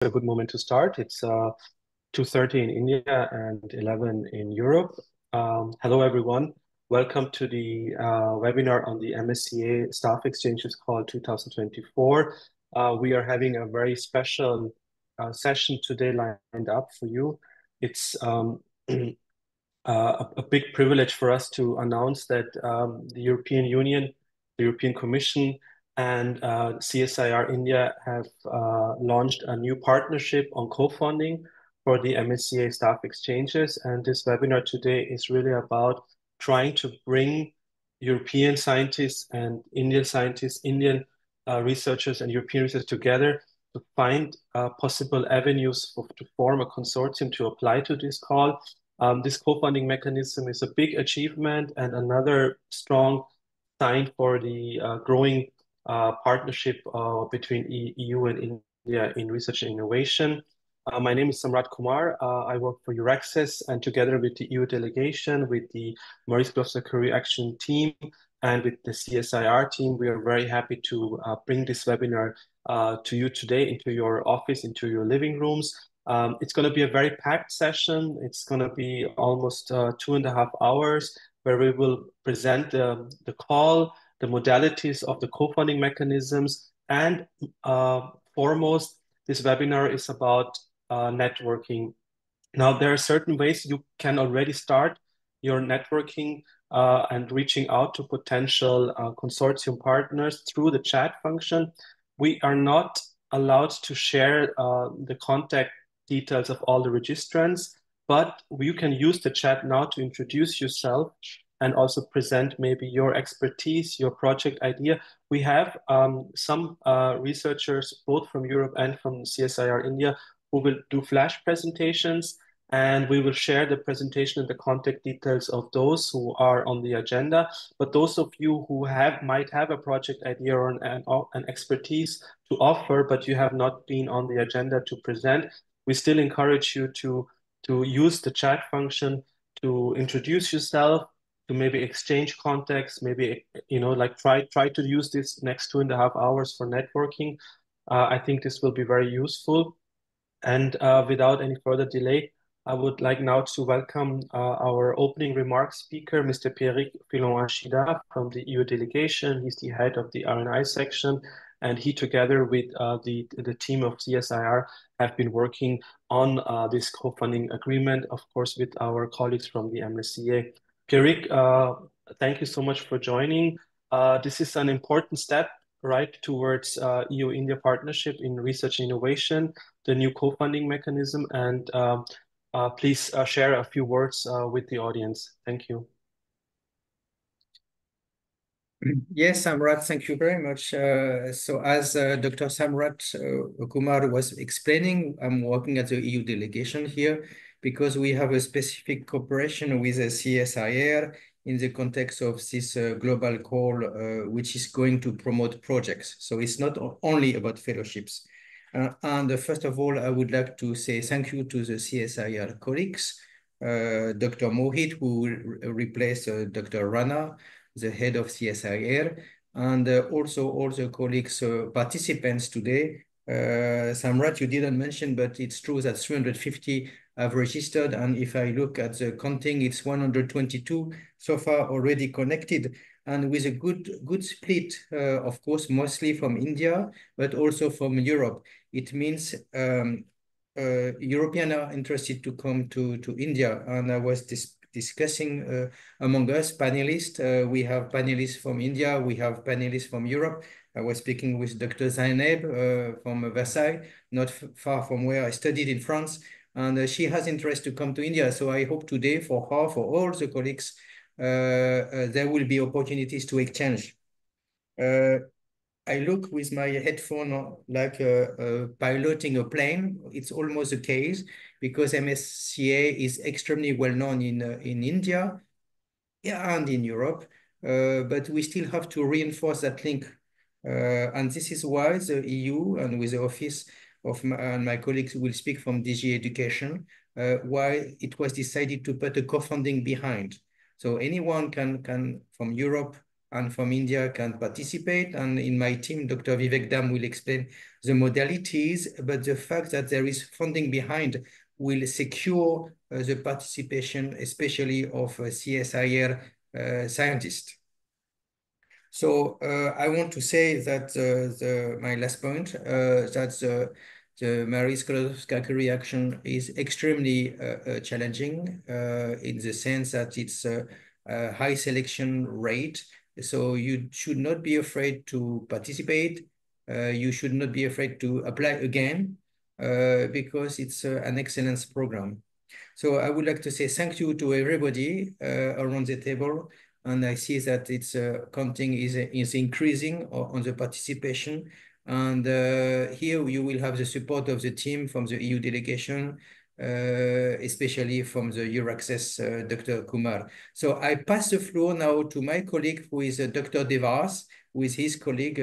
a good moment to start. It's 2:30 in India and 11 in Europe. Hello, everyone. Welcome to the webinar on the MSCA Staff Exchanges Call 2024. We are having a very special session today lined up for you. It's a big privilege for us to announce that the European Union, the European Commission, and CSIR India have launched a new partnership on co-funding for the MSCA Staff Exchanges. And this webinar today is really about trying to bring European scientists and Indian scientists, Indian researchers and European researchers together to find possible avenues to form a consortium to apply to this call. This co-funding mechanism is a big achievement and another strong sign for the growing partnership between EU and India in research and innovation. My name is Samrat Kumar. I work for Euraccess, and together with the EU delegation, with the Maurice Glossner-Curie Action team, and with the CSIR team, we are very happy to bring this webinar to you today into your office, into your living rooms. It's going to be a very packed session. It's going to be almost 2.5 hours where we will present the call, the modalities of the co-funding mechanisms, and foremost, this webinar is about networking. Now, there are certain ways you can already start your networking and reaching out to potential consortium partners through the chat function. We are not allowed to share the contact details of all the registrants, but you can use the chat now to introduce yourself and also present maybe your expertise, your project idea. We have some researchers, both from Europe and from CSIR India, who will do flash presentations, and we will share the presentation and the contact details of those who are on the agenda. But those of you who might have a project idea or an expertise to offer, but you have not been on the agenda to present, we still encourage you to use the chat function to introduce yourself, to maybe exchange contacts, maybe like try to use this next 2.5 hours for networking. I think this will be very useful. And without any further delay, I would like now to welcome our opening remarks speaker, Mr. Pierrick Filon-Achida from the EU delegation. He's the head of the R&I section, and he, together with the team of CSIR, have been working on this co-funding agreement, of course, with our colleagues from the MSCA. Pierrick, thank you so much for joining. This is an important step, right, towards EU-India partnership in research and innovation, the new co-funding mechanism, and please share a few words with the audience. Thank you. Yes, Samrat, thank you very much. So as Dr. Samrat Kumar was explaining, I'm working at the EU delegation here because we have a specific cooperation with the CSIR in the context of this global call, which is going to promote projects. So it's not only about fellowships. And first of all, I would like to say thank you to the CSIR colleagues, Dr. Mohit, who will replace Dr. Rana, the head of CSIR, and also all the colleagues, participants today. Samrat, you didn't mention, but it's true that 350 have registered, and if I look at the counting, it's 122 so far already connected, and with a good split, of course, mostly from India, but also from Europe. It means Europeans are interested to come to India, and I was discussing among us panelists. We have panelists from India, we have panelists from Europe. I was speaking with Dr. Zainab from Versailles, not far from where I studied in France, and she has interest to come to India. So I hope today for her, for all the colleagues, there will be opportunities to exchange. I look with my headphone like piloting a plane. It's almost the case because MSCA is extremely well known in India and in Europe, but we still have to reinforce that link. And this is why the EU and with the office of my colleagues will speak from DG Education, why it was decided to put a co-funding behind. So anyone can from Europe and from India can participate. And in my team, Dr. Vivek Dam will explain the modalities, but the fact that there is funding behind will secure the participation, especially of CSIR scientists. So I want to say that my last point, that the Marie Sklodowska reaction is extremely challenging in the sense that it's a high selection rate. So you should not be afraid to participate. You should not be afraid to apply again because it's an excellence program. So I would like to say thank you to everybody around the table. And I see that its counting is increasing on the participation. And here you will have the support of the team from the EU delegation, especially from the Euraccess, Dr. Kumar. So I pass the floor now to my colleague, who is Dr. Devas, with his colleague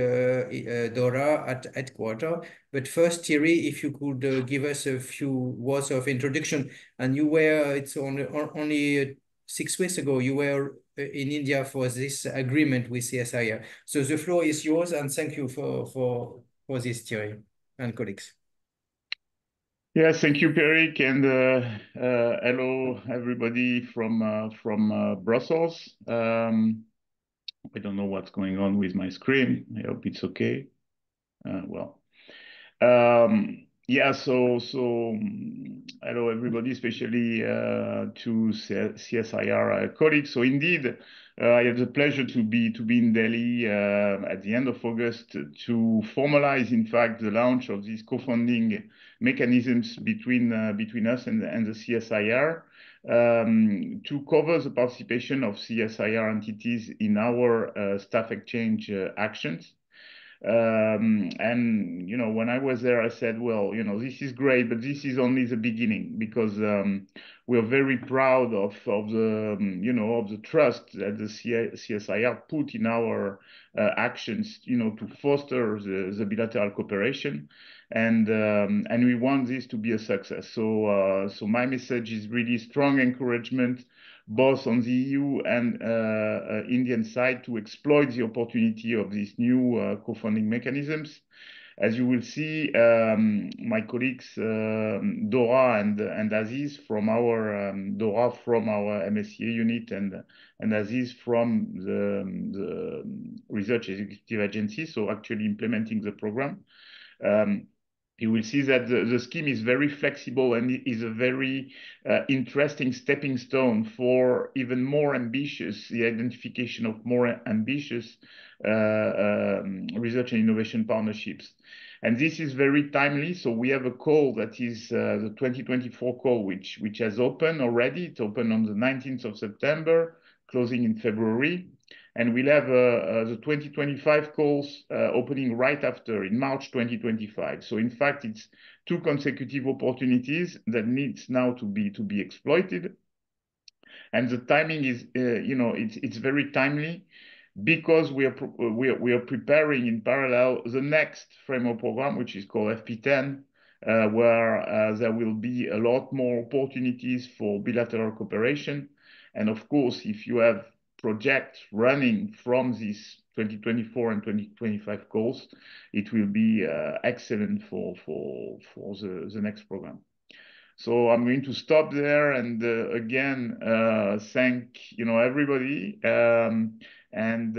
Dora at headquarters. But first, Thierry, if you could give us a few words of introduction. And you were, it's only 6 weeks ago, you were in India for this agreement with CSIR. So the floor is yours, and thank you for this, Thierry and colleagues. Yes, thank you, Peric, and hello everybody from Brussels. I don't know what's going on with my screen. I hope it's okay. Yeah, so hello everybody, especially to CSIR colleagues. So indeed, I have the pleasure to be in Delhi at the end of August to formalize, in fact, the launch of these co-funding mechanisms between us and the CSIR to cover the participation of CSIR entities in our staff exchange actions. And you know, when I was there, I said, well, you know, this is great, but this is only the beginning, because we're very proud of the you know, of the trust that the CSIR put in our actions, you know, to foster the bilateral cooperation, and we want this to be a success. So so my message is really strong encouragement, both on the EU and Indian side, to exploit the opportunity of these new co-funding mechanisms. As you will see, my colleagues Dora and Aziz from our Dora from our MSCA unit, and Aziz from the Research Executive Agency, so actually implementing the program. You will see that the scheme is very flexible and is a very interesting stepping stone for even more ambitious, the identification of more ambitious research and innovation partnerships. And this is very timely. So we have a call that is the 2024 call, which has opened already. It's open on the 19th of September, closing in February. And we'll have the 2025 calls opening right after, in March 2025. So in fact, it's 2 consecutive opportunities that needs now to be exploited. And the timing is, you know, it's very timely, because we are preparing in parallel the next framework program, which is called FP10, where there will be a lot more opportunities for bilateral cooperation. And of course, if you have projects running from these 2024 and 2025 goals, it will be excellent for the next program. So I'm going to stop there, and again thank, you know, everybody, and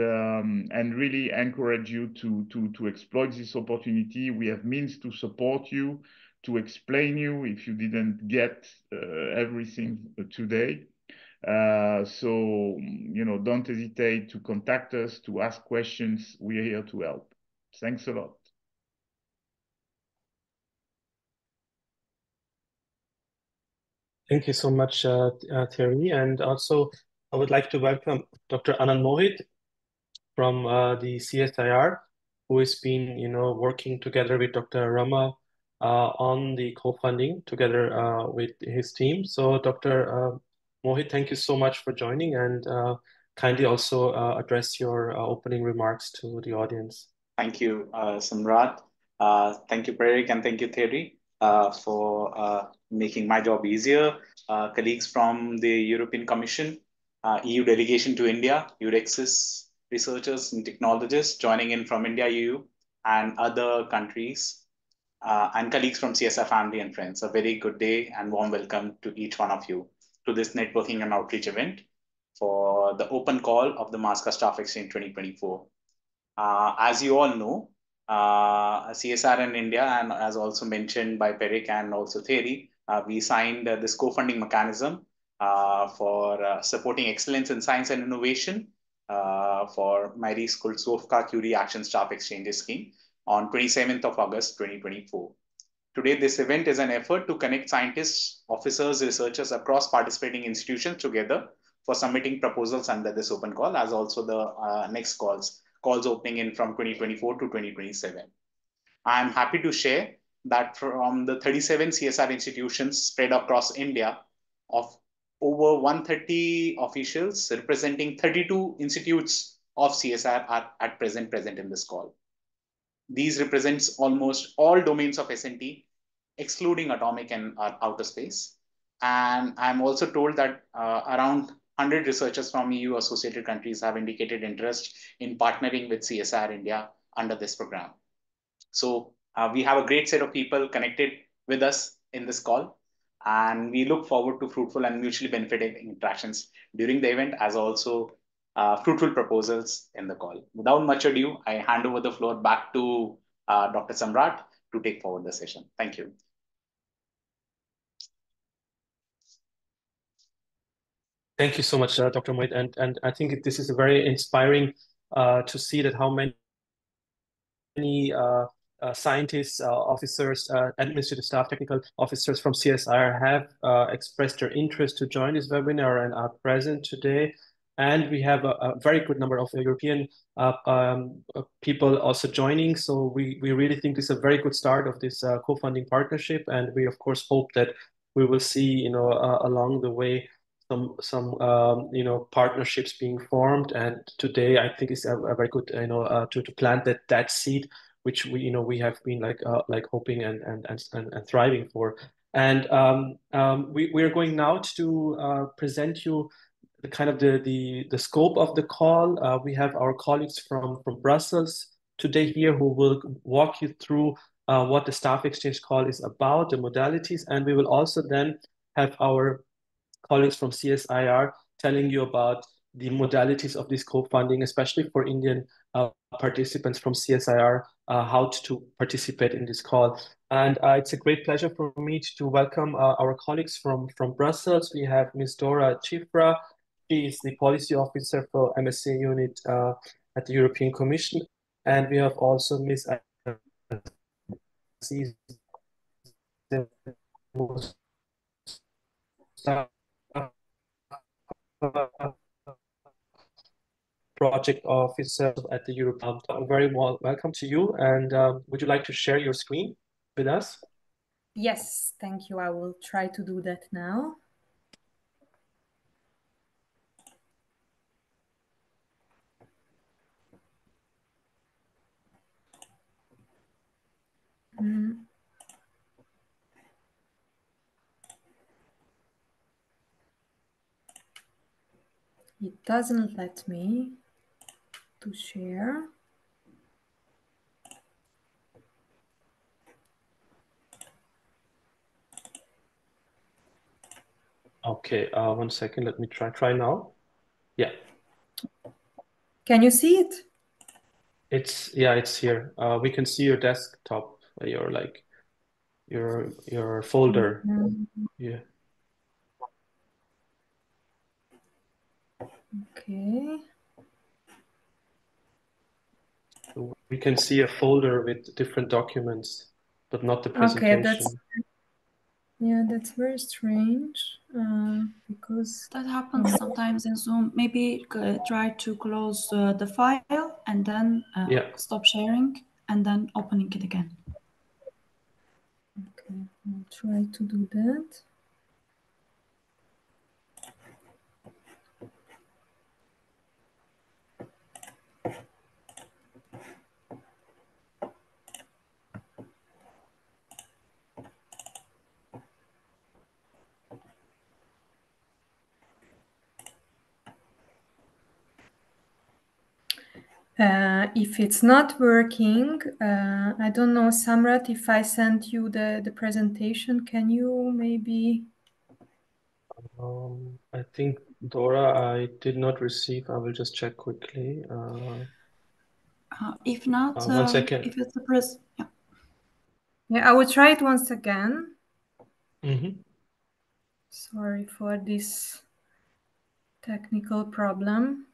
really encourage you to exploit this opportunity. We have means to support you, to explain you if you didn't get everything today. So, you know, don't hesitate to contact us, to ask questions. We are here to help. Thanks a lot. Thank you so much, Thierry. And also, I would like to welcome Dr. Anand Mohit from the CSIR, who has been, you know, working together with Dr. Rama on the co-funding together with his team. So, Dr. Mohit, thank you so much for joining, and kindly also address your opening remarks to the audience. Thank you, Samrat. Thank you, Peric, and thank you, Thierry, for making my job easier. Colleagues from the European Commission, EU delegation to India, Euraccess, researchers and technologists joining in from India, EU, and other countries, and colleagues from CSR family and friends. A very good day and warm welcome to each one of you to this networking and outreach event for the open call of the MSCA Staff Exchange 2024. As you all know, CSR in India, and as also mentioned by Peric and also Thierry, we signed this co-funding mechanism for supporting excellence in science and innovation for Marie Skoltsovka Curie Action Staff Exchanges Scheme on 27th of August 2024. Today, this event is an effort to connect scientists, officers, researchers across participating institutions together for submitting proposals under this open call, as also the next calls opening in from 2024 to 2027. I'm happy to share that from the 37 CSR institutions spread across India, of over 130 officials representing 32 institutes of CSR are at present in this call. These represents almost all domains of S&T, excluding atomic and outer space. And I'm also told that around 100 researchers from EU associated countries have indicated interest in partnering with CSIR India under this program. So we have a great set of people connected with us in this call, and we look forward to fruitful and mutually benefiting interactions during the event, as also fruitful proposals in the call. Without much ado, I hand over the floor back to Dr. Samrat to take forward the session. Thank you. Thank you so much, Dr. Mohit. And I think this is a very inspiring to see that how many scientists, officers, administrative staff, technical officers from CSIR have expressed their interest to join this webinar and are present today. And we have a very good number of European people also joining. So we really think this is a very good start of this co-funding partnership. And we, of course, hope that we will see, along the way, some partnerships being formed. And today I think is a very good to plant that seed which we have been like hoping and thriving for. And we are going now to present you the kind of the scope of the call. We have our colleagues from Brussels today here who will walk you through what the Staff Exchange Call is about, the modalities, and we will also then have our colleagues from CSIR telling you about the modalities of this co-funding, especially for Indian participants from CSIR, how to participate in this call. And it's a great pleasure for me to welcome our colleagues from Brussels. We have Ms. Dora Chifra. She is the policy officer for MSCA unit at the European Commission. And we have also Ms. Aziz, project officer at the European. Very welcome to you. And would you like to share your screen with us? Yes, thank you. I will try to do that now. It doesn't let me to share. Okay, 1 second. Let me try now. Yeah. Can you see it? It's here. We can see your desktop, your folder. Yeah. Okay. So we can see a folder with different documents, but not the presentation. Okay, that's very strange because that happens sometimes in Zoom. Maybe try to close the file and then stop sharing and then opening it again. Okay, I'll try to do that. If it's not working, I don't know, Samrat, if I sent you the presentation, can you maybe... I think, Dora, I did not receive. I will just check quickly. If not, 1 second. if it's a Yeah, I will try it once again. Mm-hmm. Sorry for this technical problem.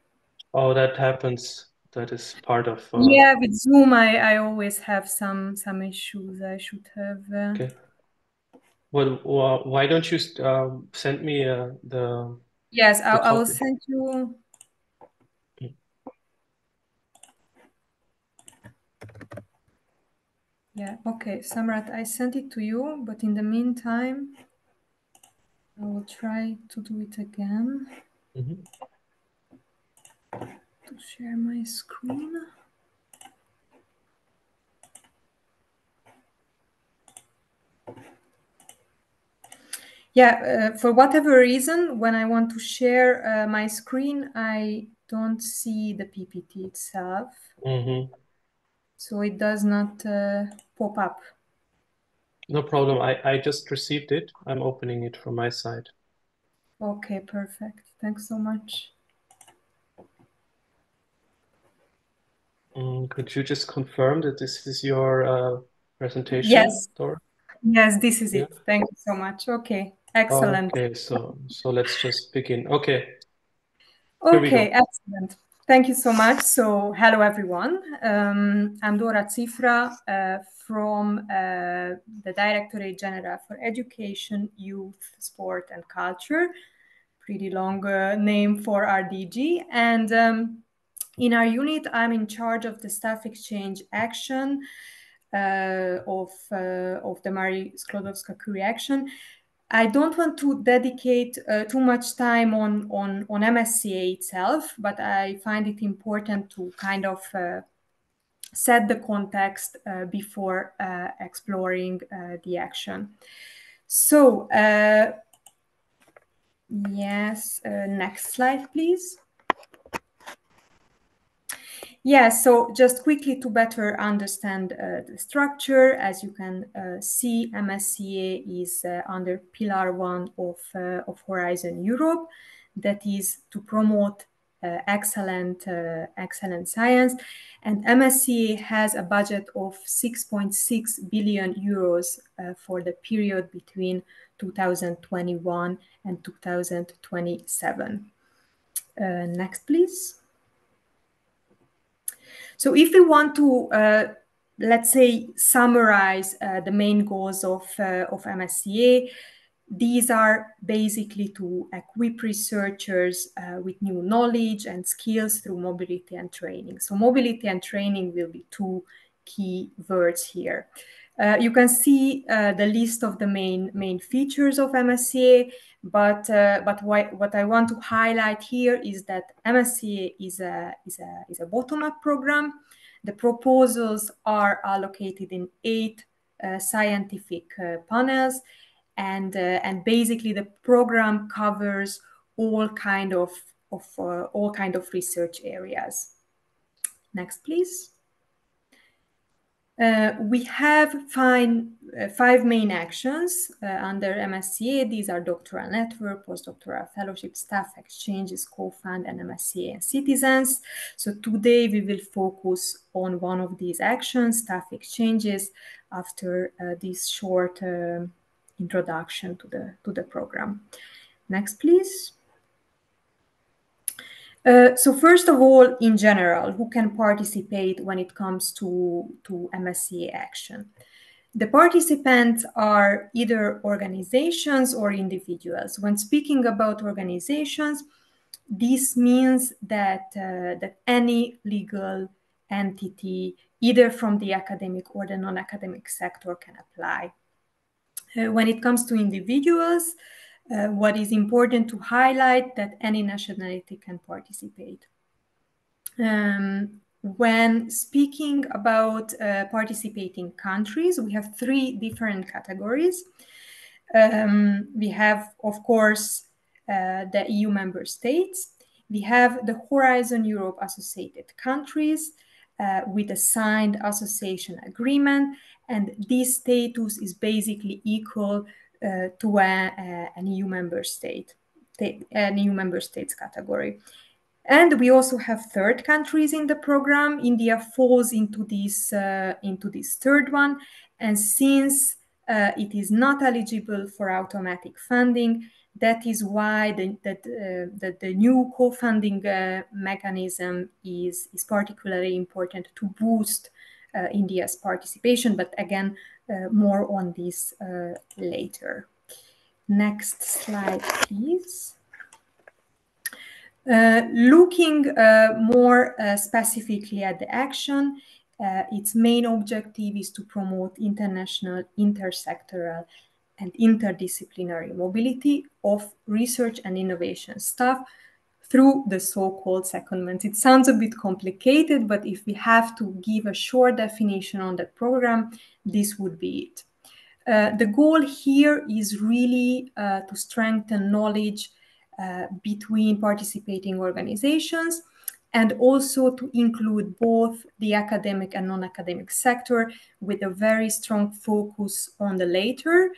Oh, that happens. That is part of. Yeah, with Zoom, I always have some issues. I should have. Okay. Well, why don't you send me the? Yes, I will topic? send you. Yeah, okay, Samrat, I sent it to you, but in the meantime, I will try to do it again. Mm-hmm. To share my screen. Yeah, for whatever reason, when I want to share my screen, I don't see the PPT itself. Mm-hmm. So it does not pop up. No problem. I just received it. I'm opening it from my side. Okay, perfect. Thanks so much. Could you just confirm that this is your presentation? Yes. Dora? Yes, this is it. Thank you so much. Okay, excellent. Okay, so let's just begin. Okay. Okay, excellent. Thank you so much. So, hello everyone. I'm Dora Cifra from the Directorate General for Education, Youth, Sport and Culture. Pretty long name for our DG. And in our unit, I'm in charge of the staff exchange action of the Marie Sklodowska-Curie action. I don't want to dedicate too much time on MSCA itself, but I find it important to kind of set the context before exploring the action. So, yes, next slide, please. Yeah, so just quickly to better understand the structure, as you can see, MSCA is under Pillar 1 of Horizon Europe, that is to promote excellent science. And MSCA has a budget of 6.6 billion euros for the period between 2021 and 2027. Next, please. So if we want to, let's say, summarize the main goals of MSCA, these are basically to equip researchers with new knowledge and skills through mobility and training. So mobility and training will be two key words here. You can see the list of the main features of MSCA, but what I want to highlight here is that MSCA is a bottom-up program. The proposals are allocated in 8 scientific panels, and basically the program covers all kind of research areas. Next, please. We have 5 main actions under MSCA. These are doctoral network, postdoctoral fellowship, staff exchanges, co-fund, and MSCA and citizens. So today we will focus on one of these actions, staff exchanges, after this short introduction to the program. Next, please. So first of all, in general, who can participate when it comes to MSCA action? The participants are either organizations or individuals. When speaking about organizations, this means that any legal entity, either from the academic or the non-academic sector, can apply. When it comes to individuals, what is important to highlight that any nationality can participate. When speaking about participating countries, we have 3 different categories. We have, of course, the EU member states. We have the Horizon Europe associated countries with a signed association agreement, and this status is basically equal to an EU member state, an EU member states category. And we also have third countries in the program. India falls into this third one, and since it is not eligible for automatic funding, that is why the new co-funding mechanism is particularly important to boost India's participation. But again, more on this later. Next slide, please. Looking more specifically at the action, its main objective is to promote international, intersectoral, and interdisciplinary mobility of research and innovation staff through the so-called secondments. It sounds a bit complicated, but if we have to give a short definition on that program, this would be it. The goal here is really to strengthen knowledge between participating organizations, and also to include both the academic and non-academic sector with a very strong focus on the latter,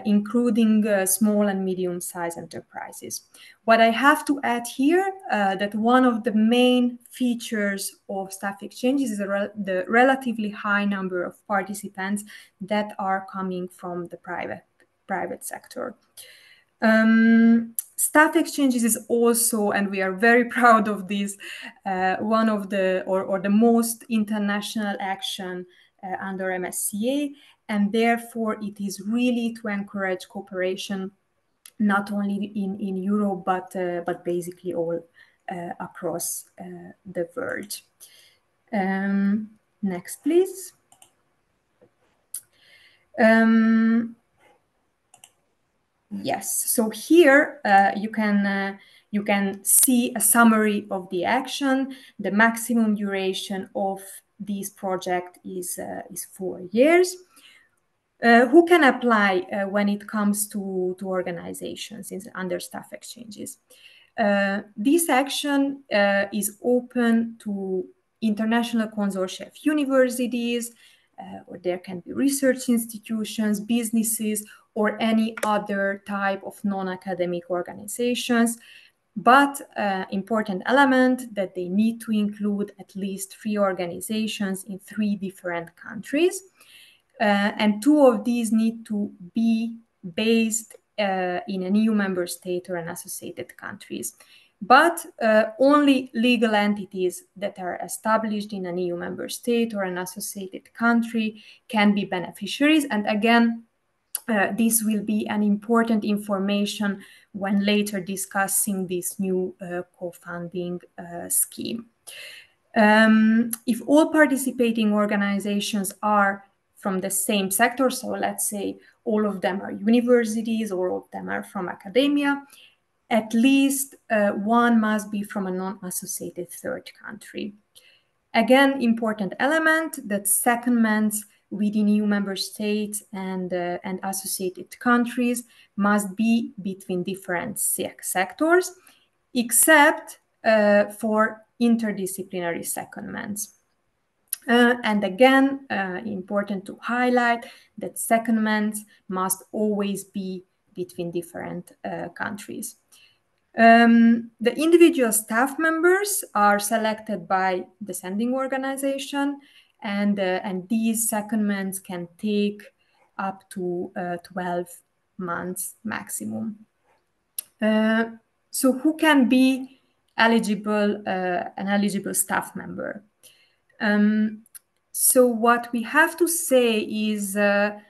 including small and medium-sized enterprises. What I have to add here, that one of the main features of staff exchanges is the relatively high number of participants that are coming from the private sector. Staff exchanges is also, and we are very proud of this, one of the or the most international action under MSCA, and therefore it is really to encourage cooperation not only in Europe but basically all across the world. Next, please. Yes, so here you can see a summary of the action. The maximum duration of this project is 4 years. Who can apply when it comes to organizations under staff exchanges? This action is open to international consortia of universities, or there can be research institutions, businesses, or any other type of non-academic organizations. But important element that they need to include at least 3 organizations in 3 different countries. And 2 of these need to be based in an EU member state or an associated countries. But only legal entities that are established in an EU member state or an associated country can be beneficiaries. And again, this will be an important information when later discussing this new co-funding scheme. If all participating organizations are from the same sector, so let's say all of them are universities or all of them are from academia, at least one must be from a non-associated third country. Again, important element that secondments within EU member states and associated countries must be between different sectors, except for interdisciplinary secondments. And again, important to highlight that secondments must always be between different countries. The individual staff members are selected by the sending organization, and these secondments can take up to 12 months maximum. So who can be eligible, an eligible staff member? So what we have to say is that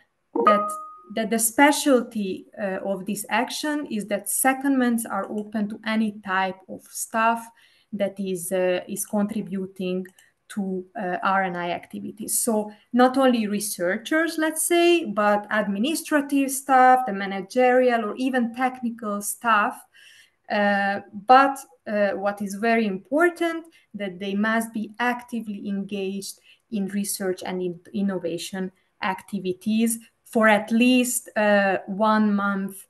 the specialty of this action is that secondments are open to any type of staff that is contributing to R&I activities. So not only researchers, let's say, but administrative staff, the managerial or even technical staff. But what is very important, that they must be actively engaged in research and in innovation activities for at least 1 month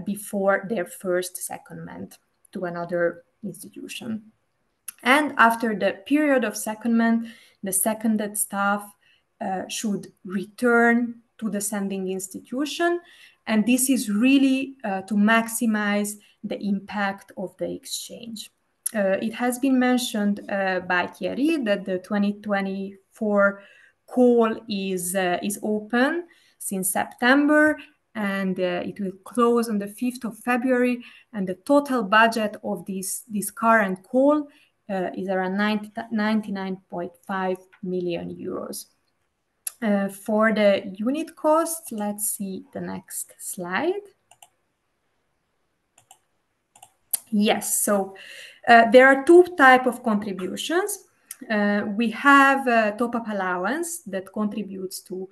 before their first secondment to another institution. And after the period of secondment, the seconded staff should return to the sending institution. And this is really to maximize the impact of the exchange. It has been mentioned by Thierry that the 2024 call is open since September, and it will close on the 5th of February. And the total budget of this current call is around 99.5 million euros. For the unit cost, let's see the next slide. Yes, so there are two types of contributions. We have top-up allowance that contributes to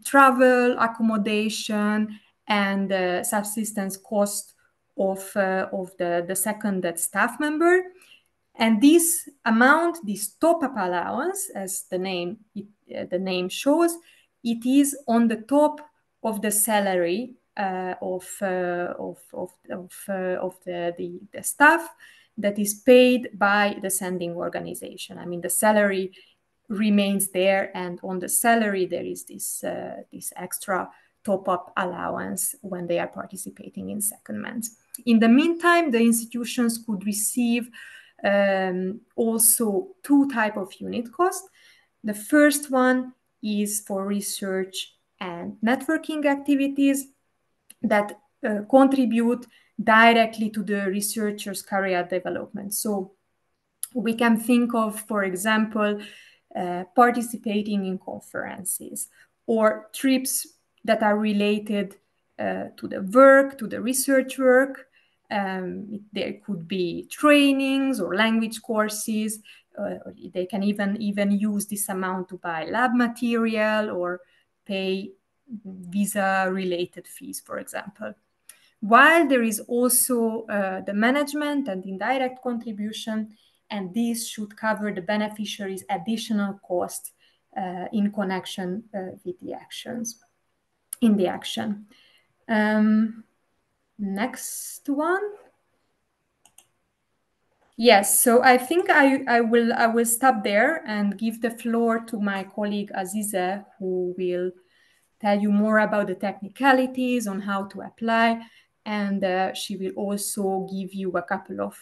travel, accommodation, and subsistence cost of the seconded staff member. And this amount, this top-up allowance, as the name shows, it is on the top of the salary of the staff that is paid by the sending organization. I mean, the salary remains there, and on the salary there is this extra top-up allowance when they are participating in secondments. In the meantime, the institutions could receive also two types of unit cost. The first one is for research and networking activities that contribute directly to the researcher's career development. So we can think of, for example, participating in conferences or trips that are related to the work, to the research work. There could be trainings or language courses. They can even use this amount to buy lab material or pay visa-related fees, for example. While there is also the management and indirect contribution, and this should cover the beneficiary's additional cost in connection with the actions, in the action. Next one. Yes, so I think I will stop there and give the floor to my colleague Azize, who will tell you more about the technicalities on how to apply, and she will also give you a couple of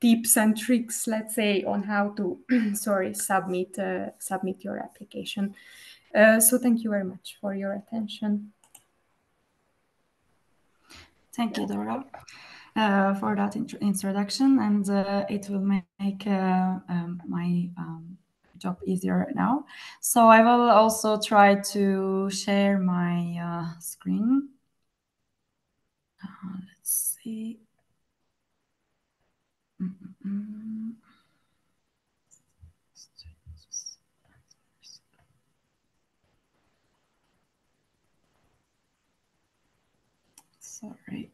tips and tricks, let's say, on how to submit your application. So thank you very much for your attention. Thank you, Dora, for that introduction, and it will make my job easier now. So I will also try to share my screen. Let's see. Sorry.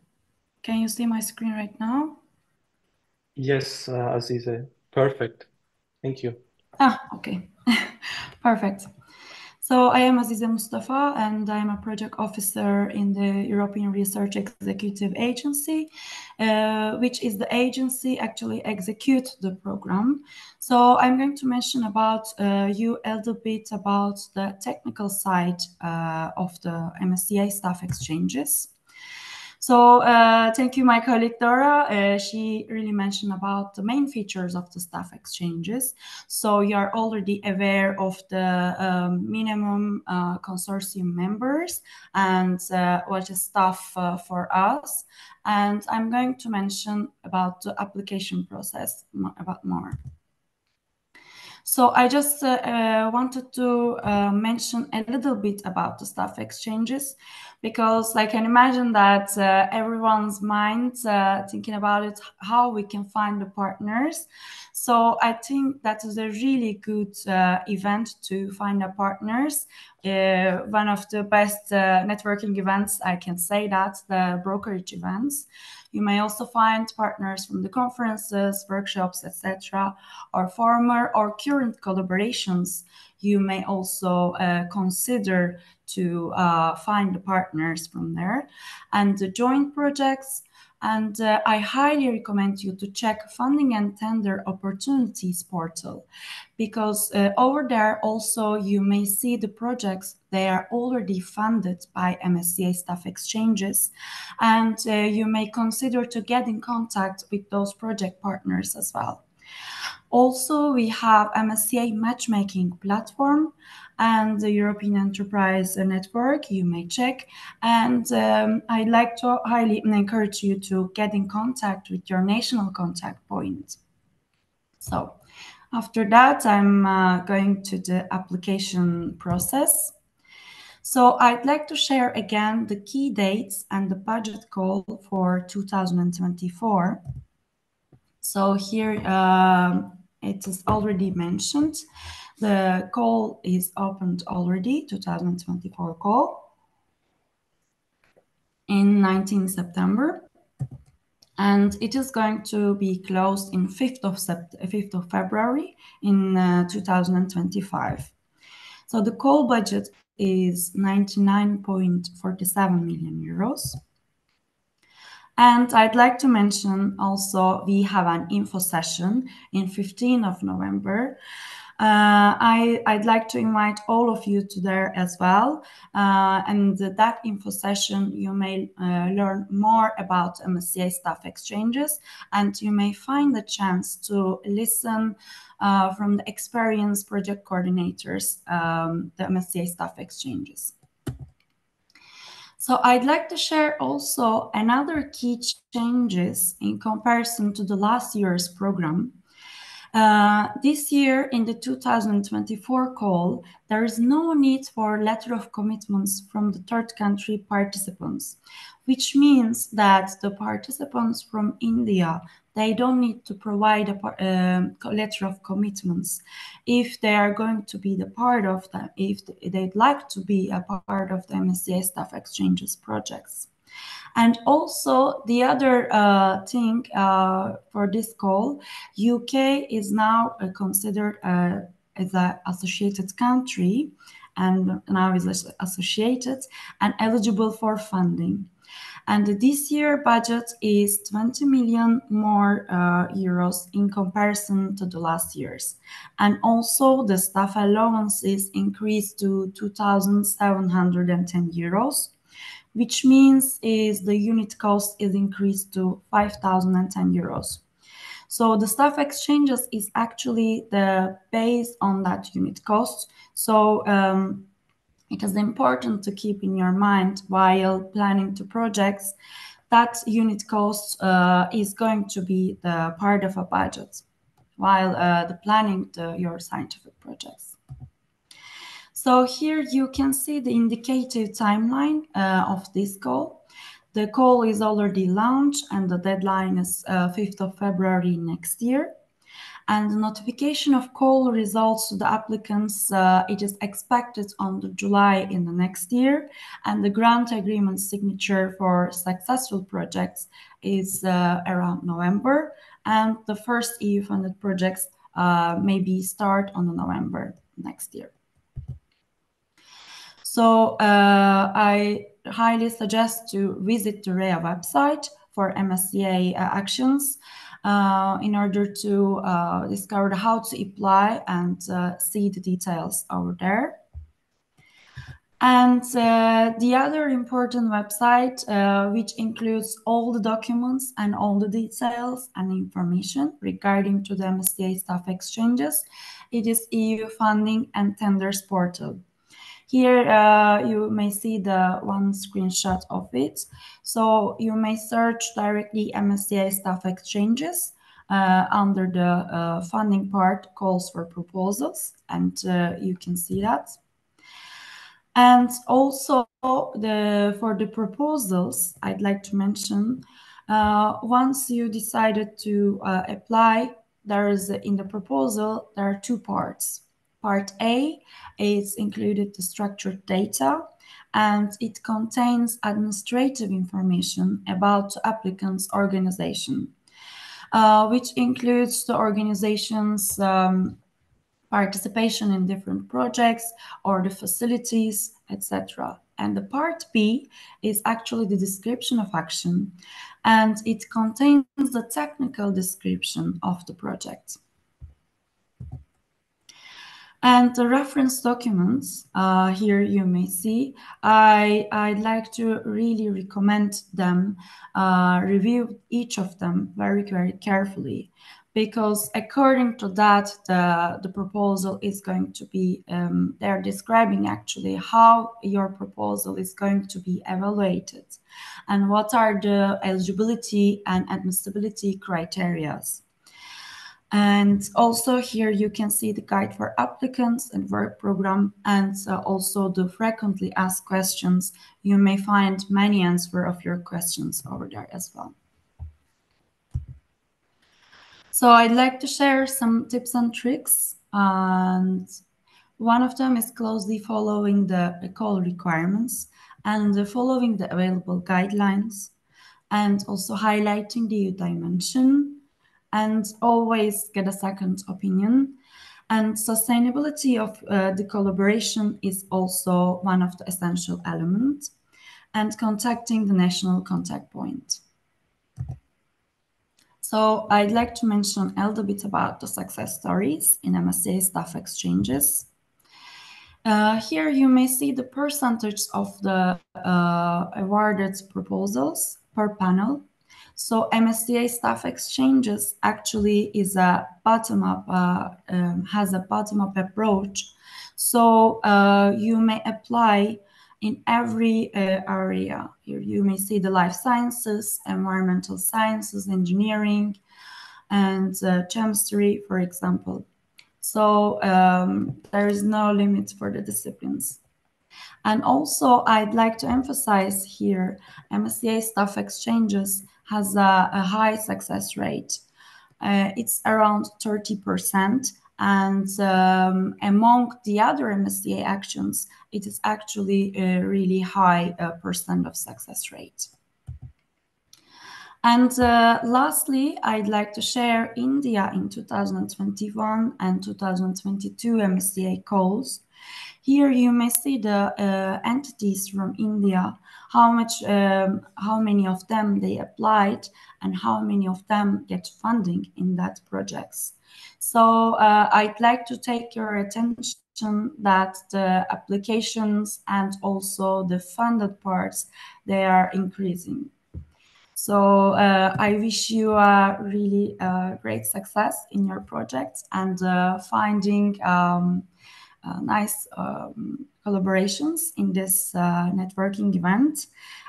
Can you see my screen right now? Yes, Azize. Perfect. Thank you. Okay. Perfect. So I am Azize Mustafa, and I'm a project officer in the European Research Executive Agency, which is the agency actually execute the program. So I'm going to mention about you a little bit about the technical side of the MSCA Staff Exchanges. So thank you, my colleague Dora. She really mentioned about the main features of the staff exchanges. So you are already aware of the minimum consortium members and what is staff for us. And I'm going to mention about the application process about more. So I just wanted to mention a little bit about the staff exchanges, because I can imagine that everyone's mind thinking about it, how we can find the partners. So I think that is a really good event to find the partners. One of the best networking events, I can say that, the brokerage events. You may also find partners from the conferences, workshops, etc., or former or current collaborations. You may also consider to find the partners from there. And the joint projects, And I highly recommend you to check Funding and Tender Opportunities portal, because over there also you may see the projects they are already funded by MSCA Staff Exchanges, and you may consider to get in contact with those project partners as well. Also, we have MSCA Matchmaking Platform and the European Enterprise Network, you may check. And I'd like to highly encourage you to get in contact with your national contact point. So after that, I'm going to the application process. So I'd like to share again the key dates and the budget call for 2024. So here it is already mentioned. The call is opened already, 2024 call, in 19 September. And it is going to be closed in 5th of February in 2025. So the call budget is 99.47 million euros. And I'd like to mention also we have an info session in 15th of November. I'd like to invite all of you to there as well. And that info session, you may learn more about MSCA Staff Exchanges, and you may find the chance to listen from the experienced project coordinators, the MSCA Staff Exchanges. So I'd like to share also another key changes in comparison to the last year's program. This year in the 2024 call, there is no need for letter of commitments from the third country participants, which means that the participants from India, they don't need to provide a letter of commitments if they are going to be the part of them, if they'd like to be a part of the MSCA Staff Exchanges projects. And also the other thing for this call, UK is now considered as an associated country, and now is associated and eligible for funding. And this year budget is 20 million more euros in comparison to the last year's. And also the staff allowances increased to 2,710 euros, which means is the unit cost is increased to 5,010 euros. So the staff exchanges is actually the base on that unit cost. So it is important to keep in your mind while planning to projects that unit cost is going to be the part of a budget while the planning your scientific projects. So here you can see the indicative timeline of this call. The call is already launched and the deadline is 5th of February next year. And the notification of call results to the applicants, it is expected on July in the next year. And the grant agreement signature for successful projects is around November. And the first EU-funded projects maybe start on November next year. So I highly suggest to visit the REA website for MSCA actions in order to discover how to apply and see the details over there. And the other important website, which includes all the documents and all the details and information regarding to the MSCA Staff Exchanges, it is EU Funding and Tenders portal. Here you may see the one screenshot of it. So you may search directly MSCA Staff Exchanges under the funding part, calls for proposals, and you can see that. And also for the proposals, I'd like to mention, once you decided to apply, there is in the proposal, there are two parts. Part A is included the structured data, and it contains administrative information about the applicant's organization, which includes the organization's participation in different projects or the facilities, etc. And the part B is actually the description of action, and it contains the technical description of the project. And the reference documents, here you may see, I'd like to really recommend them, review each of them very, very carefully, because according to that, the proposal is going to be, they're describing actually how your proposal is going to be evaluated and what are the eligibility and admissibility criteria. And also here you can see the guide for applicants and work program, and also the frequently asked questions. You may find many answers of your questions over there as well. So I'd like to share some tips and tricks, and one of them is closely following the call requirements and following the available guidelines, and also highlighting the EU dimension, and always get a second opinion. And sustainability of the collaboration is also one of the essential elements, and contacting the national contact point. So I'd like to mention a little bit about the success stories in MSCA Staff Exchanges. Here you may see the percentage of the awarded proposals per panel. So MSCA Staff Exchanges actually is a bottom-up, has a bottom-up approach. So you may apply in every area. Here you may see the life sciences, environmental sciences, engineering, and chemistry, for example. So there is no limit for the disciplines. And also, I'd like to emphasize here, MSCA Staff Exchanges has a high success rate. It's around 30%. And among the other MSCA actions, it is actually a really high percent of success rate. And lastly, I'd like to share India in 2021 and 2022 MSCA calls. Here you may see the entities from India, how many of them they applied and how many of them get funding in that projects. So I'd like to take your attention that the applications and also the funded parts, they are increasing. So I wish you a really great success in your projects and finding nice collaborations in this networking event.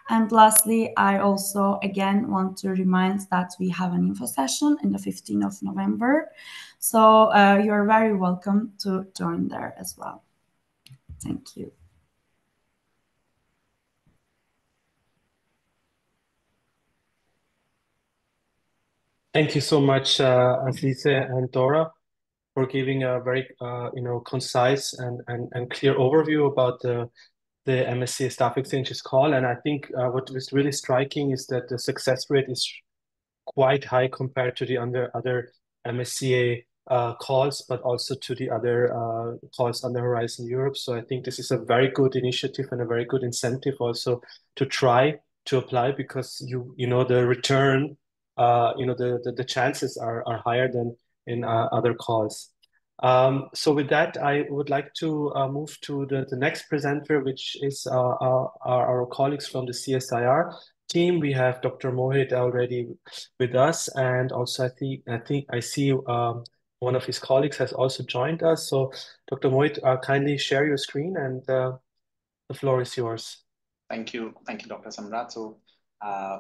And lastly, I also again want to remind that we have an info session on the 15th of November. So you're very welcome to join there as well. Thank you. Thank you so much, Azize and Dora, for giving a very concise and clear overview about the MSCA Staff Exchanges Call. And I think what is really striking is that the success rate is quite high compared to the other MSCA calls, but also to the other calls on the Horizon Europe. So I think this is a very good initiative and a very good incentive also to try to apply, because you know the return, the chances are higher than in other calls. So with that, I would like to move to the next presenter, which is our colleagues from the CSIR team. We have Dr. Mohit already with us, and also I think I see one of his colleagues has also joined us. So Dr. Mohit, kindly share your screen, and the floor is yours. Thank you, Dr. Samrat. So I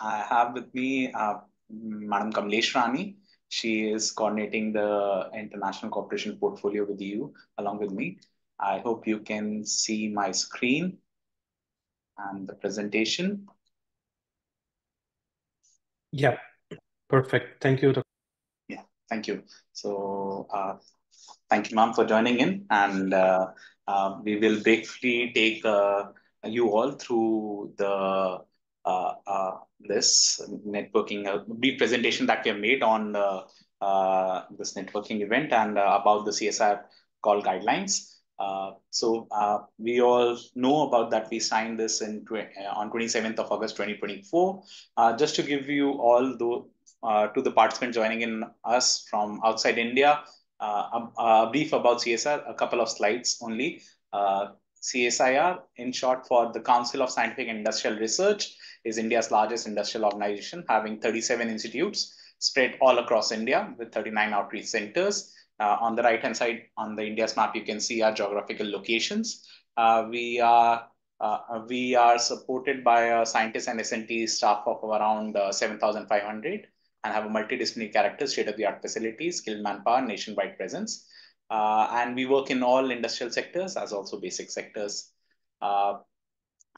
have with me Madam Kamlesh Rani. She is coordinating the international cooperation portfolio with you along with me. I hope you can see my screen and the presentation. Yeah, perfect. Thank you. Yeah, thank you. So thank you, ma'am, for joining in. And we will briefly take you all through the this networking, brief presentation that we have made on this networking event and about the CSIR call guidelines. We all know about that. We signed this on 27th of August 2024. Just to give you all to the participants joining in us from outside India, a brief about CSIR, a couple of slides only. CSIR, in short for the Council of Scientific and Industrial Research, is India's largest industrial organization, having 37 institutes spread all across India with 39 outreach centers. On the right-hand side on the India's map, you can see our geographical locations. We are supported by a scientist and S&T staff of around 7,500 and have a multidisciplinary character, state-of-the-art facilities, skilled manpower, nationwide presence. And we work in all industrial sectors as also basic sectors.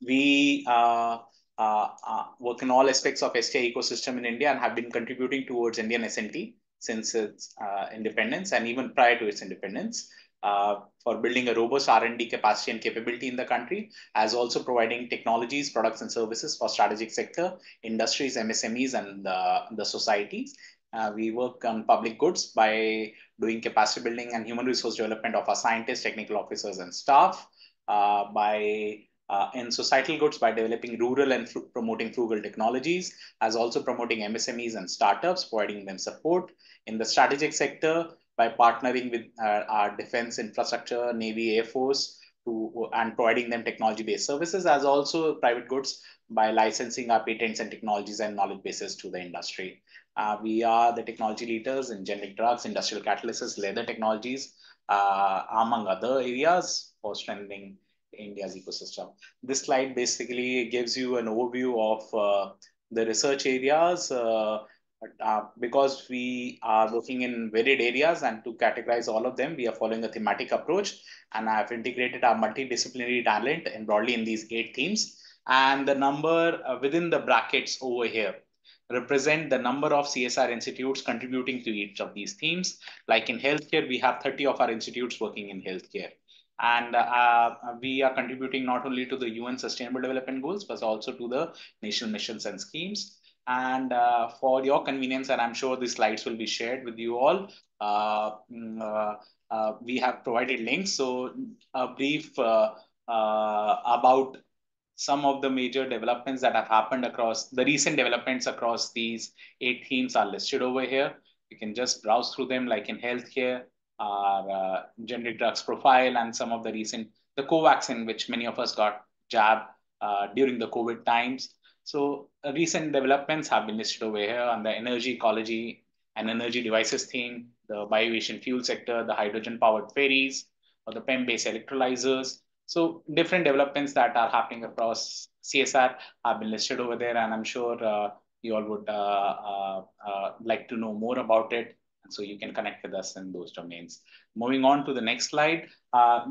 We work in all aspects of STI ecosystem in India and have been contributing towards Indian S&T since its independence and even prior to its independence, for building a robust R&D capacity and capability in the country, as also providing technologies, products, and services for strategic sector, industries, MSMEs, and the societies. We work on public goods by doing capacity building and human resource development of our scientists, technical officers, and staff, in societal goods by developing rural and promoting frugal technologies, as also promoting MSMEs and startups, providing them support. In the strategic sector, by partnering with our defense infrastructure, Navy, Air Force, and providing them technology-based services, as also private goods by licensing our patents and technologies and knowledge bases to the industry. We are the technology leaders in generic drugs, industrial catalysts, leather technologies, among other areas for strengthening India's ecosystem. This slide basically gives you an overview of the research areas, because we are working in varied areas, and to categorize all of them, we are following a thematic approach, and I have integrated our multidisciplinary talent and broadly in these 8 themes. And the number within the brackets over here represent the number of CSIR institutes contributing to each of these themes. Like in healthcare, we have 30 of our institutes working in healthcare. And we are contributing not only to the UN Sustainable Development Goals, but also to the national missions and schemes. And for your convenience, and I'm sure the slides will be shared with you all, we have provided links. So a brief about some of the major developments that have happened across the recent developments across these 8 themes are listed over here. You can just browse through them, like in healthcare, generic drugs profile, and some of the recent, the Covaxin, which many of us got jabbed during the COVID times. So recent developments have been listed over here on the energy, ecology, and energy devices theme, the bioaviation fuel sector, the hydrogen-powered ferries, or the PEM-based electrolyzers. So different developments that are happening across CSIR have been listed over there, and I'm sure you all would like to know more about it. So you can connect with us in those domains. Moving on to the next slide.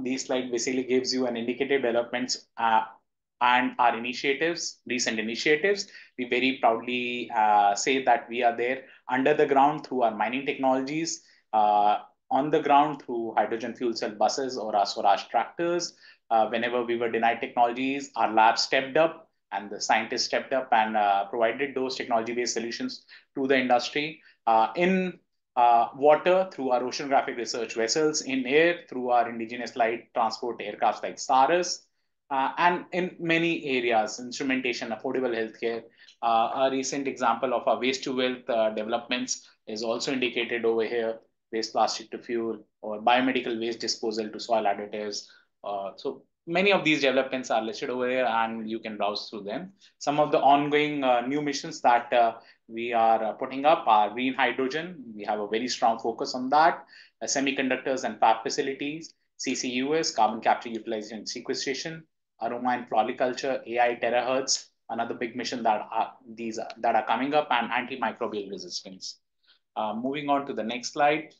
This slide basically gives you an indicative developments and our initiatives, recent initiatives. We very proudly say that we are there under the ground through our mining technologies, on the ground through hydrogen fuel cell buses or our Swaraj tractors. Whenever we were denied technologies, our lab stepped up and the scientists stepped up and provided those technology-based solutions to the industry. In water, through our oceanographic research vessels; in air, through our indigenous light transport aircrafts like SARAS; and in many areas, instrumentation, affordable healthcare. A recent example of our waste to wealth developments is also indicated over here: waste plastic to fuel, or biomedical waste disposal to soil additives. So many of these developments are listed over here, and you can browse through them. Some of the ongoing new missions that we are putting up are green hydrogen. We have a very strong focus on that. Semiconductors and fab facilities, CCUS, carbon capture, utilization, and sequestration, aroma and floriculture, AI terahertz, another big mission that are coming up, and antimicrobial resistance. Moving on to the next slide.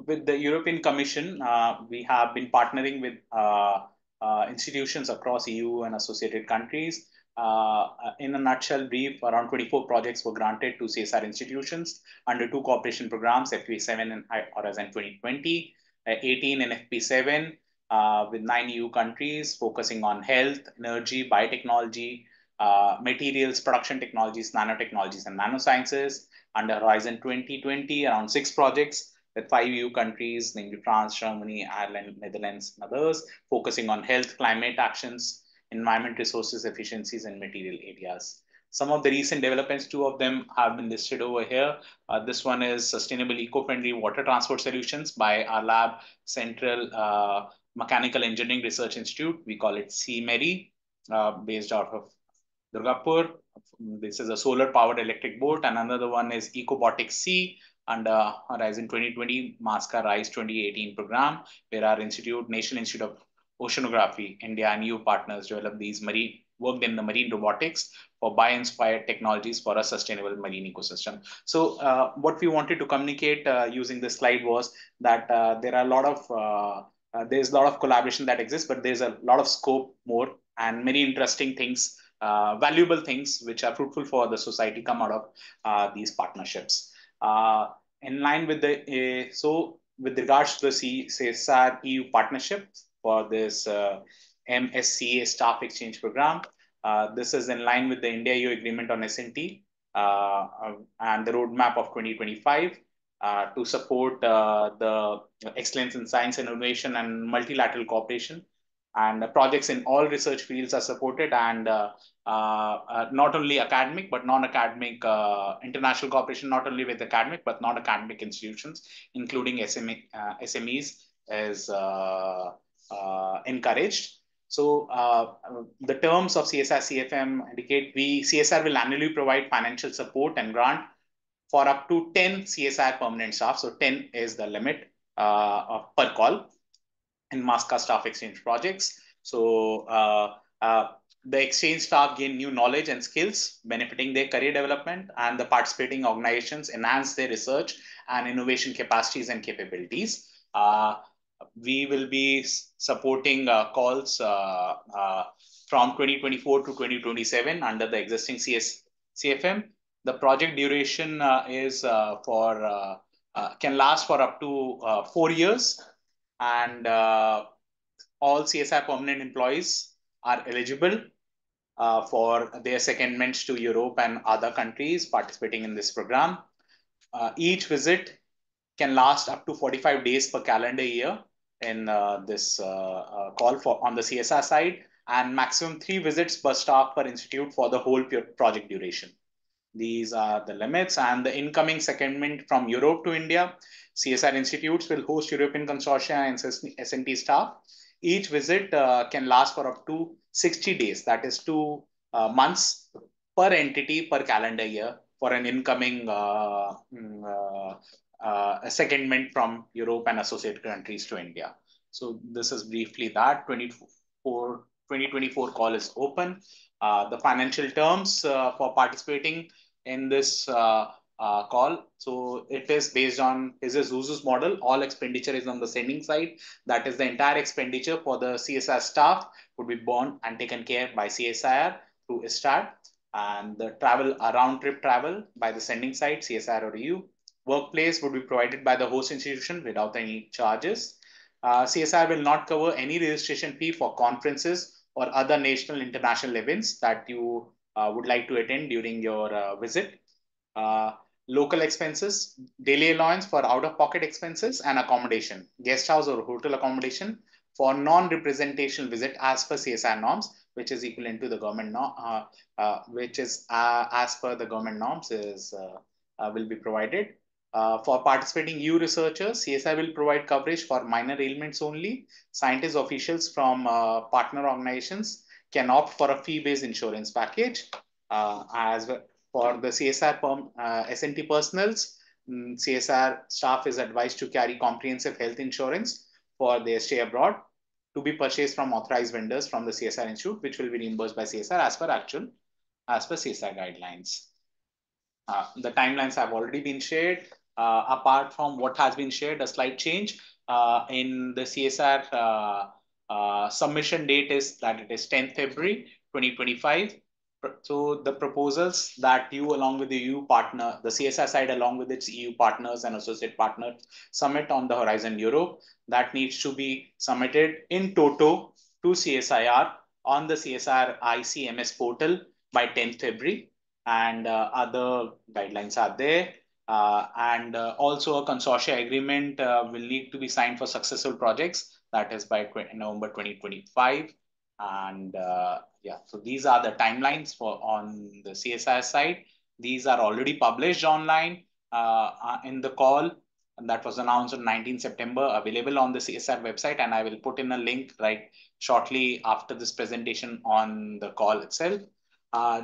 With the European Commission, we have been partnering with institutions across EU and associated countries. In a nutshell, brief, around 24 projects were granted to CSIR institutions under 2 cooperation programs, FP7 and Horizon 2020, 18 in FP7, with 9 EU countries focusing on health, energy, biotechnology, materials, production technologies, nanotechnologies, and nanosciences. Under Horizon 2020, around 6 projects with 5 EU countries, namely France, Germany, Ireland, Netherlands, and others, focusing on health, climate actions, environment, resources, efficiencies, and material areas. Some of the recent developments, 2 of them have been listed over here. This one is Sustainable Eco-Friendly Water Transport Solutions by our lab, Central Mechanical Engineering Research Institute. We call it CMERI, based out of Durgapur. This is a solar-powered electric boat. And another one is Ecobotics C under Horizon 2020 MSCA RISE 2018 program, where our institute, National Institute of Oceanography, India and EU partners developed these worked in the marine robotics for bio-inspired technologies for a sustainable marine ecosystem. So what we wanted to communicate using this slide was that there are a lot of there's a lot of collaboration that exists, but there's a lot of scope more and many interesting things, valuable things which are fruitful for the society come out of these partnerships. In line with the with regards to the CSIR EU partnership for this MSCA Staff Exchange Program, this is in line with the India-EU Agreement on S&T and the roadmap of 2025 to support the excellence in science and innovation and multilateral cooperation. And projects in all research fields are supported, and not only academic, but non-academic international cooperation, not only with academic, but non-academic institutions, including SMEs, is encouraged. So the terms of CSIR CFM indicate CSIR will annually provide financial support and grant for up to 10 CSIR permanent staff. So 10 is the limit per call in MSCA Staff Exchange projects. So the exchange staff gain new knowledge and skills, benefiting their career development, and the participating organizations enhance their research and innovation capacities and capabilities. We will be supporting calls from 2024 to 2027 under the existing CFM. The project duration is can last for up to 4 years, and all CSIR permanent employees are eligible for their secondments to Europe and other countries participating in this program. Each visit can last up to 45 days per calendar year in this call on the CSIR side, and maximum 3 visits per staff per institute for the whole project duration. These are the limits, and the incoming secondment from Europe to India. CSIR institutes will host European consortia and S&T staff. Each visit can last for up to 60 days, that is 2 months per entity per calendar year for an incoming secondment from Europe and associated countries to India. So this is briefly that. 2024 call is open. The financial terms for participating in this call. So it is based on a Zuzu's model. All expenditure is on the sending side. That is, the entire expenditure for the CSIR staff would be borne and taken care by CSIR through ISTAT, and the round trip travel by the sending side, CSIR or EU. Workplace would be provided by the host institution without any charges. CSIR will not cover any registration fee for conferences or other national international events that you would like to attend during your visit. Local expenses, daily allowance for out-of-pocket expenses, and accommodation, guest house or hotel accommodation for non-representational visit as per CSIR norms, which is equivalent to the government norm, which is as per the government norms will be provided. For participating EU researchers, CSIR will provide coverage for minor ailments only. Scientists, officials from partner organizations can opt for a fee-based insurance package. As well, for the CSIR S&T personals, CSIR staff is advised to carry comprehensive health insurance for their stay abroad to be purchased from authorized vendors from the CSIR Institute, which will be reimbursed by CSIR as per CSIR guidelines. The timelines have already been shared. Apart from what has been shared, a slight change in the CSIR submission date is that it is 10th February 2025. So the proposals that you, along with the EU partner, the CSIR side, along with its EU partners and associate partners, submit on the Horizon Europe, that needs to be submitted in toto to CSIR on the CSIR ICMS portal by 10th February. And other guidelines are there. And also a consortia agreement will need to be signed for successful projects. That is by November 2025. And yeah, so these are the timelines for on the CSIR side. These are already published online in the call. And that was announced on 19 September, available on the CSIR website. And I will put in a link right shortly after this presentation on the call itself.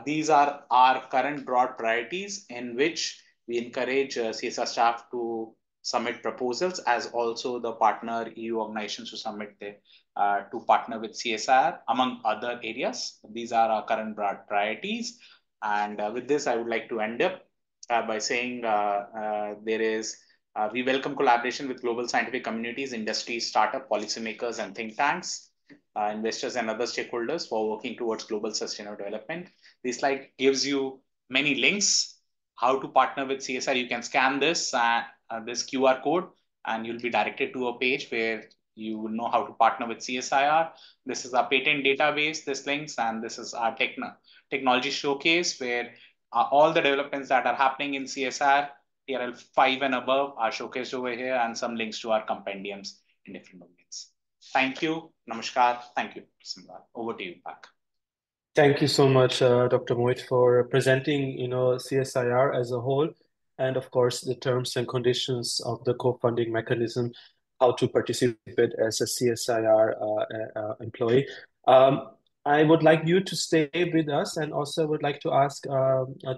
These are our current broad priorities in which we encourage CSR staff to submit proposals, as also the partner EU organizations to submit to partner with CSIR, among other areas. These are our current broad priorities. And with this, I would like to end up by saying we welcome collaboration with global scientific communities, industry, startup, policymakers, and think tanks, investors, and other stakeholders for working towards global sustainable development. This slide gives you many links how to partner with CSIR. You can scan this QR code, and you'll be directed to a page where you will know how to partner with CSIR. This is our patent database, this links, and this is our technology showcase where all the developments that are happening in CSIR, TRL 5 and above, are showcased over here, and some links to our compendiums in different domains. Thank you. Namaskar. Thank you, Simran. Over to you, back. Thank you so much, Dr. Mohit, for presenting, CSIR as a whole, and of course the terms and conditions of the co-funding mechanism, how to participate as a CSIR employee. I would like you to stay with us, and also would like to ask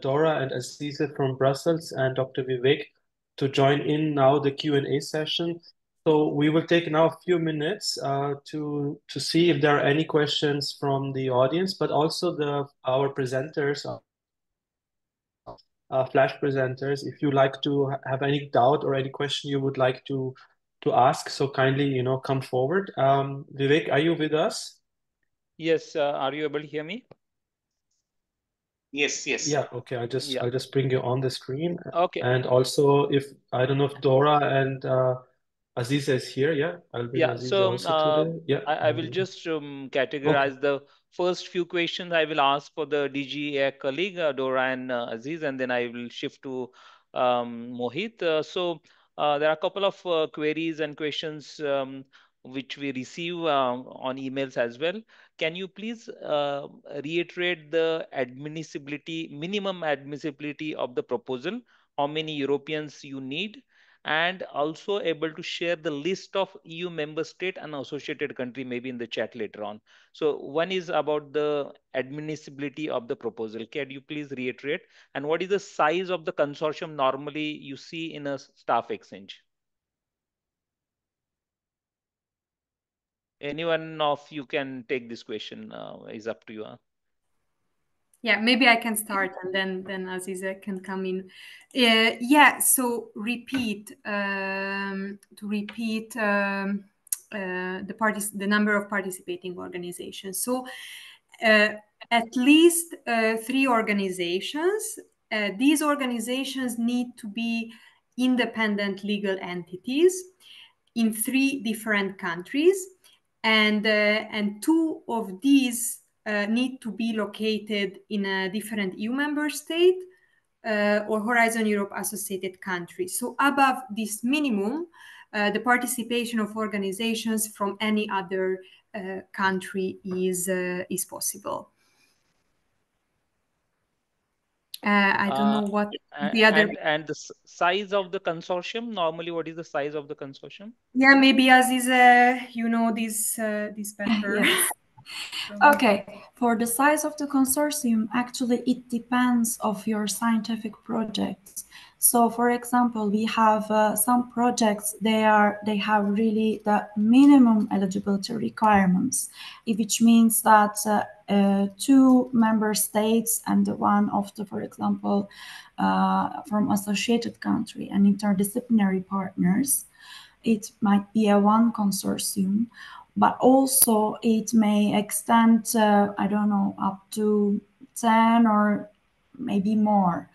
Dora and Aziza from Brussels and Dr. Vivek to join in now the Q&A session. So we will take now a few minutes to see if there are any questions from the audience, but also our presenters, flash presenters. If you like to have any doubt or any question you would like to ask, so kindly come forward. Vivek, are you with us? Yes. Are you able to hear me? Yes. Yeah. Okay. I'll just bring you on the screen. Okay. And also, if I don't know if Dora and Aziza is here. Yeah, I'll bring Aziza also today. Yeah, I will just categorize the first few questions. I will ask for the DGA colleague, Dora and Aziz, and then I will shift to Mohit. There are a couple of queries and questions which we receive on emails as well. Can you please reiterate the minimum admissibility of the proposal? How many Europeans you need? And also able to share the list of EU member state and associated country maybe in the chat later on. So one is about the admissibility of the proposal. Can you please reiterate? And what is the size of the consortium normally you see in a staff exchange? Anyone of you can take this question, is up to you. Yeah, maybe I can start, and then Aziza can come in. So the number of participating organizations. So at least 3 organizations. These organizations need to be independent legal entities in 3 different countries, and 2 of these need to be located in a different EU member state or Horizon Europe associated country. So above this minimum, the participation of organizations from any other country is possible. I don't know what the other... And the size of the consortium, normally what is the size of the consortium? Yeah, maybe Aziza, you know this better. Yes. Okay, for the size of the consortium, actually it depends of your scientific projects. So, for example, we have some projects, they have really the minimum eligibility requirements, which means that 2 member states and one of the, for example, from associated country and interdisciplinary partners, it might be a one consortium, but also it may extend, I don't know, up to 10 or maybe more.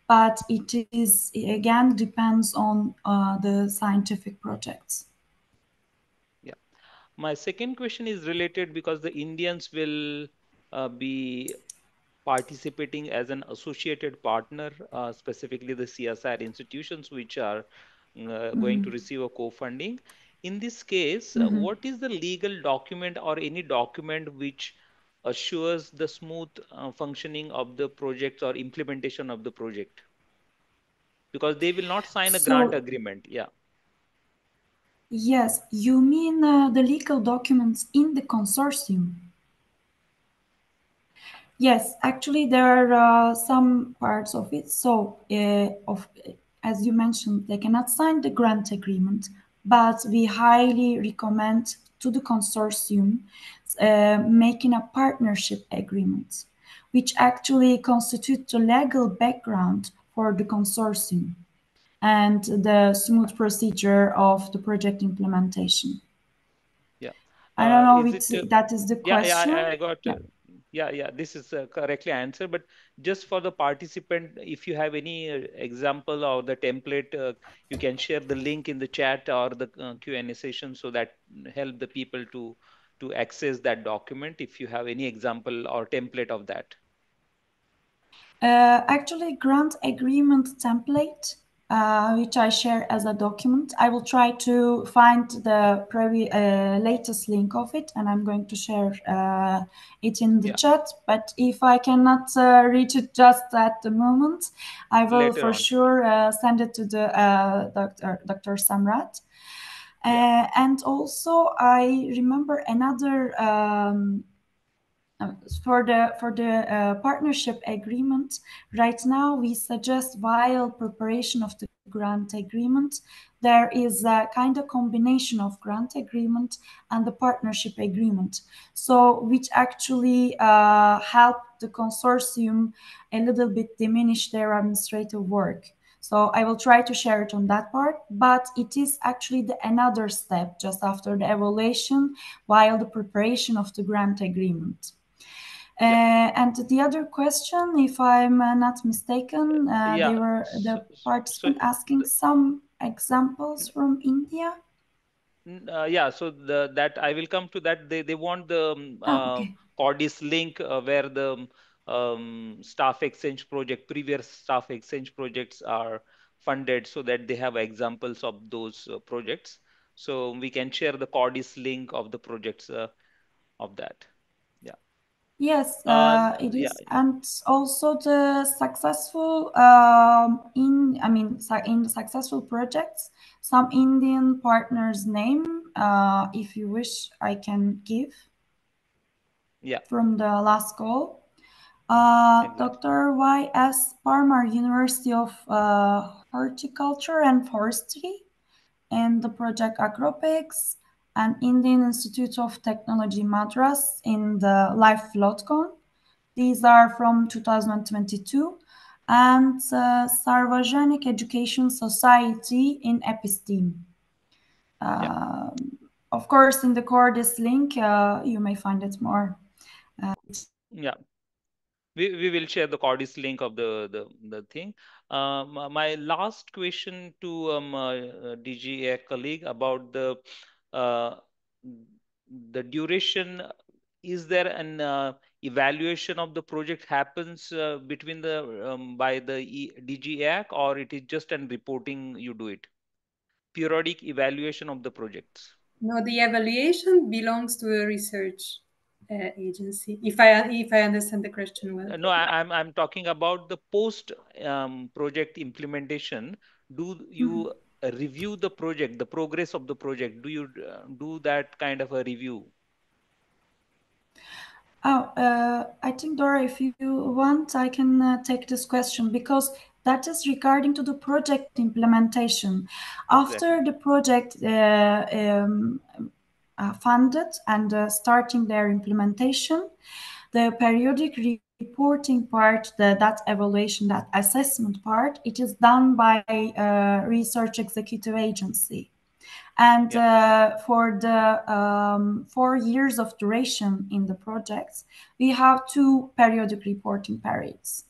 But it is, again, depends on the scientific projects. Yeah. My second question is related because the Indians will be participating as an associated partner, specifically the CSIR institutions, which are going to receive a co-funding. In this case, what is the legal document or any document which assures the smooth functioning of the project or implementation of the project? Because they will not sign a grant agreement. Yeah. Yes, you mean the legal documents in the consortium? Yes, actually, there are some parts of it. So, as you mentioned, they cannot sign the grant agreement, but we highly recommend to the consortium making a partnership agreement, which actually constitutes the legal background for the consortium and the smooth procedure of the project implementation. Yeah. I don't know Is if that is the question. Yeah, I got. Yeah, this is correctly answered. But just for the participant, if you have any example or the template, you can share the link in the chat or the Q&A session, so that help the people to access that document. If you have any example or template of that. Actually, grant agreement template, which I share as a document. I will try to find the latest link of it, and I'm going to share it in the chat. But if I cannot reach it just at the moment, I will Later for on. sure send it to the Dr. Samrat. And also, I remember another. For the partnership agreement, right now we suggest, while preparation of the grant agreement, there is a kind of combination of grant agreement and the partnership agreement, so which actually help the consortium a little bit diminish their administrative work. So I will try to share it on that part, but it is actually another step just after the evaluation, while the preparation of the grant agreement. And the other question, if I'm not mistaken, they were the participant asking some examples from India. Yeah, so that I will come to that. They want the Okay. CODIS link where the staff exchange project, previous staff exchange projects are funded, so that they have examples of those projects. So we can share the CODIS link of the projects of that. Yeah. Yes, it is, and also the successful in the successful projects, some Indian partners' name, if you wish, I can give. Yeah. From the last call, Dr. Y.S. Parmar, University of Horticulture and Forestry, and the project Agropex, and Indian Institute of Technology Madras in the Life FloatCon. These are from 2022. And Sarvajanic Education Society in Episteme. Of course, in the CODIS link, you may find it more. Yeah. We will share the CODIS link of the thing. My last question to DGA colleague about the duration. Is there an evaluation of the project happens between the by the DGAC, or it is just an reporting you do it? Periodic evaluation of the projects. No, the evaluation belongs to a research agency. If I understand the question well. No, I'm talking about the post project implementation. Do you review the project, the progress of the project? Do you do that kind of a review? I think, Dora, if you want, I can take this question, because that is regarding to the project implementation. After the project funded and starting their implementation, the periodic reporting part, that evaluation, that assessment part, it is done by a research executive agency. And for the 4 years of duration in the projects, we have 2 periodic reporting periods.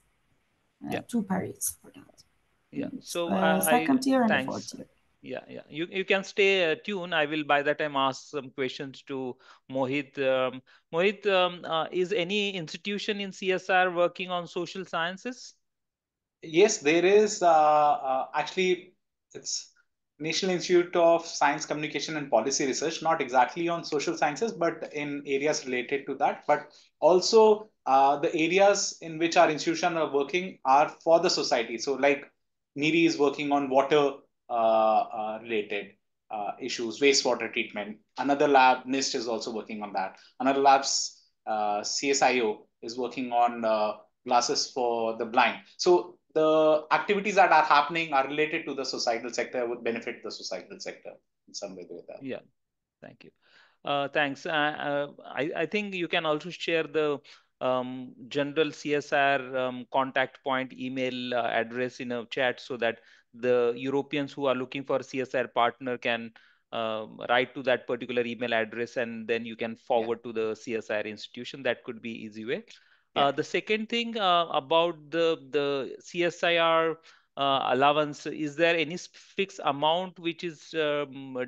2 periods for that. Yeah. So second year and the thanks. 4th year. Yeah, yeah. You can stay tuned. I will by that time ask some questions to Mohit. Mohit, is any institution in CSR working on social sciences? Yes, there is actually it's National Institute of Science, Communication and Policy Research, not exactly on social sciences, but in areas related to that. But also the areas in which our institution are working are for the society. So like NIRI is working on water related issues, wastewater treatment. Another lab, NIST, is also working on that. Another lab's CSIO is working on glasses for the blind. So the activities that are happening are related to the societal sector, would benefit the societal sector in some way or the other. Yeah, thank you. Thanks. I think you can also share the general CSR contact point email address in a chat so that the Europeans who are looking for CSR partner can write to that particular email address, and then you can forward to the CSIR institution. That could be easy way. The second thing about the CSIR allowance, is there any fixed amount which is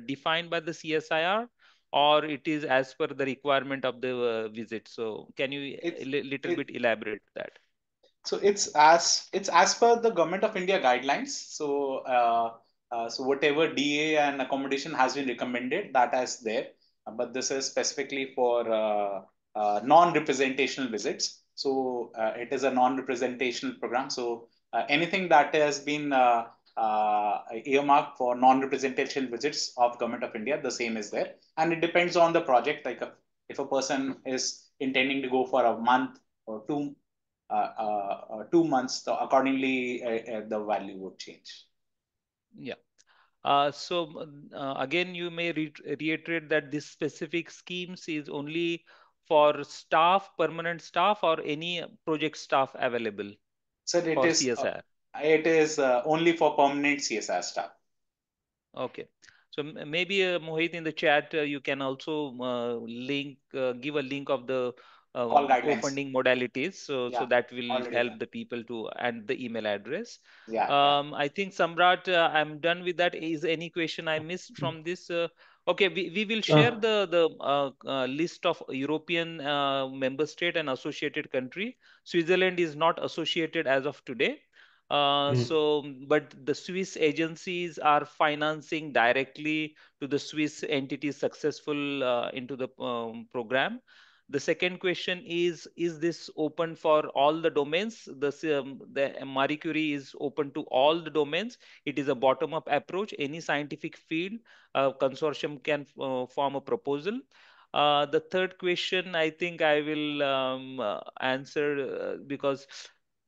defined by the CSIR, or it is as per the requirement of the visit? So can you little bit elaborate that? So it's as per the Government of India guidelines. So so whatever DA and accommodation has been recommended, that is there. But this is specifically for non-representational visits. So it is a non-representational program. So anything that has been earmarked for non-representational visits of Government of India, the same is there, and it depends on the project. Like if a person is intending to go for a month or 2 months, so accordingly the value would change. Yeah. So again, you may reiterate that this specific schemes is only for staff, permanent staff, or any project staff available So for CSR? it is only for permanent CSR staff. Okay. So maybe Mohit, in the chat, you can also give a link of the Call guidelines. co-funding modalities. So Yeah, that will already help done. the people to, and the email address. Yeah. I think Samrat, I'm done with that. Is any question I missed from this? Okay, we will share the list of European member state and associated country. Switzerland is not associated as of today. But the Swiss agencies are financing directly to the Swiss entities successful into the program. The second question is this open for all the domains? The Marie Curie is open to all the domains. It is a bottom-up approach. Any scientific field, consortium can form a proposal. The third question, I think I will answer because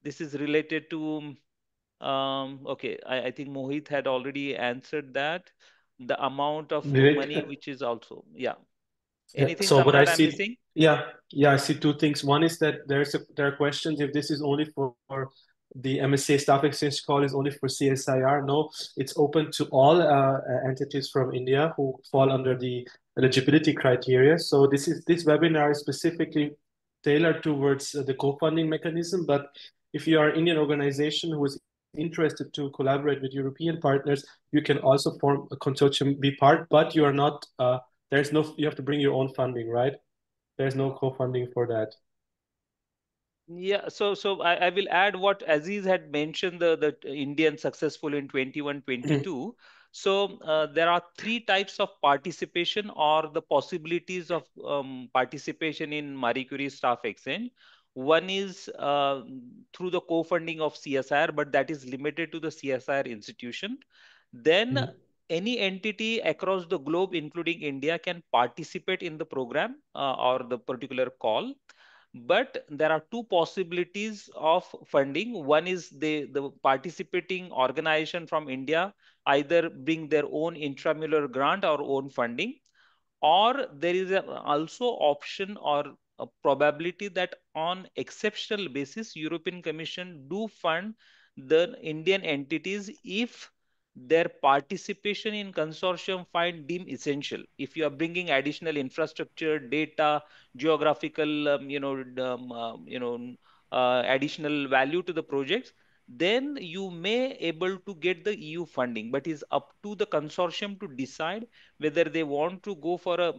this is related to okay, I think Mohit had already answered that. The amount of money, which is also, yeah. Anything, So what I Samrat, I'm see, missing? I see two things. One is that there are questions if this is only for the MSCA Staff Exchange Call is only for CSIR. No, it's open to all entities from India who fall under the eligibility criteria. So this webinar is specifically tailored towards the co-funding mechanism. But if you are an Indian organization who is interested to collaborate with European partners, you can also form a consortium, be part, but you are not. You have to bring your own funding, right? There's no co-funding for that. Yeah, so I will add what Aziz had mentioned, the Indian successful in 21-22. So there are three types of participation or the possibilities of participation in Marie Curie Staff Exchange. One is through the co-funding of CSIR, but that is limited to the CSIR institution. Then any entity across the globe, including India, can participate in the program or the particular call. But there are two possibilities of funding. One is the participating organization from India either bring their own intramural grant or own funding, or there is also option or a probability that on exceptional basis European Commission do fund the Indian entities if their participation in consortium find deem essential. If you are bringing additional infrastructure, data, geographical, additional value to the projects, then you may able to get the EU funding, but it's up to the consortium to decide whether they want to go for a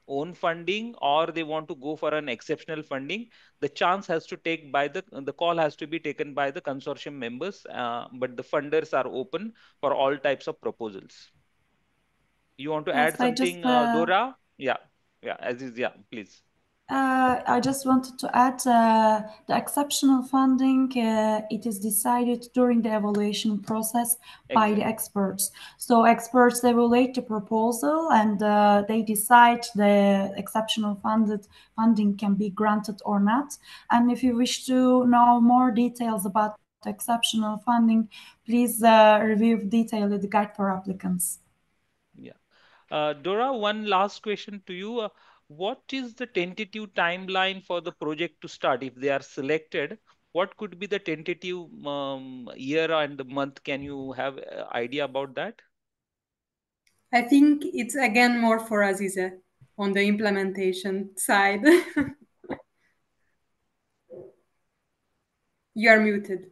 own funding or they want to go for an exceptional funding. The chance has to take by the call has to be taken by the consortium members, but the funders are open for all types of proposals. You want to Yes, add something, Dora? Yeah, Aziz, yeah, please. I just wanted to add the exceptional funding, it is decided during the evaluation process by the experts. So experts evaluate the proposal and they decide the exceptional funding can be granted or not. And if you wish to know more details about the exceptional funding, please review detailed guide for applicants. Yeah. Dora, one last question to you. What is the tentative timeline for the project to start? If they are selected, what could be the tentative year and the month? Can you have idea about that? I think it's again more for Azize on the implementation side. You are muted.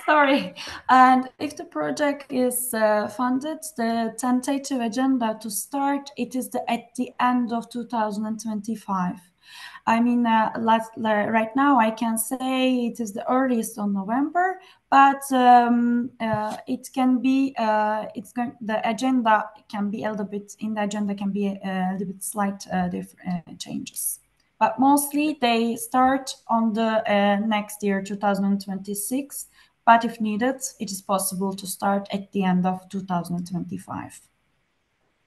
Sorry. And if the project is funded, the tentative agenda to start, it is at the end of 2025. I mean, right now I can say it is the earliest on November, but it can be, the agenda can be a little bit, in the agenda can be a little bit slight changes. But mostly they start on the next year, 2026. But if needed, it is possible to start at the end of 2025.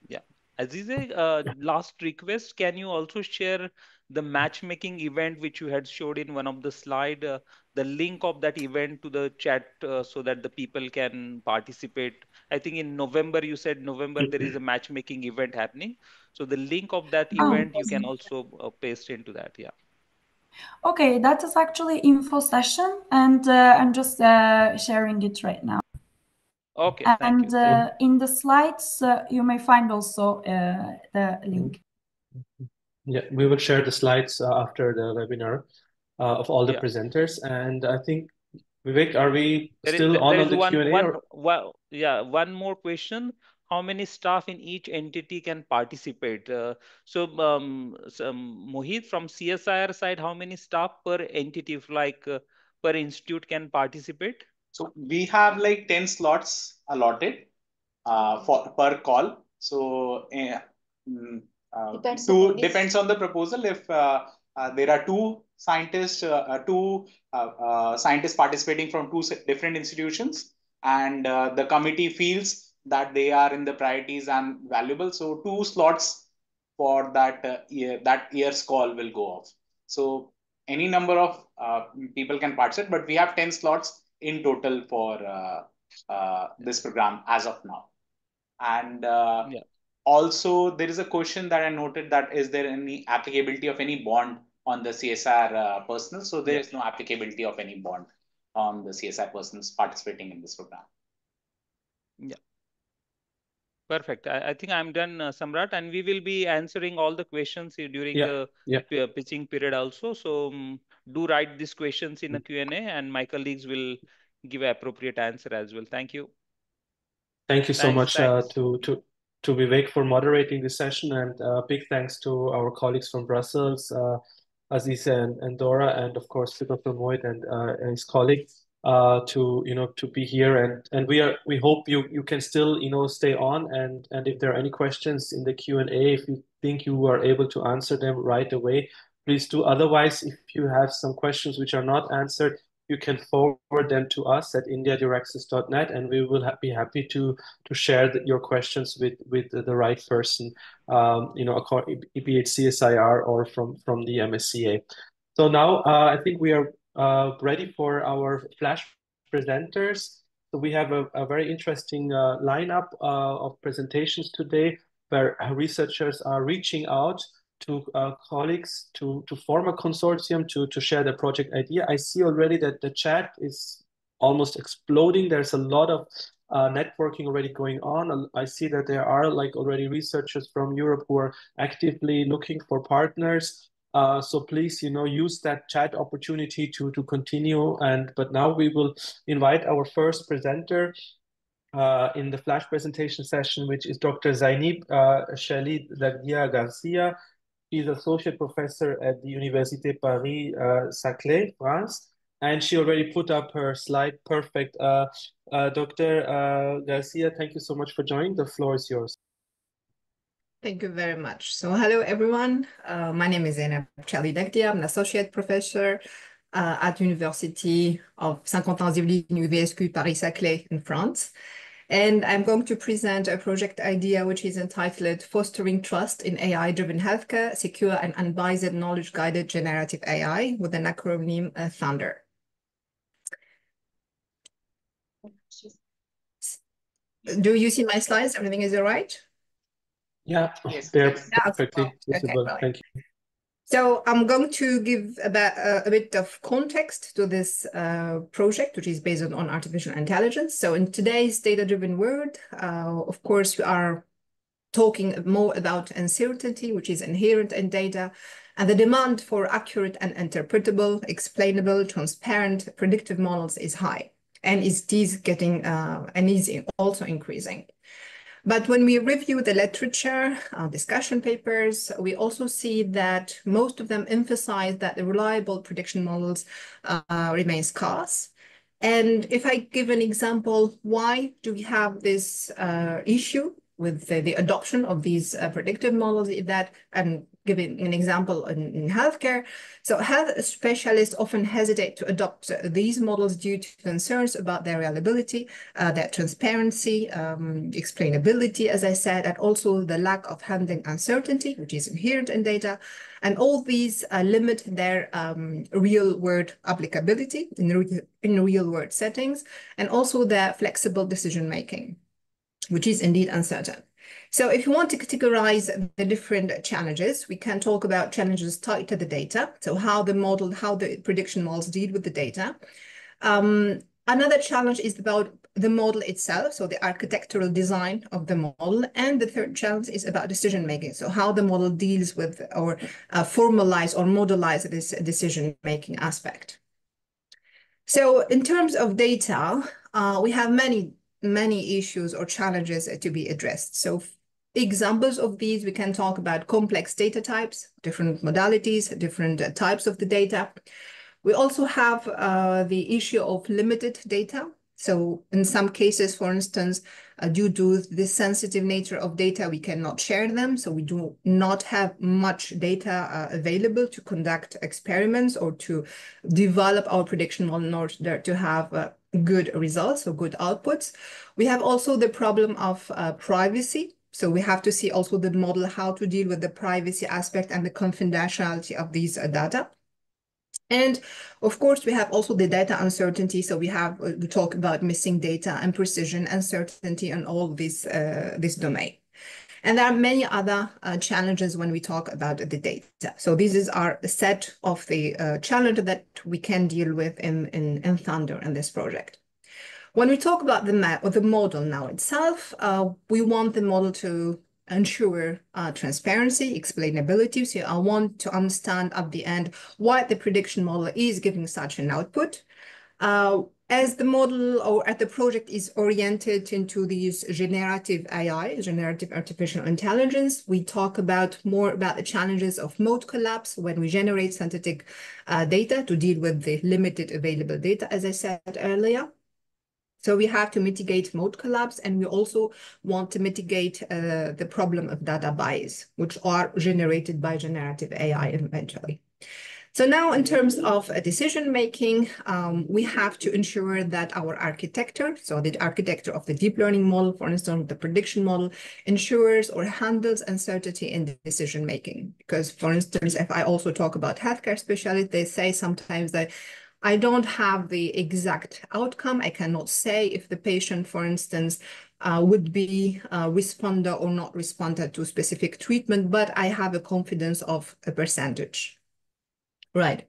Yeah. Azize, last request, can you also share the matchmaking event which you had showed in one of the slide, the link of that event to the chat so that the people can participate? I think in November, you said November, there is a matchmaking event happening. So the link of that event, you can also paste into that. Yeah. Okay, that is actually info session and I'm just sharing it right now. Okay, and thank you. In the slides, you may find also the link. Yeah, we will share the slides after the webinar of all the presenters. And I think, Vivek, are we still on the Q&A? One more question. How many staff in each entity can participate? Mohit, from CSIR side, how many staff per entity, per institute can participate? So we have like 10 slots allotted per call. So depends on the proposal. If there are two scientists participating from two different institutions, and the committee feels that they are in the priorities and valuable, so two slots for that year's call will go off. So any number of people can participate, but we have 10 slots in total for this program as of now. And also there is a question that I noted, that is there any applicability of any bond on the CSIR personnel? So there is no applicability of any bond on the CSIR personnel participating in this program. Yeah. Perfect. I think I'm done, Samrat, and we will be answering all the questions during the pitching period also. So do write these questions in a Q&A and my colleagues will give an appropriate answer as well. Thank you. Thank you so much to Vivek for moderating this session, and big thanks to our colleagues from Brussels, Azize and Dora, and of course to Dr. Mohit and his colleague to be here, and we hope you can still stay on, and if there are any questions in the Q&A, if you think you are able to answer them right away, please do. Otherwise, if you have some questions which are not answered, you can forward them to us at indiadirexis.net, and we will be happy to share your questions with the right person, be it CSIR or from the MSCA. So now I think we are ready for our flash presenters. So we have a very interesting lineup of presentations today, where researchers are reaching out to colleagues to form a consortium to share their project idea. I see already that the chat is almost exploding. There's a lot of networking already going on. I see that there are already researchers from Europe who are actively looking for partners. So please, use that chat opportunity to continue. But now we will invite our first presenter in the flash presentation session, which is Dr. Zainib Shalid Zaghia Garcia. She's associate professor at the Université Paris-Saclay, France. And she already put up her slide. Perfect. Dr. Garcia, thank you so much for joining. The floor is yours. Thank you very much. So hello, everyone. My name is Zainib Shalid Zaghia. I'm an associate professor at University of Saint-Quentin-Yvelines, UVSQ Paris-Saclay in France. And I'm going to present a project idea which is entitled Fostering Trust in AI-Driven Healthcare, Secure and Unbiased Knowledge-Guided Generative AI with an acronym THUNDER. Do you see my slides? Everything is all right? Yeah, Yes, they're yes. perfectly visible. Okay, Thank you. So I'm going to give a bit of context to this project, which is based on artificial intelligence. So in today's data-driven world, of course, we are talking more about uncertainty, which is inherent in data, and the demand for accurate and interpretable, explainable, transparent, predictive models is high, and is also increasing. But when we review the literature, discussion papers, we also see that most of them emphasize that the reliable prediction models remain scarce. And if I give an example, why do we have this issue with the adoption of these predictive models? That I'm giving an example in healthcare. So health specialists often hesitate to adopt these models due to concerns about their reliability, their transparency, explainability, as I said, and also the lack of handling uncertainty, which is inherent in data. And all these limit their real-world applicability in real-world settings, and also their flexible decision-making, which is indeed uncertain. So if you want to categorize the different challenges, we can talk about challenges tied to the data. So how the prediction models deal with the data. Another challenge is about the model itself, so the architectural design of the model. And the third challenge is about decision-making, so how the model deals with or formalize or modelize this decision-making aspect. So in terms of data, we have many issues or challenges to be addressed. So examples of these, we can talk about complex data types, different modalities, different types of the data. We also have the issue of limited data. So in some cases, for instance, due to the sensitive nature of data, we cannot share them. So we do not have much data available to conduct experiments or to develop our prediction model in order to have good results or good outputs. We have also the problem of privacy. So we have to see also the model, how to deal with the privacy aspect and the confidentiality of these data. And of course, we have also the data uncertainty. So we talk about missing data and precision uncertainty and all this domain. And there are many other challenges when we talk about the data. So this is our set of the challenge that we can deal with in Thunder in this project. When we talk about the model now itself, we want the model to ensure transparency, explainability. So I want to understand at the end why the prediction model is giving such an output. As the model or at the project is oriented into these generative AI, generative artificial intelligence, we talk more about the challenges of mode collapse when we generate synthetic data to deal with the limited available data, as I said earlier. So we have to mitigate mode collapse, and we also want to mitigate the problem of data bias, which are generated by generative AI eventually. So now in terms of decision-making, we have to ensure that our architecture, so the architecture of the deep learning model, for instance, the prediction model, ensures or handles uncertainty in decision-making. Because for instance, if I also talk about healthcare specialists, they say sometimes that I don't have the exact outcome. I cannot say if the patient, for instance, would be responder or not responder to specific treatment, but I have a confidence of a percentage. Right.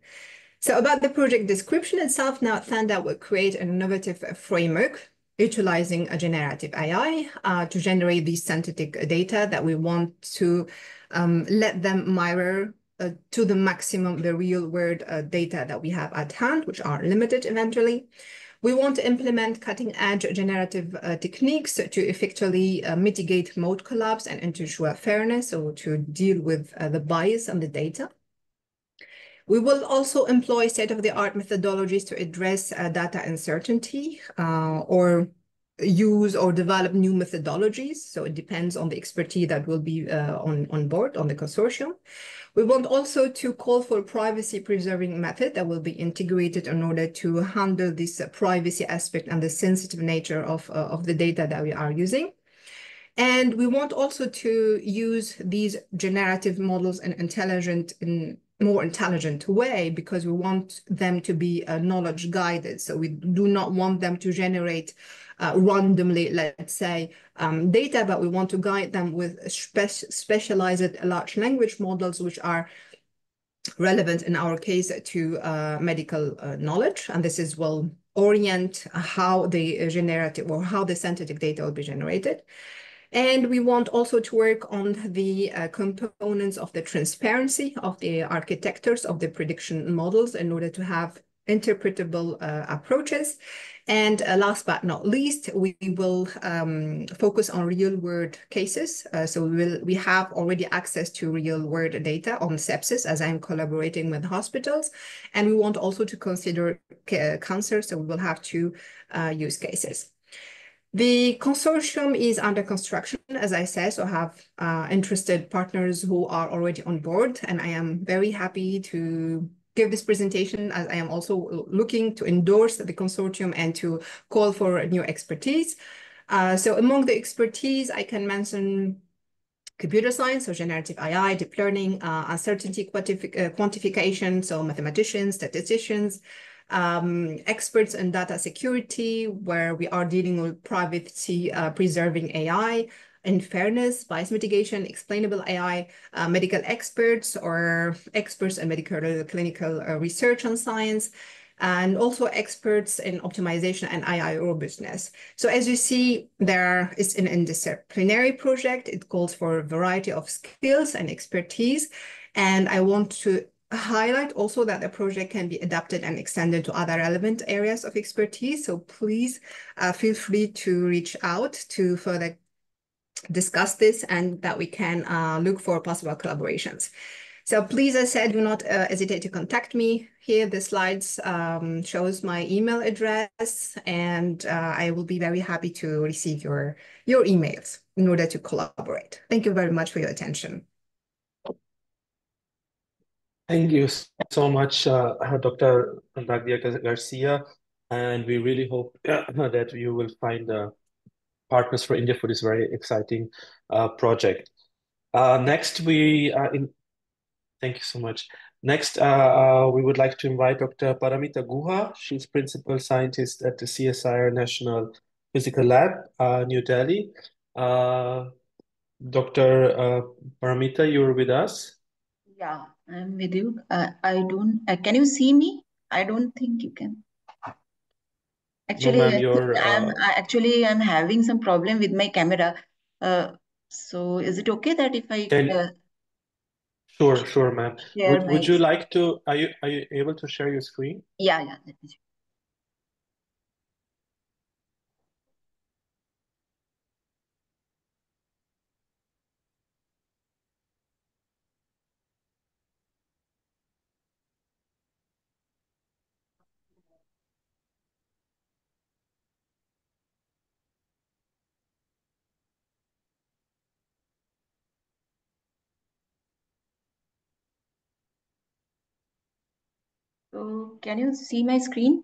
So about the project description itself, now Thunder will create an innovative framework utilizing a generative AI to generate these synthetic data that we want to let them mirror to the maximum the real world data that we have at hand, which are limited eventually. We want to implement cutting-edge generative techniques to effectively mitigate mode collapse and ensure fairness, or to deal with the bias on the data. We will also employ state-of-the-art methodologies to address data uncertainty or use or develop new methodologies. So it depends on the expertise that will be on board on the consortium. We want also to call for privacy-preserving method that will be integrated in order to handle this privacy aspect and the sensitive nature of the data that we are using. And we want also to use these generative models in more intelligent way, because we want them to be knowledge guided. So we do not want them to generate randomly, let's say, data, but we want to guide them with specialized large language models, which are relevant in our case to medical knowledge. And this will orient how the generative or how the synthetic data will be generated. And we want also to work on the components of the transparency of the architectures of the prediction models in order to have interpretable approaches. And last but not least, we will focus on real-world cases. So we have already access to real-world data on sepsis, as I'm collaborating with hospitals. And we want also to consider cancer, so we will have two use cases. The consortium is under construction, as I said, so I have interested partners who are already on board, and I am very happy to give this presentation, as I am also looking to endorse the consortium and to call for new expertise. So among the expertise, I can mention computer science, so generative AI, deep learning, uncertainty quantification, so mathematicians, statisticians, experts in data security, where we are dealing with privacy preserving AI, and fairness, bias mitigation, explainable AI, medical experts or experts in medical clinical research and science, and also experts in optimization and AI robustness. So as you see, it's an interdisciplinary project. It calls for a variety of skills and expertise. And I want to highlight also that the project can be adapted and extended to other relevant areas of expertise. So please feel free to reach out to further discuss this, and that we can look for possible collaborations. So please, as I said, do not hesitate to contact me. Here, the slides shows my email address, and I will be very happy to receive your emails in order to collaborate. Thank you very much for your attention. Thank you so much, Dr. Nadia Garcia, and we really hope that you will find partners for India for this very exciting project. Next, thank you so much. Next, we would like to invite Dr. Paramita Guha. She's Principal Scientist at the CSIR National Physical Lab, New Delhi. Dr. Paramita, you're with us? Yeah, I'm with you. Can you see me? I don't think you can. Actually, no, I'm having some problem with my camera. So is it okay that if I Sure, ma'am. share Would you like to, are you able to share your screen? Yeah, let me check. So can you see my screen?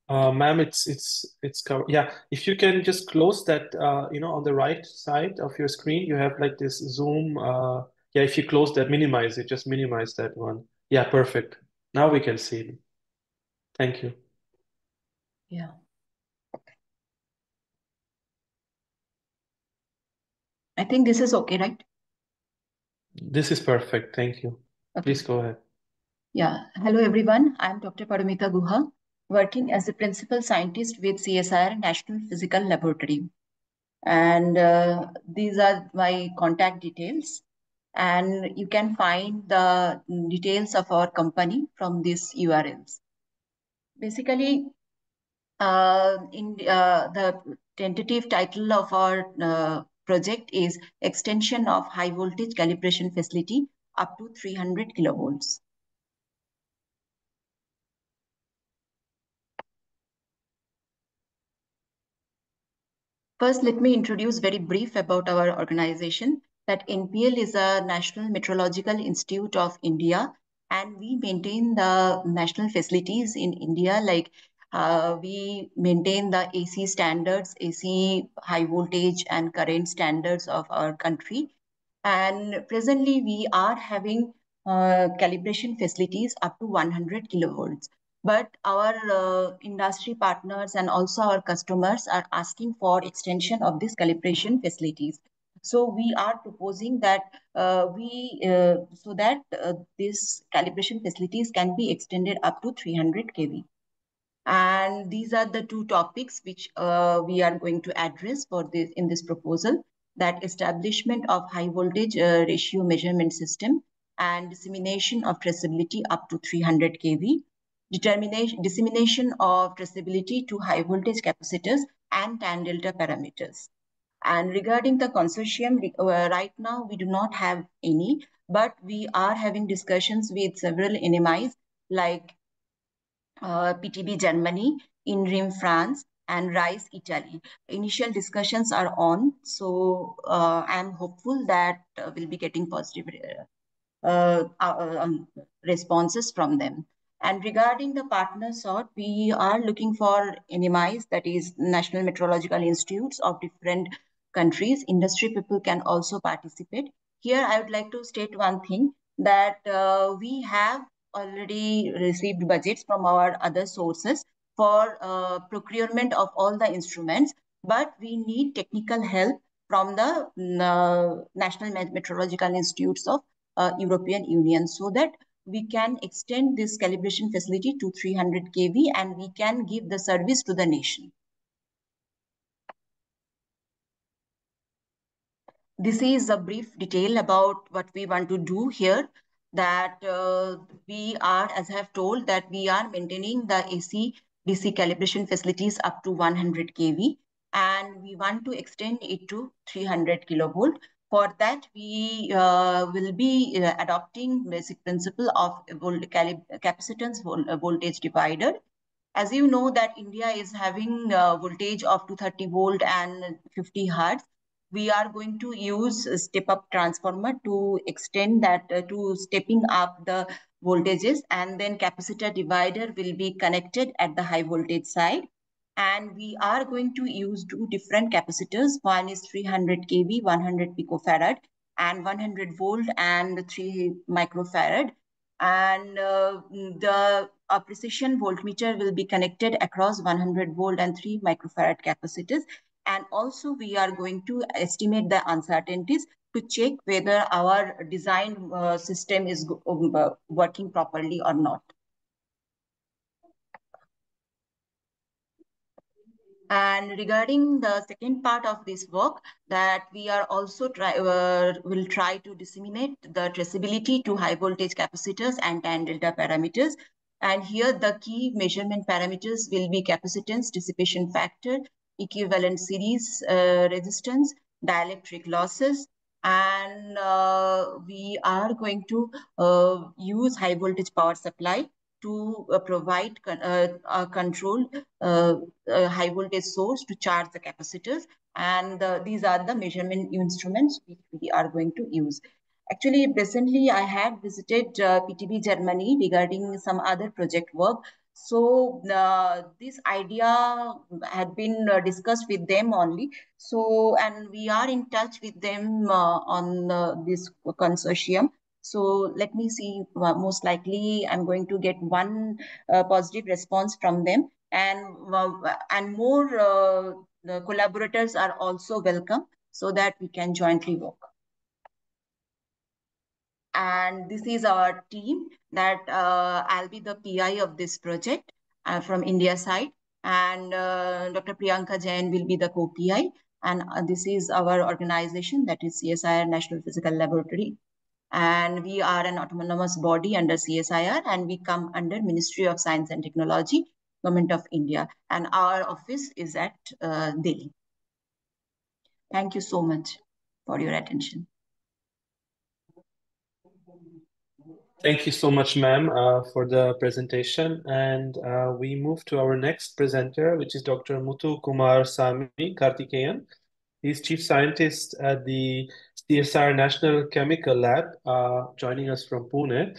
Ma'am, it's covered. Yeah, if you can just close that, on the right side of your screen, you have like this zoom. Yeah, if you close that, minimize it, just minimize that one. Yeah, perfect. Now we can see it. Thank you. Yeah. I think this is okay, right? This is perfect. Thank you. Okay. Please go ahead. Yeah. Hello, everyone. I'm Dr. Paramita Guha, working as a principal scientist with CSIR National Physical Laboratory. And these are my contact details. And you can find the details of our company from these URLs. Basically, the tentative title of our project is Extension of High Voltage Calibration Facility up to 300 kilovolts. First, let me introduce very brief about our organization. That NPL is a National Meteorological Institute of India, and we maintain the national facilities in India. Like we maintain the AC standards, AC high voltage and current standards of our country. And presently, we are having calibration facilities up to 100 kilovolts. But our industry partners and also our customers are asking for extension of these calibration facilities. So we are proposing that these calibration facilities can be extended up to 300 kV. And these are the two topics which we are going to address for this in this proposal: that establishment of high voltage ratio measurement system and dissemination of traceability up to 300 kV, dissemination of traceability to high voltage capacitors and tan delta parameters. And regarding the consortium, right now we do not have any, but we are having discussions with several NMIs like PTB Germany, INRIM France, and RISE Italy. Initial discussions are on, so I am hopeful that we'll be getting positive responses from them. And regarding the partner sort, we are looking for NMIs, that is National Meteorological Institutes of different countries. Industry people can also participate. Here, I would like to state one thing, that we have already received budgets from our other sources for procurement of all the instruments, but we need technical help from the National Meteorological Institutes of European Union, so that we can extend this calibration facility to 300 kV and we can give the service to the nation. This is a brief detail about what we want to do here, that we are, as I have told, that we are maintaining the AC DC calibration facilities up to 100 kV, and we want to extend it to 300 kilovolt. For that, we will be adopting basic principle of capacitance voltage divider. As you know that India is having voltage of 230 volt and 50 hertz. We are going to use a step-up transformer to extend that, to stepping up the voltages, and then capacitor divider will be connected at the high voltage side. And we are going to use two different capacitors. One is 300 kV, 100 picofarad, and 100 volt and 3 microfarad. And the precision voltmeter will be connected across 100 volt and 3 microfarad capacitors. And also we are going to estimate the uncertainties to check whether our design system is working properly or not. And regarding the second part of this work, that we are also will try to disseminate the traceability to high voltage capacitors and tan delta parameters. And here the key measurement parameters will be capacitance, dissipation factor, equivalent series resistance, dielectric losses, and we are going to use high voltage power supply to provide a control high voltage source to charge the capacitors. And these are the measurement instruments which we are going to use. Actually, recently I had visited PTB Germany regarding some other project work. So this idea had been discussed with them only. So, and we are in touch with them on this consortium. So let me see, most likely I'm going to get one positive response from them, and more the collaborators are also welcome so that we can jointly work. And this is our team, that I'll be the PI of this project from India side, and Dr. Priyanka Jain will be the co-PI. And this is our organization, that is CSIR National Physical Laboratory And we are an autonomous body under CSIR, and we come under Ministry of Science and Technology, Government of India, and our office is at Delhi. Thank you so much for your attention. Thank you so much, ma'am, for the presentation. And we move to our next presenter, which is Dr. Muthu Kumar Sami Karthikeyan. He's Chief Scientist at the CSIR National Chemical Lab, joining us from Pune.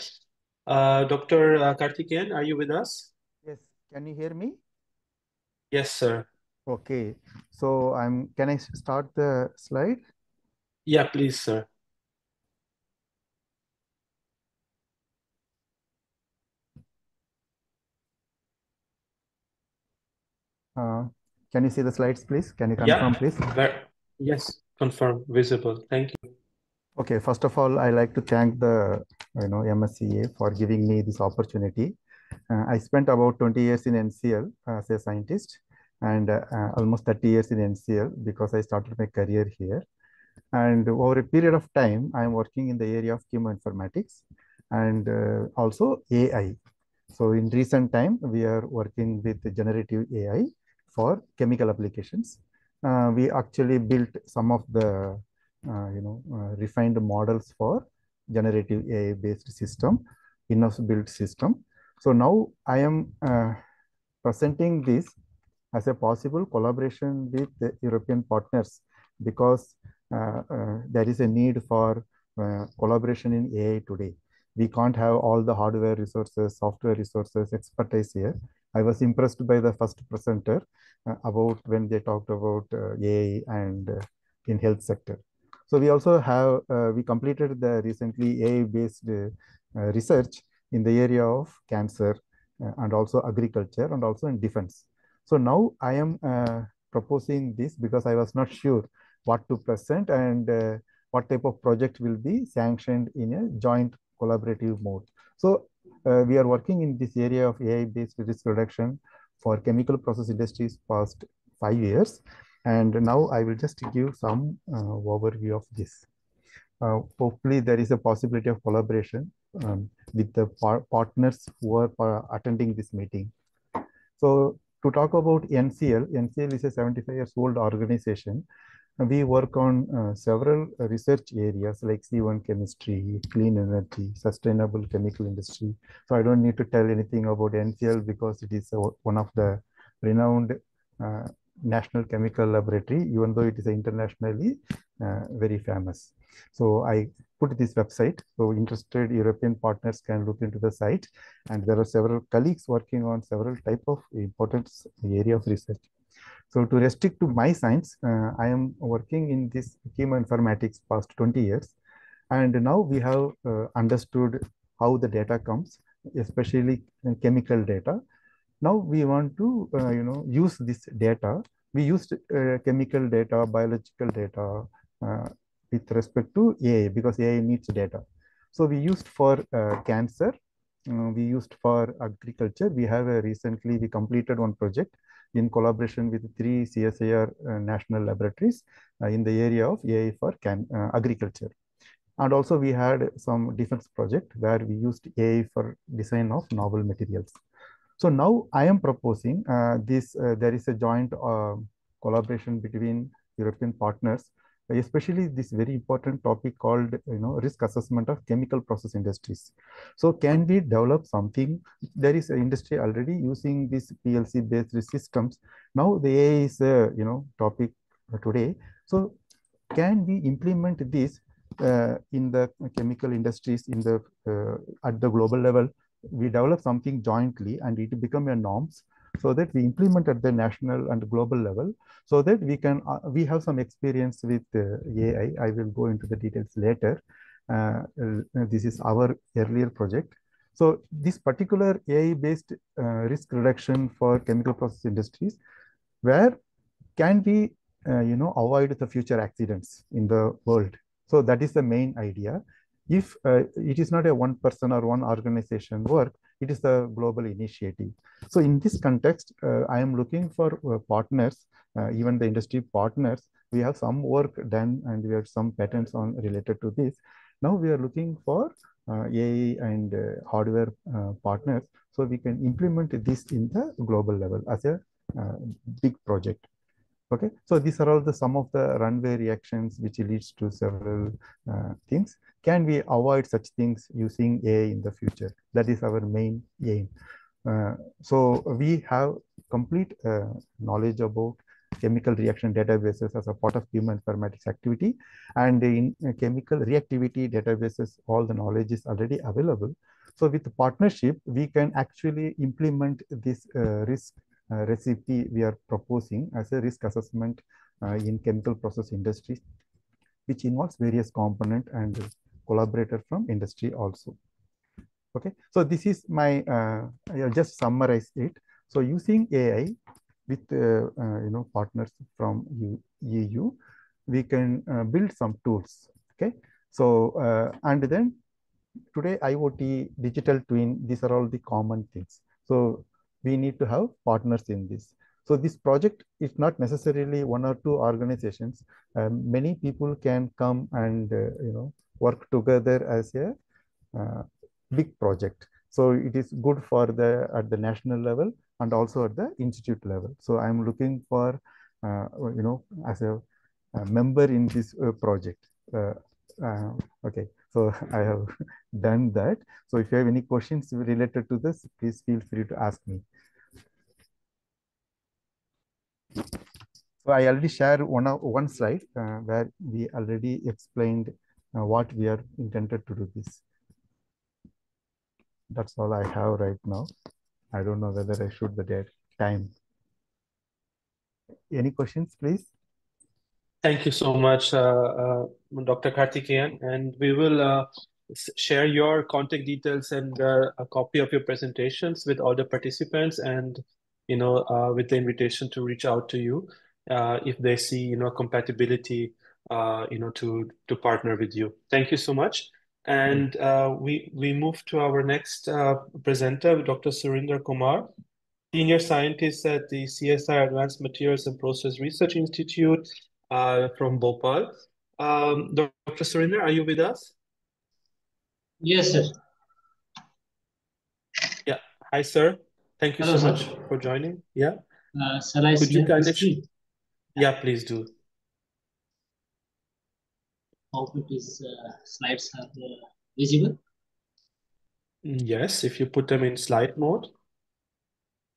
Dr. Karthikeyan, are you with us? Yes, can you hear me? Yes, sir. Okay, so can I start the slide? Yeah, please, sir. Can you see the slides, please? Can you confirm, please? Yes, confirm, visible. Thank you. Okay, first of all, I like to thank the MSCA for giving me this opportunity. I spent about 20 years in NCL as a scientist, and almost 30 years in NCL because I started my career here. And over a period of time, I am working in the area of chemoinformatics and also AI. So in recent time, we are working with generative AI for chemical applications. We actually built some of the refined models for generative AI based system, in-house built system. So now I am presenting this as a possible collaboration with the European partners because there is a need for collaboration in AI today. We can't have all the hardware resources, software resources, expertise here. I was impressed by the first presenter about when they talked about AI and in health sector. So we also have, we completed the recently AI-based research in the area of cancer and also agriculture and also in defense. So now I am proposing this because I was not sure what to present and what type of project will be sanctioned in a joint collaborative mode. So we are working in this area of AI-based risk reduction for chemical process industries past 5 years. And now I will just give some overview of this. Hopefully there is a possibility of collaboration with the partners who are attending this meeting. So to talk about NCL, NCL is a 75 years old organization. We work on several research areas like C1 chemistry, clean energy, sustainable chemical industry. So I don't need to tell anything about NCL because it is one of the renowned national chemical laboratory, even though it is internationally very famous. So I put this website, so interested European partners can look into the site, and there are several colleagues working on several type of important area of research. So to restrict to my science, I am working in this chemoinformatics past 20 years, and now we have understood how the data comes, especially chemical data. Now we want to use this data. We used chemical data, biological data with respect to AI because AI needs data. So we used for cancer, we used for agriculture. We have recently we completed one project in collaboration with 3 CSIR national laboratories in the area of AI for agriculture. And also we had some defense project where we used AI for design of novel materials. So now I am proposing there is a joint collaboration between European partners, especially this very important topic called risk assessment of chemical process industries. So can we develop something? There is an industry already using these PLC based systems. Now the AI is a topic today. So can we implement this in the chemical industries in the at the global level? We develop something jointly and it become a norms so that we implement at the national and global level so that we can we have some experience with AI. I will go into the details later. This is our earlier project. So this particular AI based risk reduction for chemical process industries, where can we avoid the future accidents in the world? So that is the main idea. If it is not a one person or one organization work, it is a global initiative. So in this context, I am looking for partners, even the industry partners. We have some work done and we have some patents on related to this. Now we are looking for AI and hardware partners, so we can implement this in the global level as a big project. Okay, so these are all some of the runway reactions which leads to several things. Can we avoid such things using AI in the future? That is our main aim. So we have complete knowledge about chemical reaction databases as a part of human informatics activity, and in chemical reactivity databases, all the knowledge is already available. So with the partnership, we can actually implement this risk recipe we are proposing as a risk assessment in chemical process industry, which involves various components and collaborators from industry also. Okay, so this is my, I'll just summarize it. So using AI with partners from EU, we can build some tools. Okay, so and then today IoT, digital twin, these are all the common things. So we need to have partners in this. So this project is not necessarily one or two organizations. Many people can come and work together as a big project. So it is good for at the national level and also at the institute level. So I'm looking for as a member in this project. Okay, so I have done that. So if you have any questions related to this, please feel free to ask me. So I already shared one slide where we already explained what we are intended to do this. That's all I have right now. I don't know whether I should the time. Any questions, please? Thank you so much, Dr. Karthikeyan, and we will share your contact details and a copy of your presentations with all the participants, and with the invitation to reach out to you if they see compatibility to partner with you. Thank you so much. And we move to our next presenter, Dr. Surinder Kumar, Senior Scientist at the CSIR Advanced Materials and Process Research Institute from Bhopal. Dr. Surinder, are you with us? Yes, sir. Yeah. Hi, sir. Thank you Hello, so much sir. for joining. Yeah. Shall I Could you select the kindly? screen? Yeah, please do. Hope it is slides are visible. Yes, if you put them in slide mode.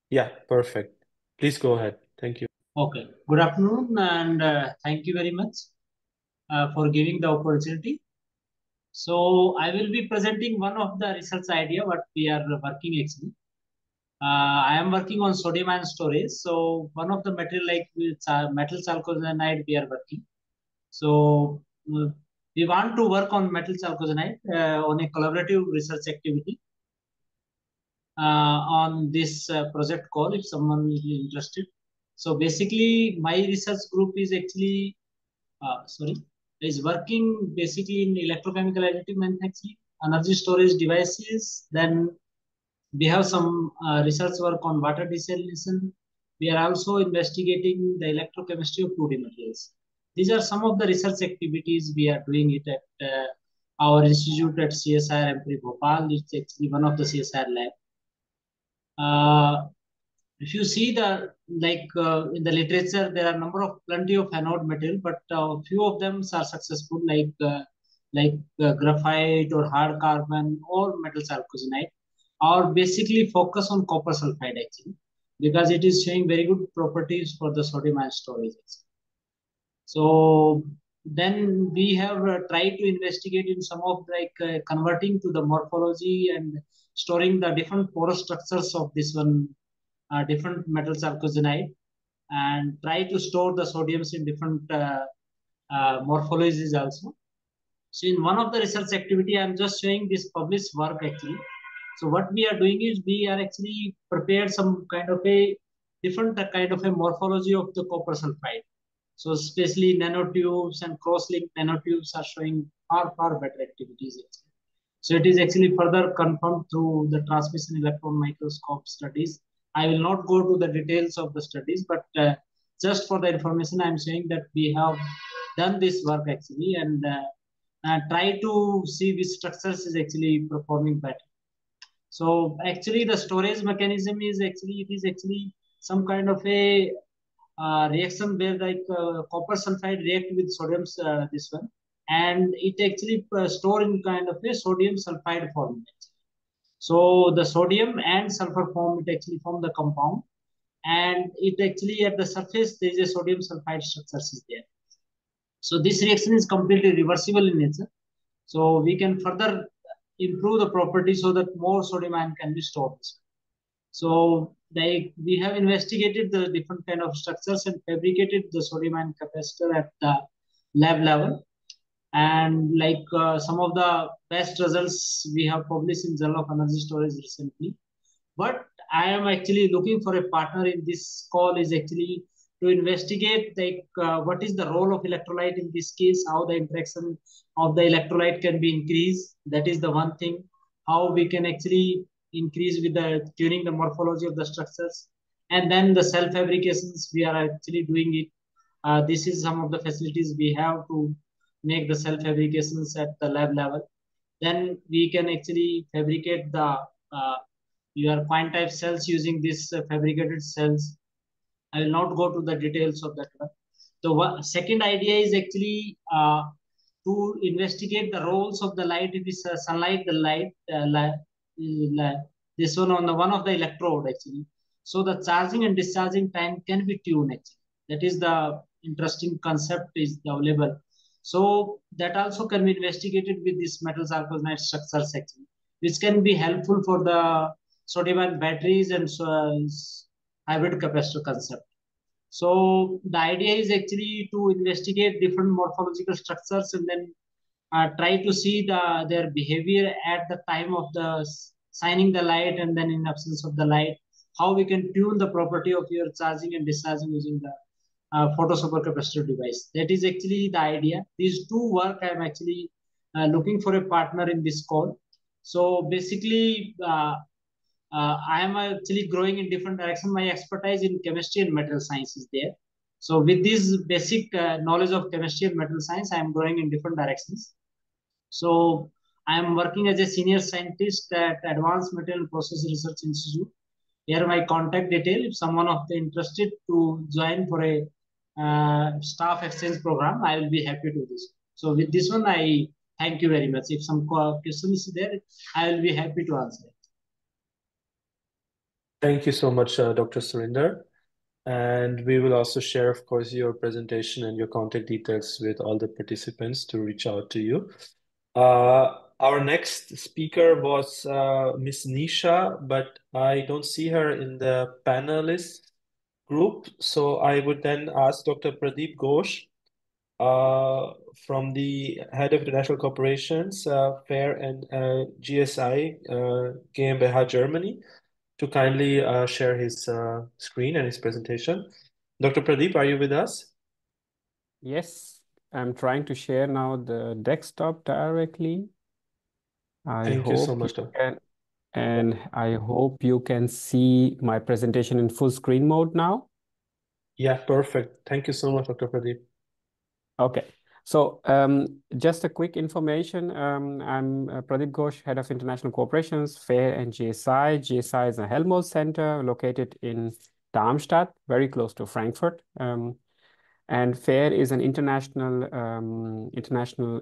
Yeah, perfect. Please go ahead. Thank you. Okay. Good afternoon, and thank you very much for giving the opportunity. So I will be presenting one of the research idea what we are working actually. I am working on sodium ion storage. So one of the material like metal chalcogenide we are working. So we want to work on metal chalcogenide on a collaborative research activity on this project call if someone is interested. So basically my research group is actually is working basically in electrochemical additive manufacturing, energy storage devices. Then we have some research work on water desalination. We are also investigating the electrochemistry of 2D materials. These are some of the research activities we are doing it at our institute at CSIR MP Bhopal. It's actually one of the CSIR lab. If you see the in the literature, there are plenty of anode material, but few of them are successful, like graphite or hard carbon or metal chalcogenide, or basically focus on copper sulfide actually, because it is showing very good properties for the sodium ion storage. So then we have tried to investigate in some of converting to the morphology and storing the different porous structures of this one. Different metal chalcogenide, and try to store the sodiums in different morphologies also. So in one of the research activity, I'm just showing this published work actually. So what we are doing is we are actually prepared some kind of a different kind of a morphology of the copper sulfide. So especially nanotubes and cross-linked nanotubes are showing far better activities actually. So it is actually further confirmed through the transmission electron microscope studies. I will not go to the details of the studies, but just for the information, I'm saying that we have done this work actually, and try to see which structures is actually performing better. So actually the storage mechanism is actually some kind of a reaction where like copper sulfide react with sodium, this one, and it actually store in kind of a sodium sulfide form. So the sodium and sulfur form, it actually form the compound, and it actually at the surface there is a sodium sulfide structures is there. So this reaction is completely reversible in nature. So we can further improve the property so that more sodium ion can be stored. So we have investigated the different kind of structures and fabricated the sodium ion capacitor at the lab level. And like some of the best results we have published in Journal of Energy Storage recently. But I am actually looking for a partner in this call is actually to investigate like what is the role of electrolyte in this case, how the interaction of the electrolyte can be increased. That is the one thing. How we can actually increase with the tuning the morphology of the structures, and then the cell fabrications we are actually doing it. This is some of the facilities we have to make the cell fabrications at the lab level. Then we can actually fabricate the your coin type cells using this fabricated cells. I will not go to the details of that one. The second idea is actually to investigate the roles of the light. If it's sunlight, the light, this one on the one of the electrode actually. So the charging and discharging time can be tuned actually. That is the interesting concept is available. So that also can be investigated with this metal chalcogenide structures actually, which can be helpful for the sodium-ion batteries and hybrid capacitor concept. So the idea is actually to investigate different morphological structures and then try to see their behavior at the time of the shining the light and then in absence of the light, how we can tune the property of your charging and discharging using the photo supercapacitor device. That is actually the idea. These two work I am actually looking for a partner in this call. So basically, I am actually growing in different directions. My expertise in chemistry and material science is there. So with this basic knowledge of chemistry and material science, I am growing in different directions. So I am working as a senior scientist at Advanced Material and Process Research Institute. Here my contact detail. If someone of the interested to join for a staff exchange program, I will be happy to do this. So with this one, I thank you very much. If some questions is there, I will be happy to answer it. Thank you so much, Dr. Surinder. And we will also share, of course, your presentation and your contact details with all the participants to reach out to you. Our next speaker was Miss Nisha, but I don't see her in the panelist group. So I would then ask Dr. Pradeep Ghosh from the Head of International Corporations, FAIR and GSI GmbH Germany, to kindly share his screen and his presentation. Dr. Pradeep, are you with us? Yes, I'm trying to share now the desktop directly. Thank you so much, Dr. And I hope you can see my presentation in full screen mode now. Yeah, perfect. Thank you so much, Dr. Pradeep. Okay. So just a quick information. I'm Pradeep Ghosh, Head of International Corporations, FAIR and GSI. GSI is a Helmholtz Center located in Darmstadt, very close to Frankfurt. And FAIR is an international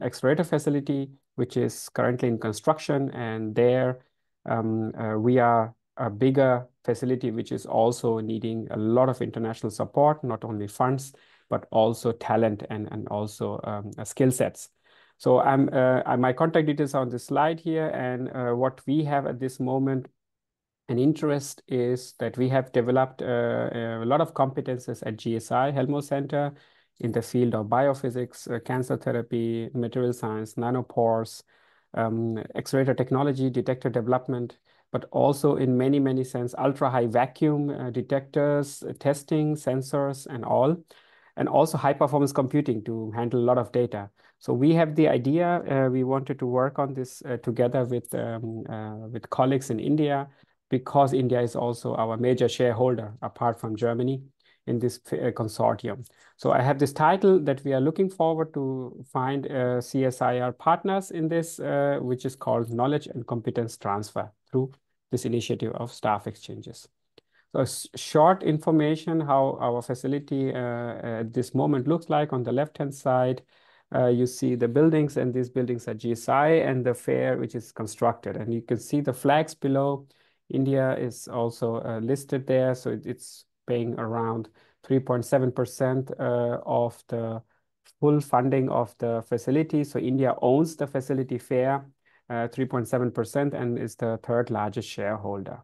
accelerator facility, which is currently in construction. And there we are a bigger facility, which is also needing a lot of international support, not only funds, but also talent and also skill sets. So my contact details are on the slide here. And what we have at this moment, an interest is that we have developed a lot of competences at GSI, Helmholtz Center, in the field of biophysics, cancer therapy, material science, nanopores, accelerator technology, detector development, but also in many, many sense, ultra-high vacuum detectors, testing, sensors, and all. And also high-performance computing to handle a lot of data. So we have the idea, we wanted to work on this together with colleagues in India, because India is also our major shareholder, apart from Germany, in this consortium. So I have this title that we are looking forward to find CSIR partners in this, which is called Knowledge and Competence Transfer through this initiative of staff exchanges. So short information how our facility at this moment looks like. On the left-hand side, you see the buildings, and these buildings are GSI, and the fair which is constructed. And you can see the flags below. India is also listed there, so it's paying around 3.7% of the full funding of the facility. So India owns the facility fair, 3.7%, and is the third largest shareholder.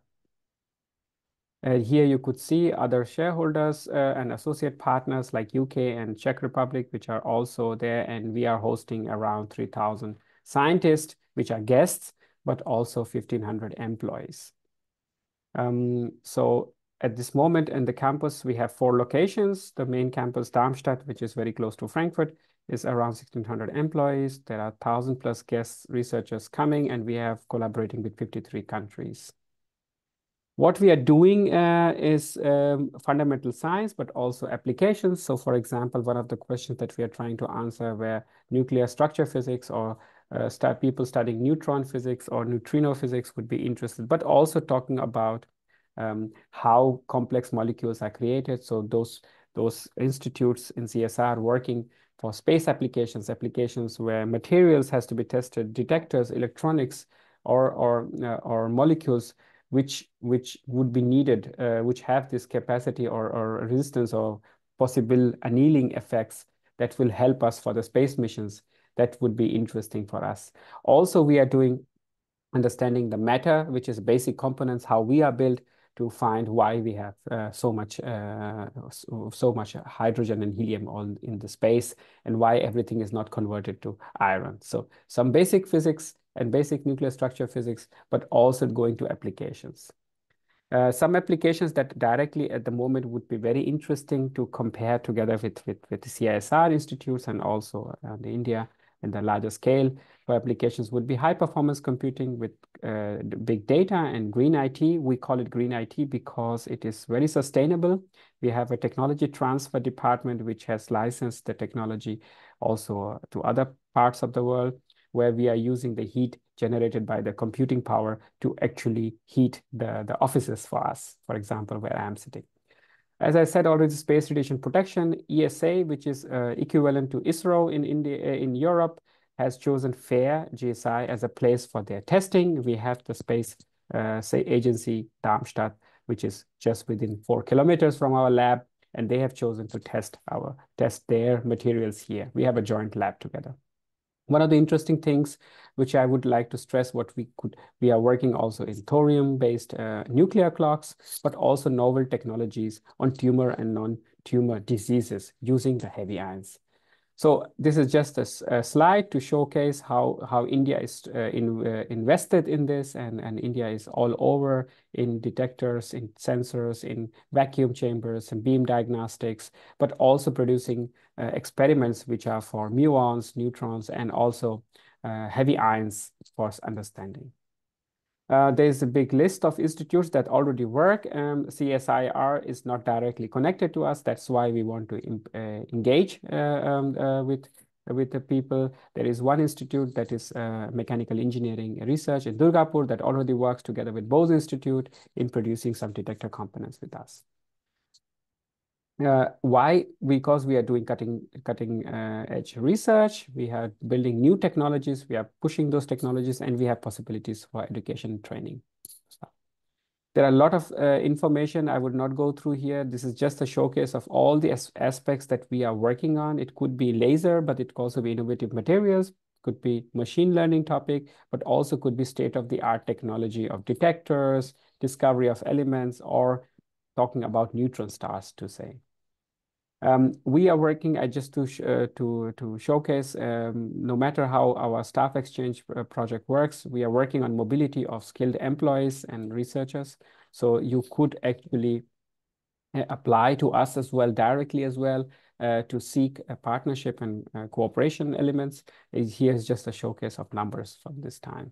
Here you could see other shareholders and associate partners like UK and Czech Republic, which are also there, and we are hosting around 3,000 scientists, which are guests, but also 1,500 employees. So at this moment in the campus, we have 4 locations. The main campus, Darmstadt, which is very close to Frankfurt, is around 1,600 employees. There are 1,000 plus guest researchers coming, and we have collaborating with 53 countries. What we are doing is fundamental science, but also applications. So for example, one of the questions that we are trying to answer were nuclear structure physics, or people studying neutron physics or neutrino physics would be interested, but also talking about how complex molecules are created. So those institutes in CSIR working for space applications where materials has to be tested, detectors, electronics, or molecules which would be needed, which have this capacity or resistance or possible annealing effects that will help us for the space missions. That would be interesting for us. Also, we are doing understanding the matter, which is basic components, how we are built, to find why we have so much hydrogen and helium all in the space, and why everything is not converted to iron. So some basic physics and basic nuclear structure physics, but also going to applications. Some applications that directly at the moment would be very interesting to compare together with the CSIR institutes, and also the India and the larger scale for applications would be high performance computing with big data and green IT. We call it green IT because it is very sustainable. We have a technology transfer department which has licensed the technology also to other parts of the world, where we are using the heat generated by the computing power to actually heat the offices for us, for example, where I am sitting. As I said already, space radiation protection, ESA, which is equivalent to ISRO in India, in Europe, has chosen FAIR GSI as a place for their testing. We have the space agency Darmstadt, which is just within 4 kilometers from our lab, and they have chosen to test their materials here. We have a joint lab together. One of the interesting things which I would like to stress, we are working also in thorium-based nuclear clocks, but also novel technologies on tumor and non-tumor diseases using the heavy ions. So this is just a slide to showcase how India is invested in this, and India is all over in detectors, in sensors, in vacuum chambers and beam diagnostics, but also producing experiments which are for muons, neutrons, and also heavy ions for understanding. There's a big list of institutes that already work. CSIR is not directly connected to us. That's why we want to engage with the people. There is one institute that is mechanical engineering research in Durgapur that already works together with Bose Institute in producing some detector components with us. Why? Because we are doing cutting edge research. We are building new technologies. We are pushing those technologies, and we have possibilities for education and training. There are a lot of information I would not go through here. This is just a showcase of all the aspects that we are working on. It could be laser, but it could also be innovative materials, could be machine learning topic, but also could be state-of-the-art technology of detectors, discovery of elements, or talking about neutron stars to say. We are working just to showcase, no matter how our staff exchange project works, we are working on mobility of skilled employees and researchers. So you could actually apply to us as well, directly as well, to seek a partnership and cooperation elements. Here's just a showcase of numbers from this time.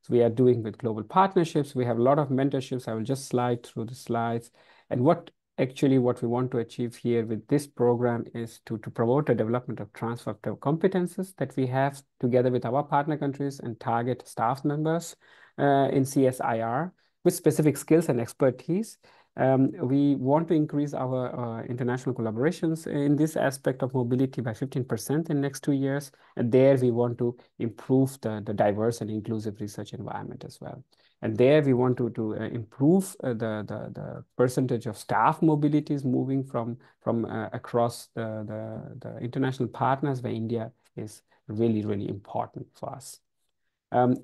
So we are doing with global partnerships. We have a lot of mentorships. I will just slide through the slides. And what actually what we want to achieve here with this program is to promote the development of transfer of competences that we have together with our partner countries and target staff members in CSIR with specific skills and expertise. We want to increase our international collaborations in this aspect of mobility by 15% in next 2 years. And there we want to improve the diverse and inclusive research environment as well. And there we want to improve the percentage of staff mobilities moving from across the international partners where India is really, really important for us.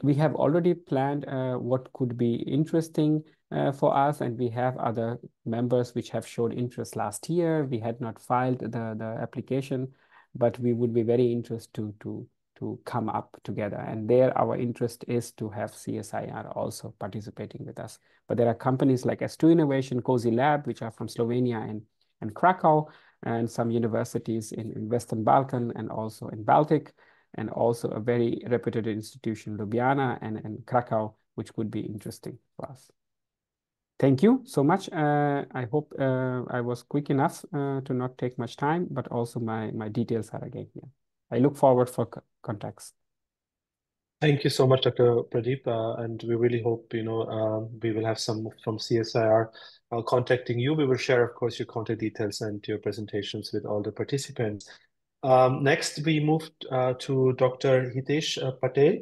We have already planned what could be interesting for us, and we have other members which have showed interest last year. We had not filed the application, but we would be very interested to come up together. And there our interest is to have CSIR also participating with us. But there are companies like S2 Innovation, Cozy Lab, which are from Slovenia and Krakow, and some universities in Western Balkan and also in Baltic, and also a very reputed institution, Ljubljana and Krakow, which could be interesting for us. Thank you so much. I hope I was quick enough to not take much time, but also my details are again here. I look forward for contacts. Thank you so much, Dr. Pradeep, and we really hope we will have some from CSIR contacting you. We will share, of course, your contact details and your presentations with all the participants. Next, we moved to Dr. Hitesh Patel,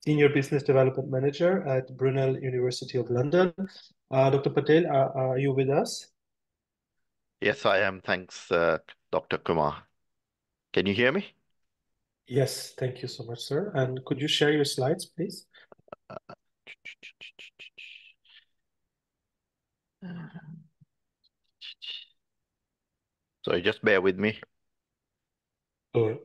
Senior Business Development Manager at Brunel University of London. Dr. Patel, are you with us? Yes, I am. Thanks, Dr. Kumar. Can you hear me? Yes, thank you so much, sir. And could you share your slides, please? So just bear with me. Sure.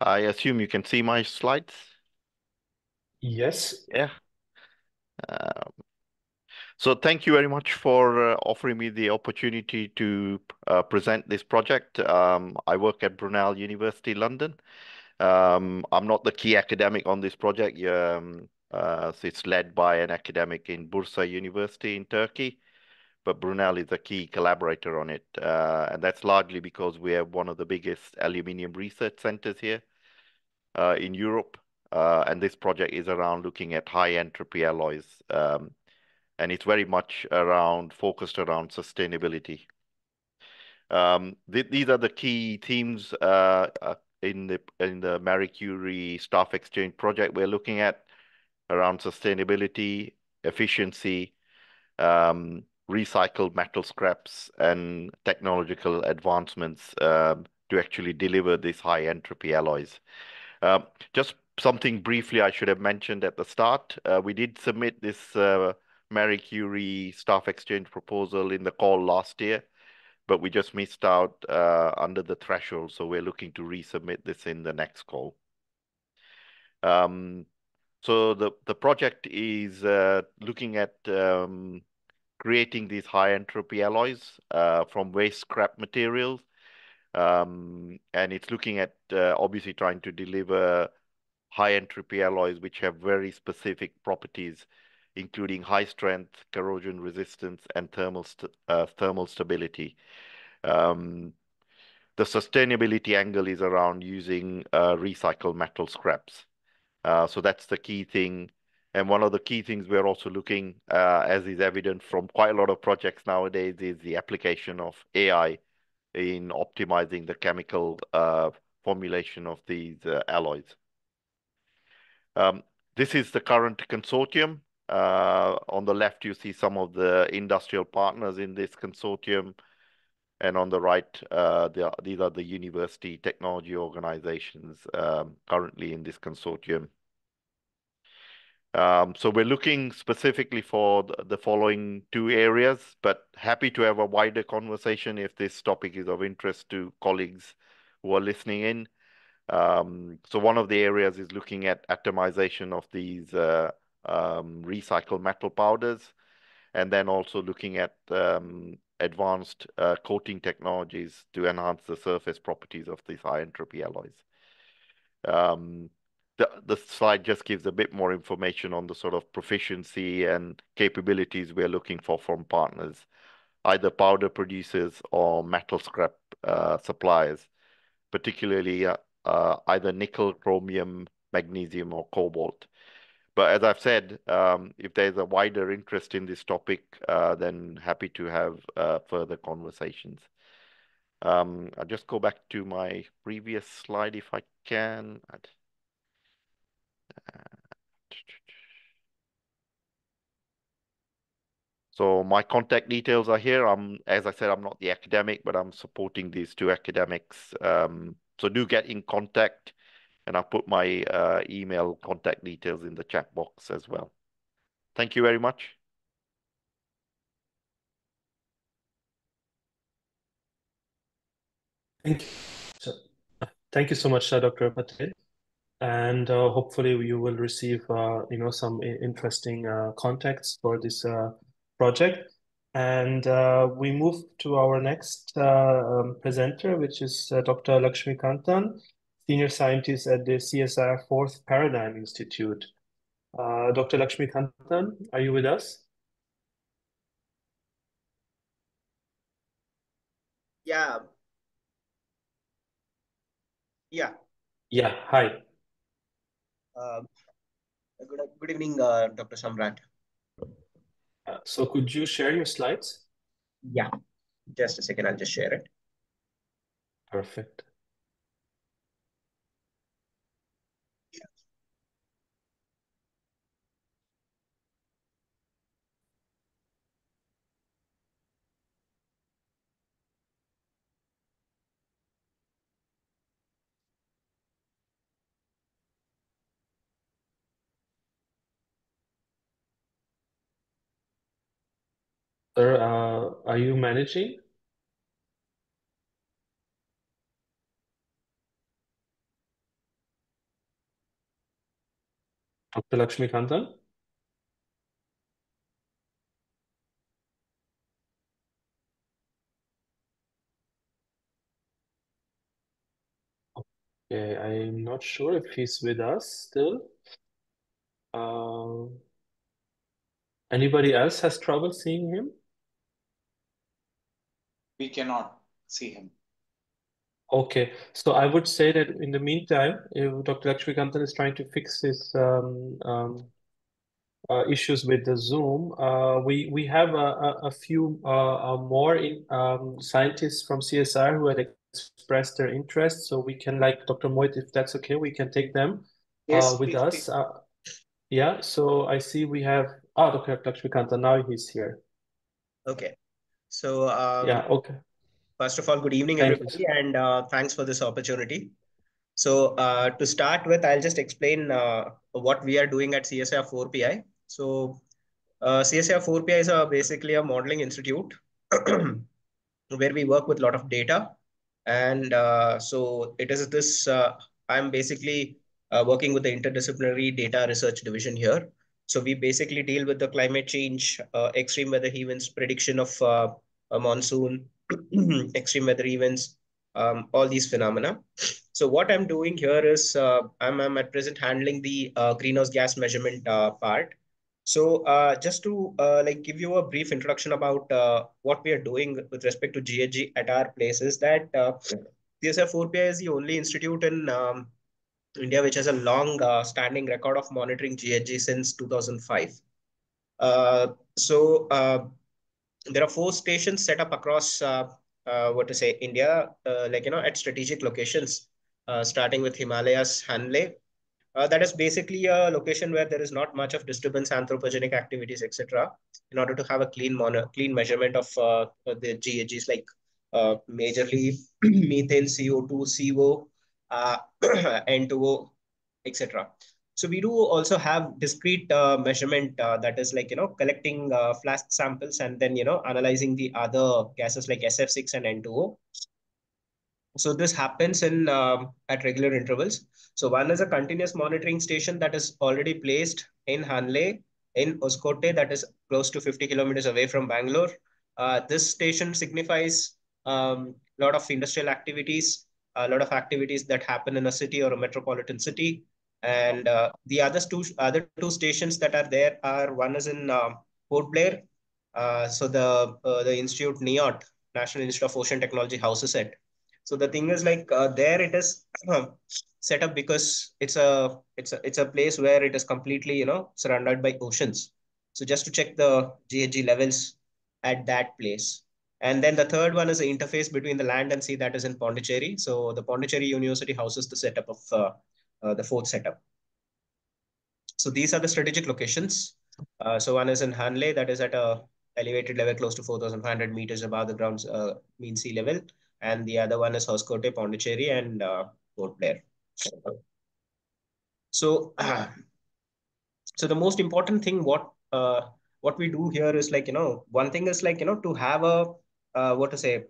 I assume you can see my slides? Yes. Yeah. So thank you very much for offering me the opportunity to present this project. I work at Brunel University, London. I'm not the key academic on this project. So it's led by an academic in Bursa University in Turkey, but Brunel is a key collaborator on it. And that's largely because we have one of the biggest aluminium research centers here in Europe. And this project is around looking at high entropy alloys. And it's very much focused around sustainability. These are the key themes in the Marie Curie Staff Exchange project we're looking at around sustainability, efficiency, recycled metal scraps, and technological advancements to actually deliver these high entropy alloys. Just something briefly I should have mentioned at the start. We did submit this Marie Curie Staff Exchange proposal in the call last year, but we just missed out under the threshold. So we're looking to resubmit this in the next call. So the project is looking at creating these high entropy alloys from waste scrap materials. And it's looking at obviously trying to deliver high entropy alloys which have very specific properties, including high strength, corrosion resistance, and thermal stability. The sustainability angle is around using recycled metal scraps. So that's the key thing. And one of the key things we're also looking, as is evident from quite a lot of projects nowadays, is the application of AI in optimizing the chemical formulation of these alloys. This is the current consortium. On the left, you see some of the industrial partners in this consortium. And on the right, these are the university technology organizations currently in this consortium. So we're looking specifically for the following 2 areas, but happy to have a wider conversation if this topic is of interest to colleagues who are listening in. So one of the areas is looking at atomization of these recycled metal powders, and then also looking at advanced coating technologies to enhance the surface properties of these high entropy alloys. the slide just gives a bit more information on the sort of proficiency and capabilities we're looking for from partners, either powder producers or metal scrap suppliers, particularly either nickel, chromium, magnesium, or cobalt. But as I've said, if there's a wider interest in this topic, then happy to have further conversations. I'll just go back to my previous slide if I can. So my contact details are here. As I said, I'm not the academic, but I'm supporting these two academics. So do get in contact, and I'll put my email contact details in the chat box as well. Thank you very much. Thank you. Thank you so much, Dr. Patel. And hopefully you will receive, some interesting contacts for this project. And we move to our next presenter, which is Dr. Lakshmi Kantan, Senior Scientist at the CSIR Fourth Paradigm Institute. Dr. Lakshmi Kantan, are you with us? Yeah. Yeah, hi. Good evening, Dr. Samrat. So could you share your slides? Yeah, just a second, I'll just share it. Perfect. Sir, are you managing? Dr. Lakshmi Kantan? Okay, I'm not sure if he's with us still. Anybody else has trouble seeing him? We cannot see him. Okay, so I would say that in the meantime, if Dr. Lakshmi Kantan is trying to fix his issues with the Zoom, we have a few more scientists from CSIR who had expressed their interest, so we can, like Dr. Moit, if that's okay, we can take them Yes, with please, us. Yeah, so I see we have Dr. Lakshmi Kantan, now he's here. Okay. So Yeah, okay. first of all, good evening, Thank everybody, you. and thanks for this opportunity. So to start with, I'll just explain what we are doing at CSIR 4PI. So CSIR 4PI is basically a modeling institute where we work with a lot of data. And so it is this, I'm basically working with the interdisciplinary data research division here. So we basically deal with the climate change, extreme weather events, prediction of a monsoon, extreme weather events, all these phenomena. So what I'm doing here is I'm at present handling the greenhouse gas measurement part. So just to give you a brief introduction about what we are doing with respect to GHG at our place is that CSIR 4PI is the only institute in India which has a long standing record of monitoring GHG since 2005. There are 4 stations set up across India, at strategic locations, starting with Himalayas, Hanle. That is basically a location where there is not much of disturbance, anthropogenic activities, etc. In order to have a clean measurement of the GHGs, like majorly methane, CO2, CO, N2O, etc. So we do also have discrete measurement that is collecting flash samples and then analyzing the other gases like SF6 and N2O. So this happens in at regular intervals. So one is a continuous monitoring station that is already placed in Hanle, in Hoskote, that is close to 50 kilometers away from Bangalore. This station signifies a lot of industrial activities, a lot of activities that happen in a city or a metropolitan city. And the other two stations that are there are, one is in Port Blair. So the institute NIOT, National Institute of Ocean Technology, houses it. So the thing is like there it is set up because it's a place where it is completely surrounded by oceans. So just to check the GHG levels at that place. And then the third one is the interface between the land and sea, that is in Pondicherry. So the Pondicherry University houses the setup of the fourth setup. So these are the strategic locations. So one is in Hanley, that is at a elevated level close to 4,500 meters above the ground mean sea level. And the other one is Hoskote, Pondicherry, and Port Blair. So, so the most important thing what we do here is like, one thing is like, to have a what to say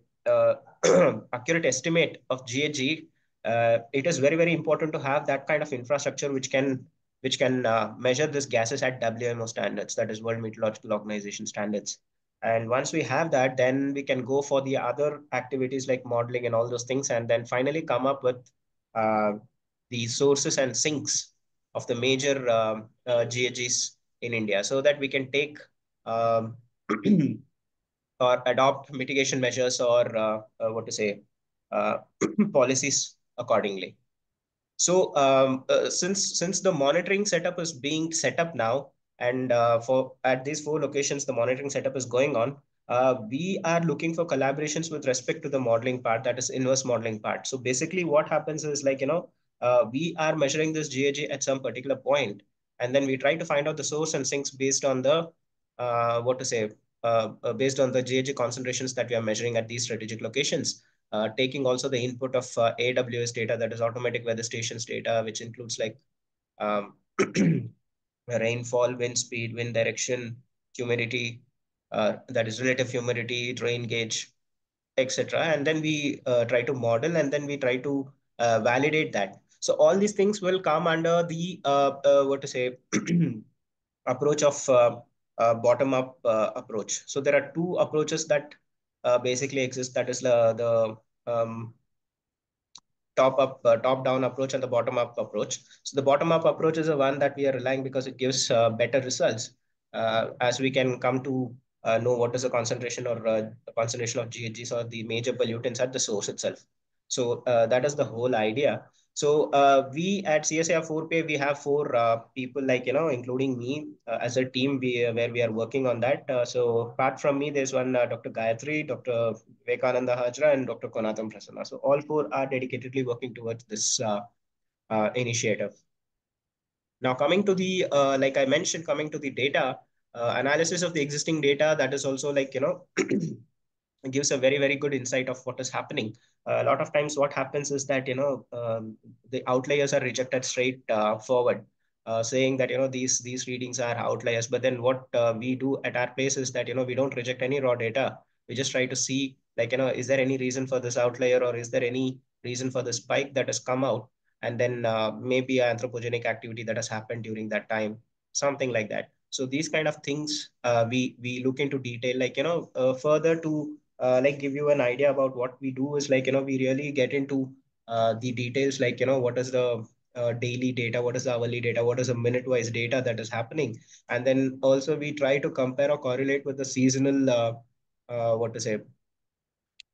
accurate estimate of GHG. It is very, very important to have that kind of infrastructure which can measure these gases at WMO standards, that is World Meteorological Organization standards. And once we have that, then we can go for the other activities like modeling and all those things, and then finally come up with uh, the sources and sinks of the major GHGs in India, so that we can take um, or adopt mitigation measures or what to say policies accordingly. So since the monitoring setup is being set up now, and for at these 4 locations, the monitoring setup is going on. We are looking for collaborations with respect to the modeling part, that is inverse modeling part. So basically what happens is like, we are measuring this GHG at some particular point, and then we try to find out the source and sinks based on the, what to say, based on the GHG concentrations that we are measuring at these strategic locations. Taking also the input of AWS data, that is automatic weather stations data, which includes like um, rainfall, wind speed, wind direction, humidity, that is relative humidity, rain gauge, etc. And then we try to model, and then we try to validate that. So all these things will come under the what to say approach of bottom-up approach. So there are 2 approaches that basically exist. That is the top-down approach and the bottom-up approach. So the bottom-up approach is the one that we are relying because it gives better results as we can come to know what is the concentration or the concentration of GHGs or the major pollutants at the source itself. So that is the whole idea. So we at CSIR 4PI, we have 4 people like, including me as a team where we are working on that. So apart from me, there's one Dr. Gayatri, Dr. Vivekananda Hajra, and Dr. Konatham Prasanna. So all 4 are dedicatedly working towards this initiative. Now coming to the, like I mentioned, coming to the data, analysis of the existing data, that is also like, it gives a very, very good insight of what is happening. A lot of times what happens is that, the outliers are rejected straight forward, saying that, these readings are outliers. But then what we do at our place is that, we don't reject any raw data. We just try to see like, is there any reason for this outlier, or is there any reason for the spike that has come out? And then maybe anthropogenic activity that has happened during that time, something like that. So these kind of things we look into detail, like, further to like give you an idea about what we do is like, we really get into the details, like, what is the daily data, what is the hourly data, what is the minute-wise data that is happening. And then also we try to compare or correlate with the seasonal, what to say,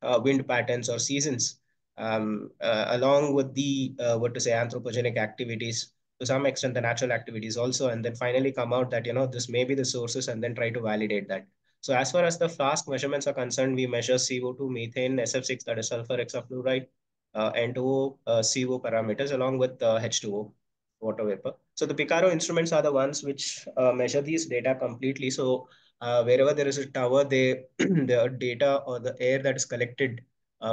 wind patterns or seasons, along with the, what to say, anthropogenic activities, to some extent the natural activities also, and then finally come out that, this may be the sources, and then try to validate that. So as far as the flask measurements are concerned, we measure CO2, methane, SF6, that is sulfur hexafluoride, N2O, CO parameters, along with H2O, water vapor. So the Picaro instruments are the ones which measure these data completely. So wherever there is a tower, the data or the air that is collected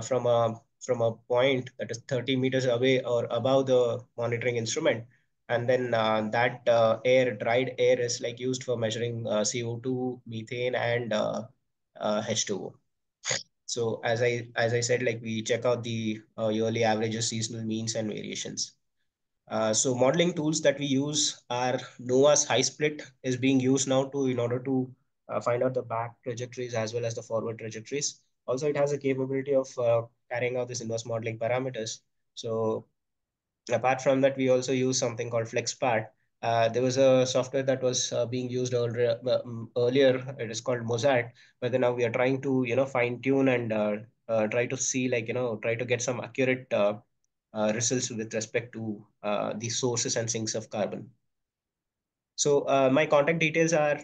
from a point that is 30 meters away or above the monitoring instrument, and then that dried air is like used for measuring CO2, methane, and H2O. So as I said, like we check out the yearly averages, seasonal means, and variations. So modeling tools that we use are NOAA's high split is being used now in order to find out the back trajectories as well as the forward trajectories. Also, it has a capability of carrying out this inverse modeling parameters. So Apart from that, we also use something called FlexPad. There was a software that was being used earlier. It is called Mozart, but then now we are trying to, fine tune and try to see, try to get some accurate results with respect to the sources and sinks of carbon. So my contact details are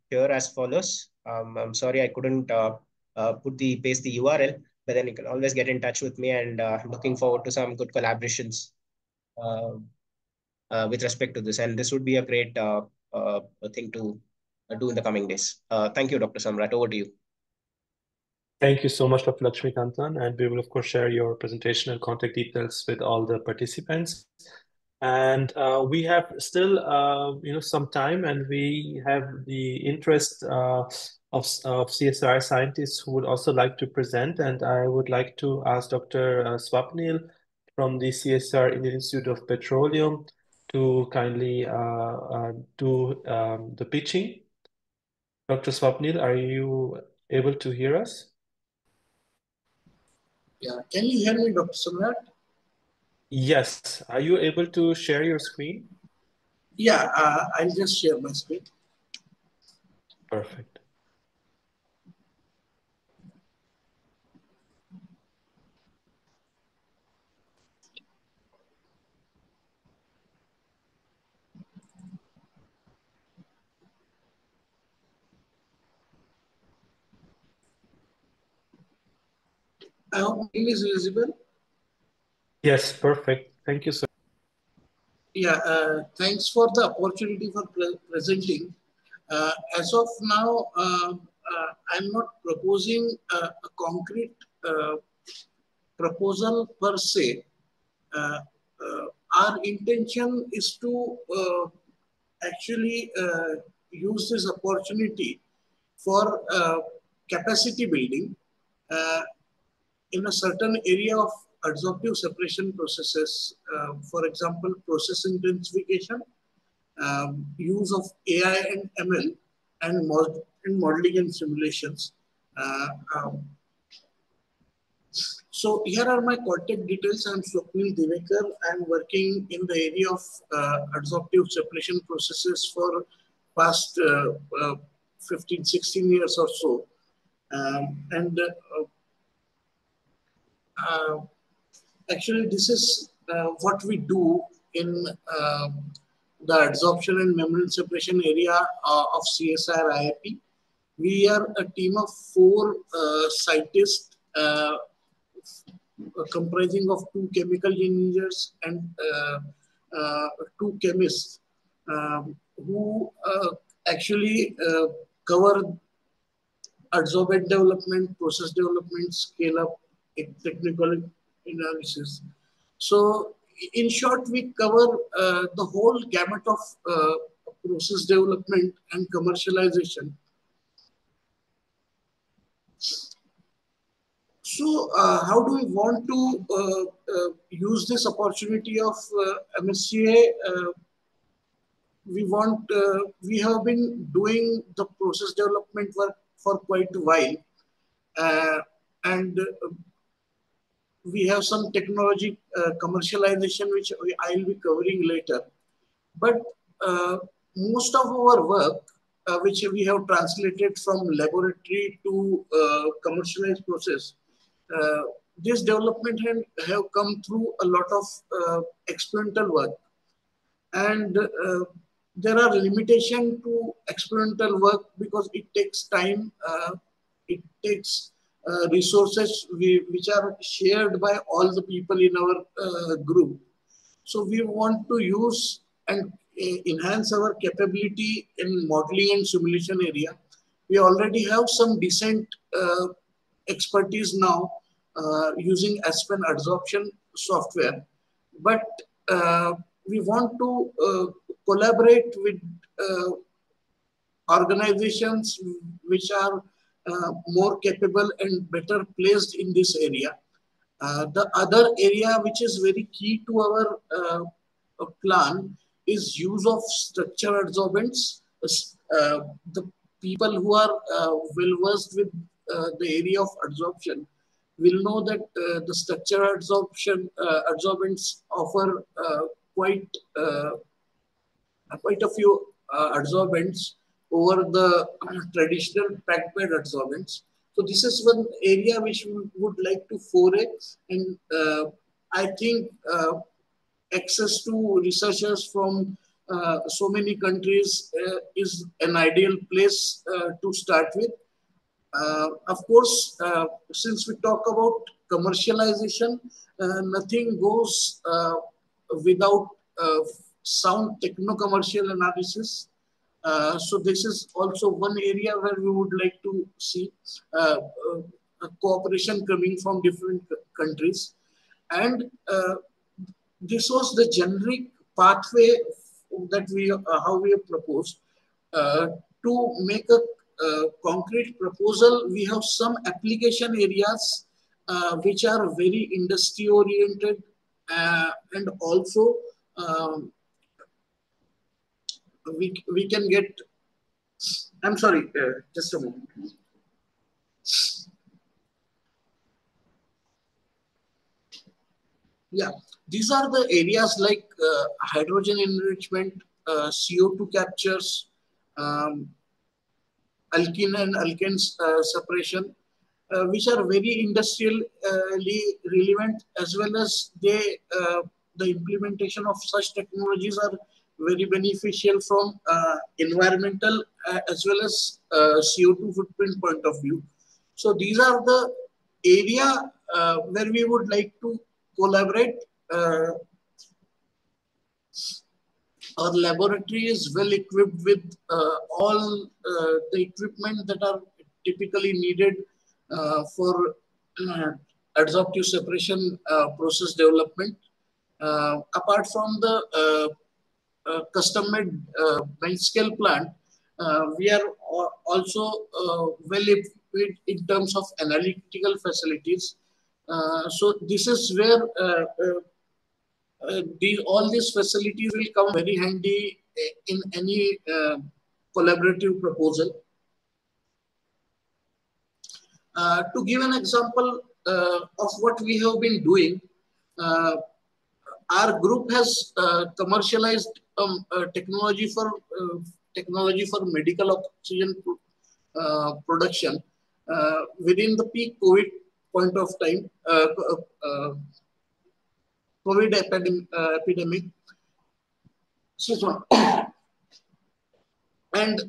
here as follows. I'm sorry I couldn't paste the URL, but then you can always get in touch with me, and looking forward to some good collaborations with respect to this. And this would be a great thing to do in the coming days. Thank you, Dr. Samrat. Over to you. Thank you so much, Dr. Lakshmikantan, and we will of course share your presentation and contact details with all the participants. And we have still, some time, and we have the interest of CSIR scientists who would also like to present. And I would like to ask Dr. Swapnil from the CSIR Indian Institute of Petroleum to kindly do the pitching. Dr. Swapnil, are you able to hear us? Yeah, can you hear me, Dr. Samrat? Yes. Are you able to share your screen? Yeah, I'll just share my screen. Perfect. I hope my screen is visible. Yes, perfect. Thank you, sir. Yeah, thanks for the opportunity for presenting. As of now, I'm not proposing a concrete proposal per se. Our intention is to actually use this opportunity for capacity building in a certain area of adsorptive separation processes. For example, process intensification, use of AI and ML, and modeling and simulations. So here are my contact details. I'm Swapnil Divekar. I'm working in the area of adsorptive separation processes for past 15, 16 years or so. Actually, this is what we do in the adsorption and membrane separation area of CSIR IIP. We are a team of 4 scientists comprising of 2 chemical engineers and 2 chemists who actually cover adsorbent development, process development, scale up, technical analysis. So in short, we cover the whole gamut of process development and commercialization. So how do we want to use this opportunity of MSCA? We have been doing the process development work for quite a while, and we have some technology commercialization which I'll be covering later. But most of our work, which we have translated from laboratory to commercialized process, this development have come through a lot of experimental work. And there are limitations to experimental work because it takes time, it takes resources which are shared by all the people in our group. So we want to use and enhance our capability in modeling and simulation area. We already have some decent expertise now using Aspen adsorption software, but we want to collaborate with organizations which are more capable and better placed in this area. The other area which is very key to our plan is use of structural adsorbents. The people who are well versed with the area of adsorption, will know that the structural adsorbents offer quite a few adsorbents over the traditional packed bed adsorbents. So this is one area which we would like to foray, and I think access to researchers from so many countries is an ideal place to start with. Of course, since we talk about commercialization, nothing goes without sound techno-commercial analysis. So this is also one area where we would like to see cooperation coming from different countries. And this was the generic pathway that how we have proposed. To make a concrete proposal, we have some application areas which are very industry oriented, and also we can get, I'm sorry, just a moment. Yeah, these are the areas like hydrogen enrichment, CO2 captures, alkene and alkanes separation, which are very industrially relevant, as well as the implementation of such technologies are very beneficial from environmental as well as CO2 footprint point of view. So these are the area where we would like to collaborate. Our laboratory is well equipped with all the equipment that are typically needed for adsorptive separation process development. Apart from the custom-made bench scale plant, we are also well equipped in terms of analytical facilities. So this is where all these facilities will come very handy in any collaborative proposal. To give an example of what we have been doing, our group has commercialized technology for medical oxygen production within the peak COVID point of time. COVID epidemic. And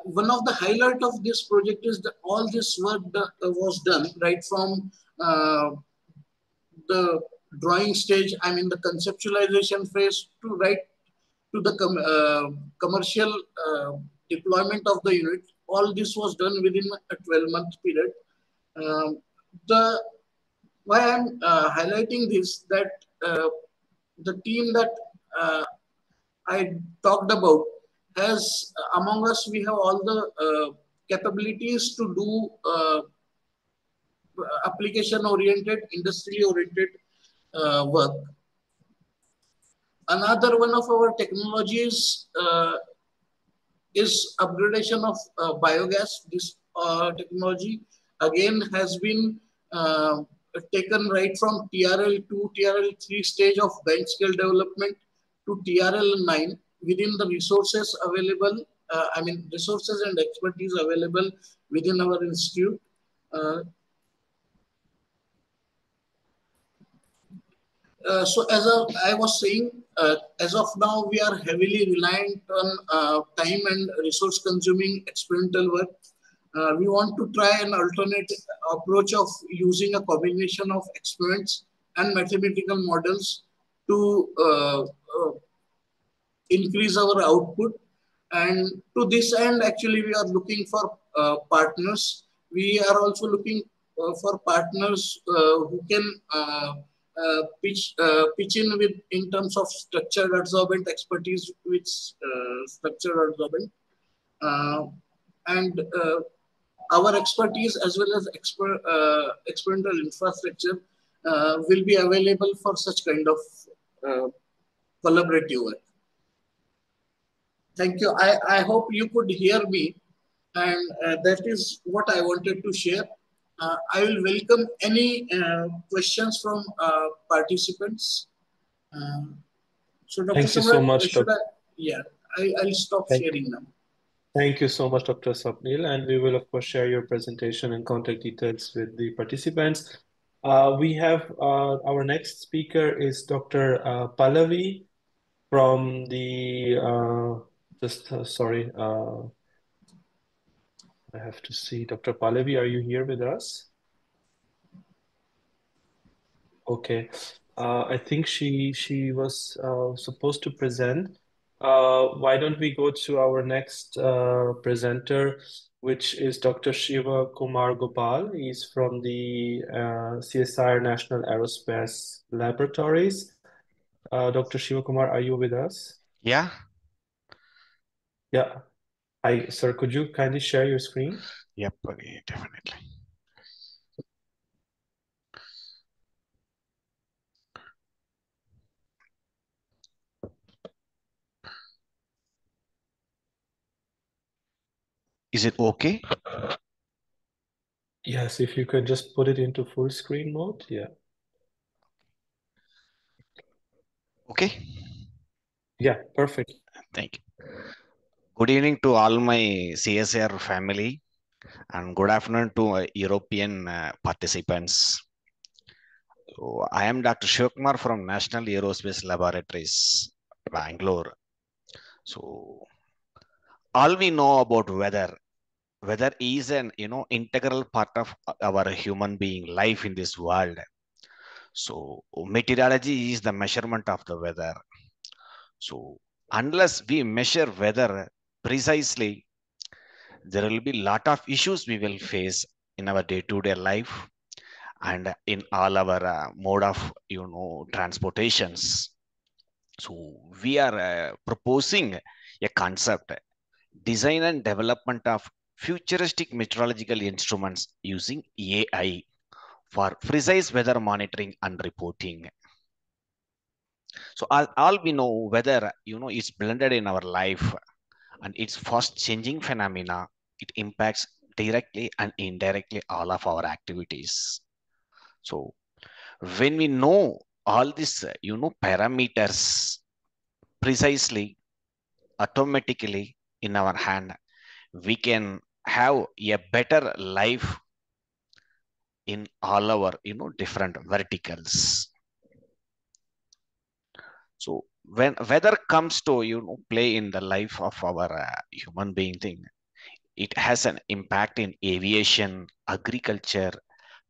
one of the highlight of this project is that all this work was done right from the drawing stage, I mean the conceptualization phase, to right to the commercial deployment of the unit. All this was done within a 12-month period. Why I'm highlighting this, that the team that I talked about has, among us, we have all the capabilities to do application-oriented, industry-oriented work. Another one of our technologies is upgradation of biogas. This technology again has been taken right from TRL 2, TRL 3 stage of bench scale development to TRL 9 within the resources available, I mean resources and expertise available within our institute. So as I was saying, as of now, we are heavily reliant on time and resource consuming experimental work. We want to try an alternate approach of using a combination of experiments and mathematical models to increase our output. And to this end, actually, we are looking for partners. We are also looking for partners who can pitch in with in terms of structured adsorbent expertise with structured adsorbent, and our expertise as well as experimental infrastructure will be available for such kind of collaborative work. Thank you. I hope you could hear me, and that is what I wanted to share. I will welcome any questions from participants. So Dr. Thank you so Samrat, much, Dr. Yeah, I'll stop sharing now. Thank you so much, Dr. Swapnil, and we will, of course, share your presentation and contact details with the participants. We have our next speaker is Dr. Pallavi from the, sorry, I have to see. Dr. Pallavi, are you here with us? Okay. I think she was supposed to present. Why don't we go to our next presenter, which is Dr. Shiva Kumar Gopal. He's from the CSIR National Aerospace Laboratories. Dr. Shiva Kumar, are you with us? Yeah. Yeah. Hi, sir. Could you kindly share your screen? Yep, okay, definitely. Is it okay? Yes, if you could just put it into full screen mode. Yeah. Okay. Yeah, perfect. Thank you. Good evening to all my CSIR family and good afternoon to European participants. So, I am Dr. Shivakumar from National Aerospace Laboratories, Bangalore. So all we know about weather is an integral part of our human being life in this world. So meteorology is the measurement of the weather. So unless we measure weather precisely, there will be a lot of issues we will face in our day-to-day life and in all our mode of transportations. So we are proposing a concept, design and development of futuristic meteorological instruments using AI for precise weather monitoring and reporting. So all we know weather is blended in our life and it's fast changing phenomena. It impacts directly and indirectly all of our activities. So when we know all these parameters precisely, automatically in our hand, we can have a better life in all our different verticals. So when weather comes to play in the life of our human being thing, it has an impact in aviation, agriculture,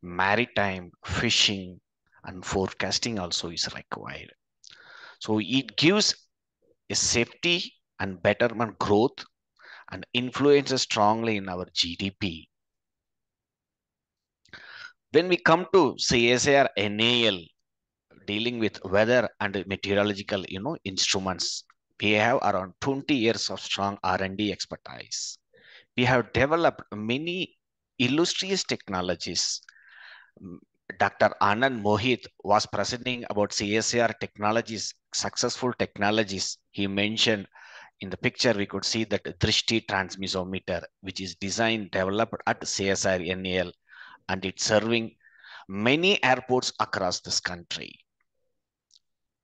maritime, fishing, and forecasting also is required. So it gives a safety and betterment growth and influences strongly in our GDP. When we come to CSIR NAL, dealing with weather and meteorological instruments, we have around 20 years of strong R&D expertise. We have developed many illustrious technologies. Dr. Anand Mohit was presenting about CSIR technologies, successful technologies. He mentioned in the picture, we could see that Drishti transmissometer, which is designed, developed at CSIR NAL, and it's serving many airports across this country.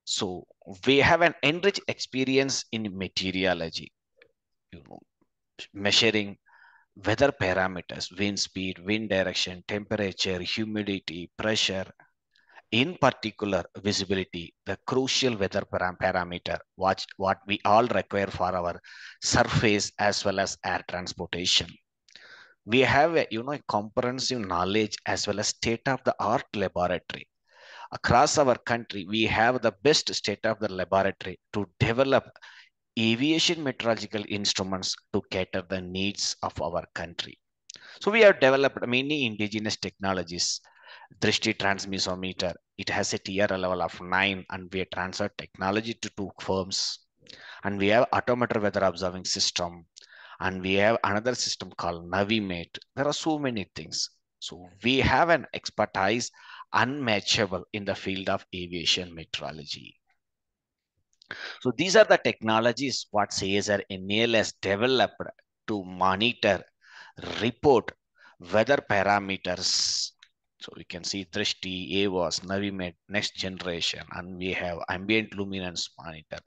So we have an enriched experience in meteorology, measuring weather parameters, wind speed, wind direction, temperature, humidity, pressure, in particular visibility, the crucial weather parameter, what we all require for our surface as well as air transportation. We have a comprehensive knowledge as well as state-of-the-art laboratory. Across our country, we have the best state-of-the laboratory to develop aviation meteorological instruments to cater the needs of our country. So we have developed many indigenous technologies. Drishti transmissometer, it has a tier level of 9 and we have transferred technology to 2 firms. And we have automated weather observing system. And we have another system called Navimate. There are so many things. So we have an expertise unmatchable in the field of aviation meteorology. So these are the technologies what CSIR NAL has developed to monitor, report weather parameters. So we can see Drishti, AWAS, Navimed, next generation, and we have ambient luminance monitor.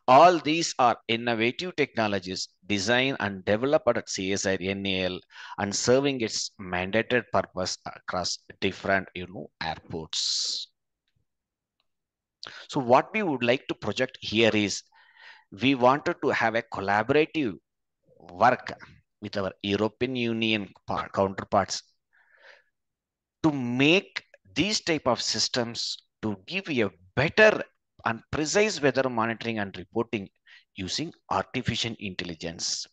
All these are innovative technologies designed and developed at CSIR NAL and serving its mandated purpose across different airports. So what we would like to project here is we wanted to have a collaborative work with our European Union counterparts to make these type of systems to give you a better and precise weather monitoring and reporting using artificial intelligence.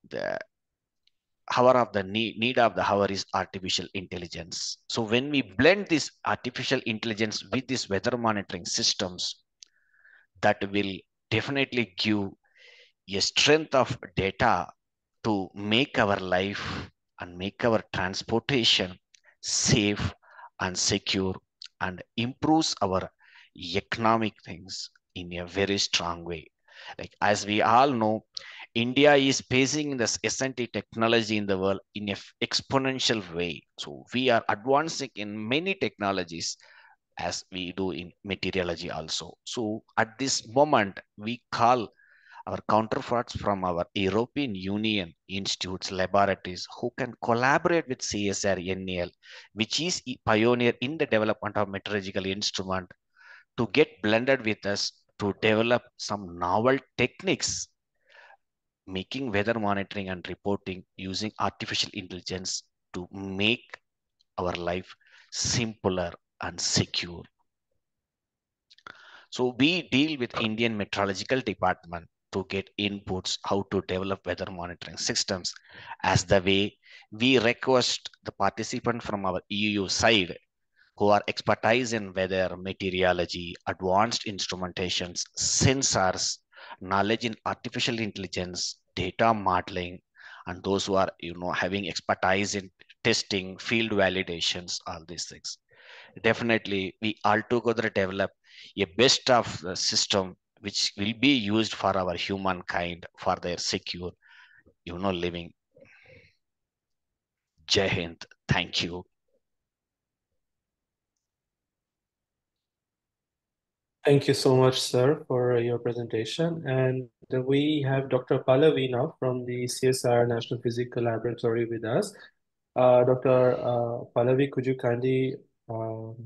The hour of the need of the hour is artificial intelligence. So when we blend this artificial intelligence with these weather monitoring systems, that will definitely give a strength of data to make our life and make our transportation safe and secure and improves our economic things in a very strong way. Like as we all know, India is facing this S&T technology in the world in an exponential way. So we are advancing in many technologies as we do in meteorology also. So at this moment, we call our counterparts from our European Union institutes, laboratories who can collaborate with CSIR NAL, which is a pioneer in the development of meteorological instrument, to get blended with us to develop some novel techniques, making weather monitoring and reporting using artificial intelligence to make our life simpler and secure. So we deal with Indian Meteorological Department to get inputs how to develop weather monitoring systems, as the way we request the participant from our EU side who are expertise in weather, meteorology, advanced instrumentations, sensors, knowledge in artificial intelligence, data modeling, and those who are having expertise in testing, field validations, all these things. Definitely, we all together develop a best of the system which will be used for our humankind for their secure, living. Jai Hind. Thank you. Thank you so much, sir, for your presentation. And we have Dr. Pallavi now from the CSIR National Physical Laboratory with us. Dr. Pallavi, could you kindly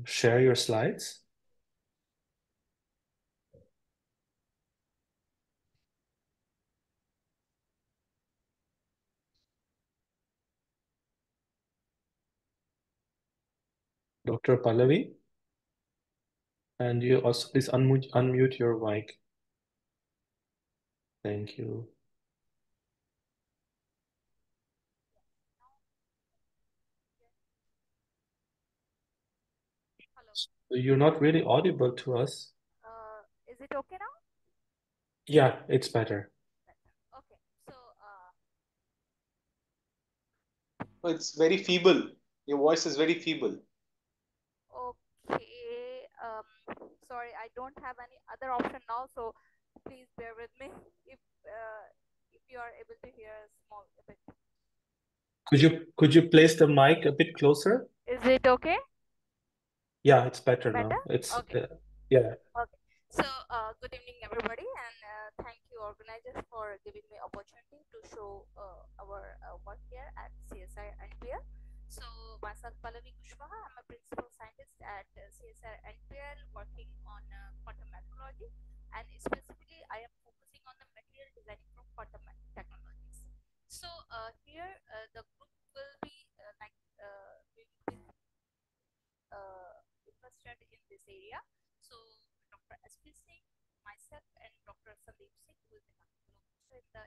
share your slides? Dr. Pallavi? And you also please unmute your mic. Thank you. So you're not really audible to us. Is it okay now? Yeah, it's better. Okay, so Oh, it's very feeble. Your voice is very feeble. okay. Sorry, I don't have any other option now, so please bear with me if you are able to hear a small bit. Could you place the mic a bit closer? Is it okay? Yeah, it's better Better? now. It's Okay. yeah. Okay. So good evening, everybody, and thank you, organizers, for giving me opportunity to show our work here at CSIR NPL. So myself, Pallavi Kushwaha, I'm a principal scientist at CSIR NPL, working on quantum methodology, and specifically, I am focusing on the material designing from quantum technologies. So here, the group will be interested in this area. So Dr. S.P. Singh, myself, and Dr. Sandeep Singh will be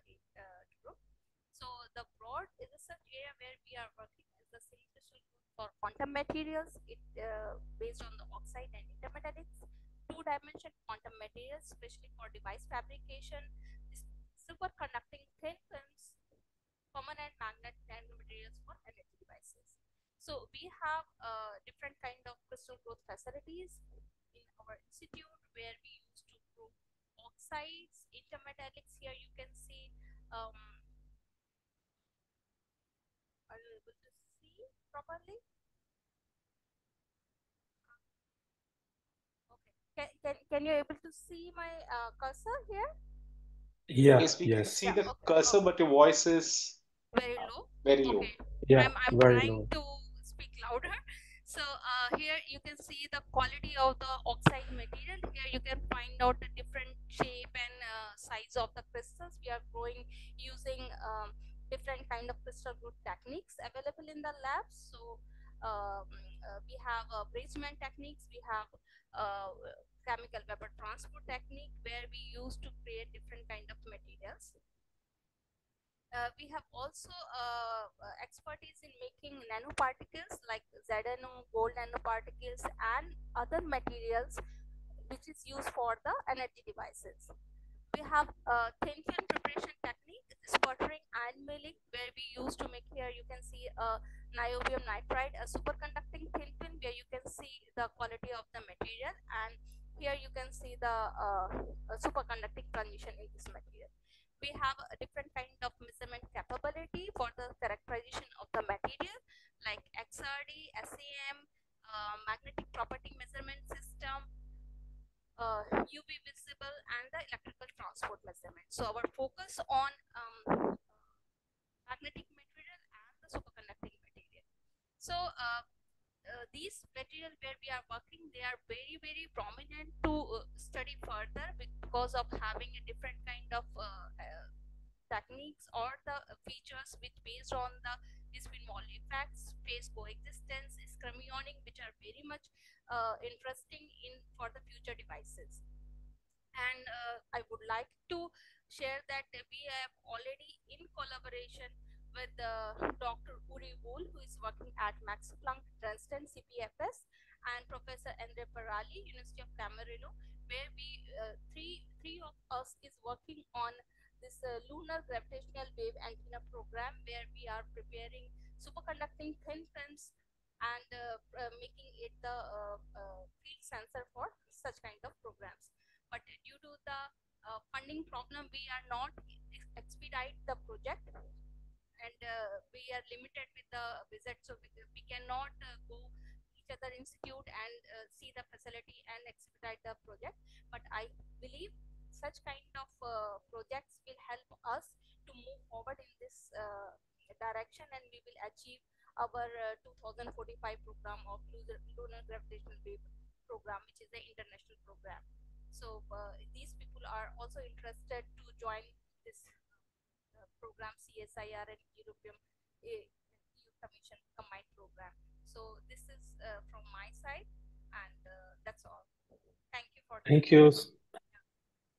in the group. So the broad research area where we are working is the synthesis for quantum materials. It based on the oxide and intermetallics, two-dimensional quantum materials, especially for device fabrication, superconducting thin films, permanent magnet nanomaterials for energy devices. So we have different kind of crystal growth facilities in our institute where we used to grow oxides, intermetallics. Here you can see able to see properly? Okay. Can you able to see my cursor here? Yeah, Yes, we can yes. see the cursor, but your voice is very low. Very low. Okay. Yeah, I'm very trying low. to speak louder. So here you can see the quality of the oxide material. Here you can find out the different shape and size of the crystals. We are growing using different kind of crystal growth techniques available in the lab. So we have bridgement techniques. We have chemical vapor transport technique where we use to create different kind of materials. We have also expertise in making nanoparticles like ZNO, gold nanoparticles, and other materials which is used for the energy devices. We have thin film preparation technique, sputtering and milling, where we use to make here you can see niobium nitride, a superconducting thin film, where you can see the quality of the material, and here you can see the superconducting transition in this material. We have a different kind of measurement capability for the characterization of the material like XRD, SAM, magnetic property measurement system, UV visible, and the electrical transport measurement. So our focus on magnetic material and the superconducting material. So these materials where we are working, they are very, very prominent to study further because of having a different kind of techniques or the features which based on the spin wall effects, phase coexistence, skyrmioning, which are very much interesting in for the future devices. And I would like to share that we have already in collaboration with Dr. Uri Wool, who is working at Max Planck Dresden CPFS, and Professor Andre Parali, University of Cameroon, where we three of us is working on this lunar gravitational wave antenna program, where we are preparing superconducting thin films and making it the field sensor for such kind of programs. But due to the funding problem, we are not expedite the project, and we are limited with the visit, so we cannot go each other institute and see the facility and expedite the project. But I believe such kind of projects will help us to move forward in this direction, and we will achieve our 2045 program of lunar gravitational wave program, which is the international program. So these people are also interested to join this program, CSIR and European EU Commission combined program. So this is from my side, and that's all. Thank you for. Thank you.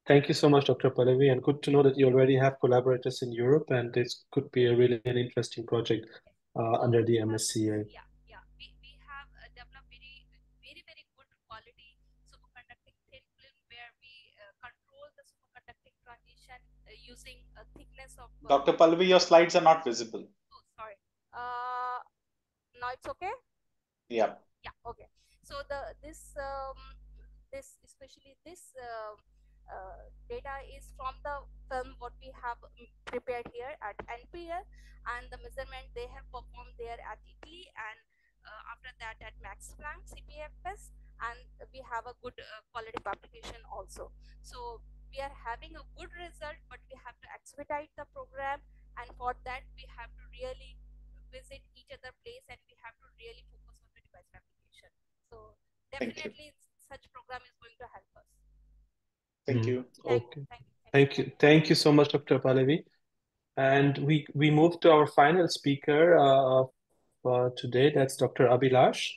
Thank you so much, Dr. Pallavi, and good to know that you already have collaborators in Europe, and this could be a really an interesting project under the MSCA. Yeah. We have developed very good quality superconducting thin film where we control the superconducting transition using a thickness of. Dr. Pallavi, your slides are not visible. Oh, sorry. Now it's okay. Yeah. Yeah. Okay. So this especially this data is from the film what we have prepared here at NPL, and the measurement they have performed there at Italy, and after that at Max Planck CPFS, and we have a good quality publication also. So we are having a good result, but we have to expedite the program, and for that we have to really visit each other place, and we have to really focus on the device application. So definitely such program is going to help us. Thank you. Okay. Thank you so much, Dr. Pallavi. And we move to our final speaker today. That's Dr. Abhilash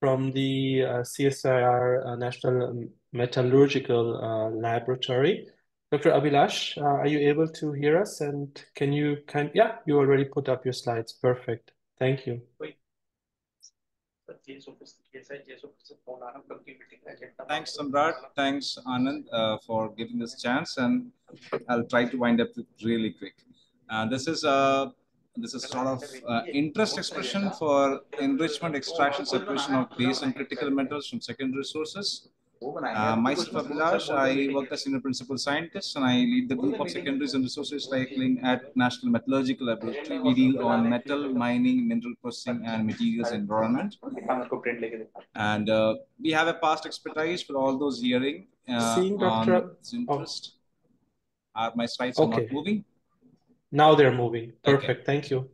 from the CSIR National Metallurgical Laboratory. Dr. Abhilash, are you able to hear us? And can you yeah, you already put up your slides. Perfect. Thank you. Thanks, Samrat. Thanks, Anand, for giving this chance, and I'll try to wind up really quick. This is sort of interest expression for enrichment, extraction, separation of base and critical metals from secondary sources. Myself, Abhilash, I work as senior principal scientist and I lead the group of secondaries and resource recycling at National Metallurgical Laboratory. We deal on metal, mining, mineral processing, and materials environment. And we have a past expertise for all those hearing on this interest. Are my slides not moving? Now they're moving. Perfect. Okay. Thank you.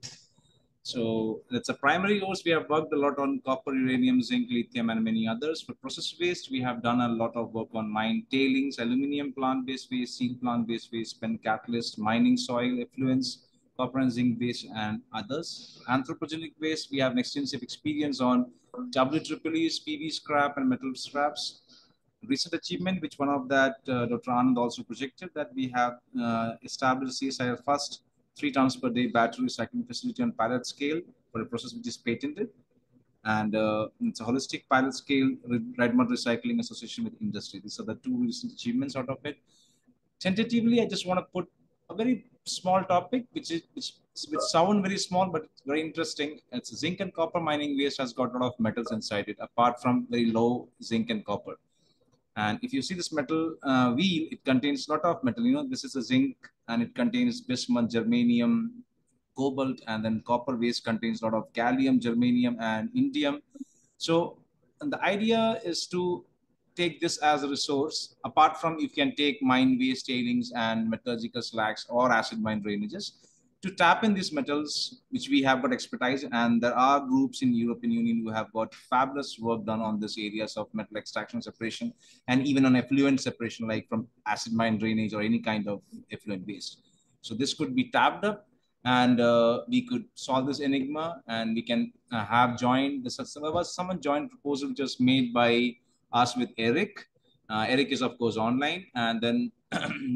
So that's a primary course. We have worked a lot on copper, uranium, zinc, lithium, and many others. For process waste, we have done a lot of work on mine tailings, aluminum plant-based waste, steel plant-based waste, spent catalyst, mining soil effluents, copper and zinc waste, and others. Anthropogenic waste, we have an extensive experience on WEEEs, PV scrap, and metal scraps. Recent achievement, which one of that Dr. Anand also projected, that we have established CSIR first 3 tons per day battery recycling facility on pilot scale for a process which is patented. And it's a holistic pilot scale red mud recycling association with industry. These are the 2 recent achievements out of it. Tentatively, I just want to put a very small topic, which sound very small, but it's very interesting. It's zinc and copper mining waste has got a lot of metals inside it, apart from very low zinc and copper. And if you see this metal wheel, it contains a lot of metal. You know, this is a zinc and it contains bismuth, germanium, cobalt, and then copper waste contains a lot of gallium, germanium, and indium. So and the idea is to take this as a resource, apart from you can take mine waste, tailings, and metallurgical slags or acid mine drainages, to tap in these metals, which we have got expertise, and there are groups in European Union who have got fabulous work done on this areas of metal extraction separation, and even on effluent separation, like from acid mine drainage or any kind of effluent waste. So this could be tapped up, and we could solve this enigma, and we can have joined this. There was some joint proposal which was made by us with Eric. Eric is of course online, and then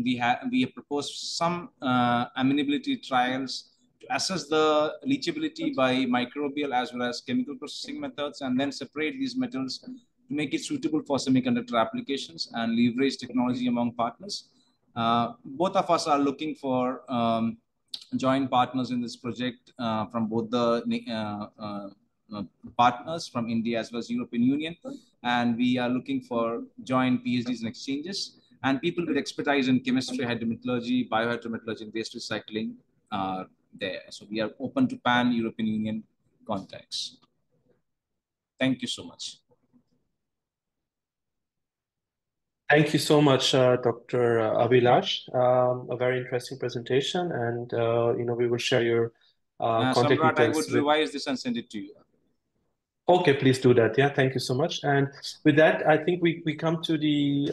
we have proposed some amenability trials to assess the leachability by microbial as well as chemical processing methods, and then separate these metals to make it suitable for semiconductor applications and leverage technology among partners. Both of us are looking for joint partners in this project from both the partners from India as well as European Union, and we are looking for joint PhDs and exchanges, and people with expertise in chemistry, hydrometallurgy, biohydrometallurgy, and waste recycling are there. So we are open to pan-European Union contacts. Thank you so much. Thank you so much, Dr. Abhilash. A very interesting presentation, and we will share your contact Samrat, details. I would revise this and send it to you. Okay, please do that. Yeah, thank you so much. And with that, I think we come to the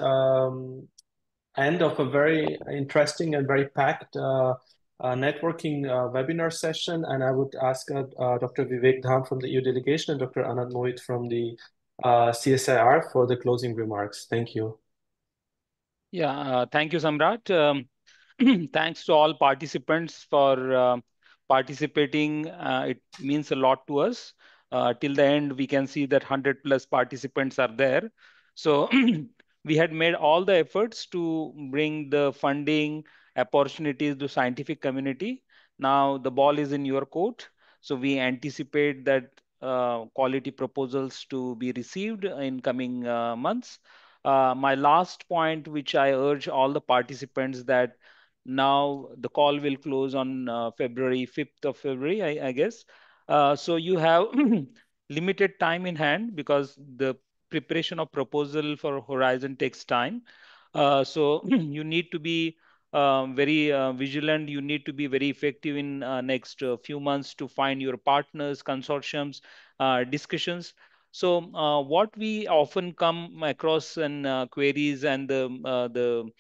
end of a very interesting and very packed networking webinar session. And I would ask Dr. Vivek Dham from the EU delegation and Dr. Anand Mohit from the CSIR for the closing remarks. Thank you. Yeah, thank you, Samrat. Thanks to all participants for participating. It means a lot to us. Till the end, we can see that 100+ participants are there. So we had made all the efforts to bring the funding opportunities to scientific community. Now the ball is in your court. So we anticipate that quality proposals to be received in coming months. My last point, which I urge all the participants, that now the call will close on February 5th of February, I guess. So you have limited time in hand because the preparation of proposal for Horizon takes time. So you need to be very vigilant. You need to be very effective in next few months to find your partners, consortiums, discussions. So what we often come across in queries and the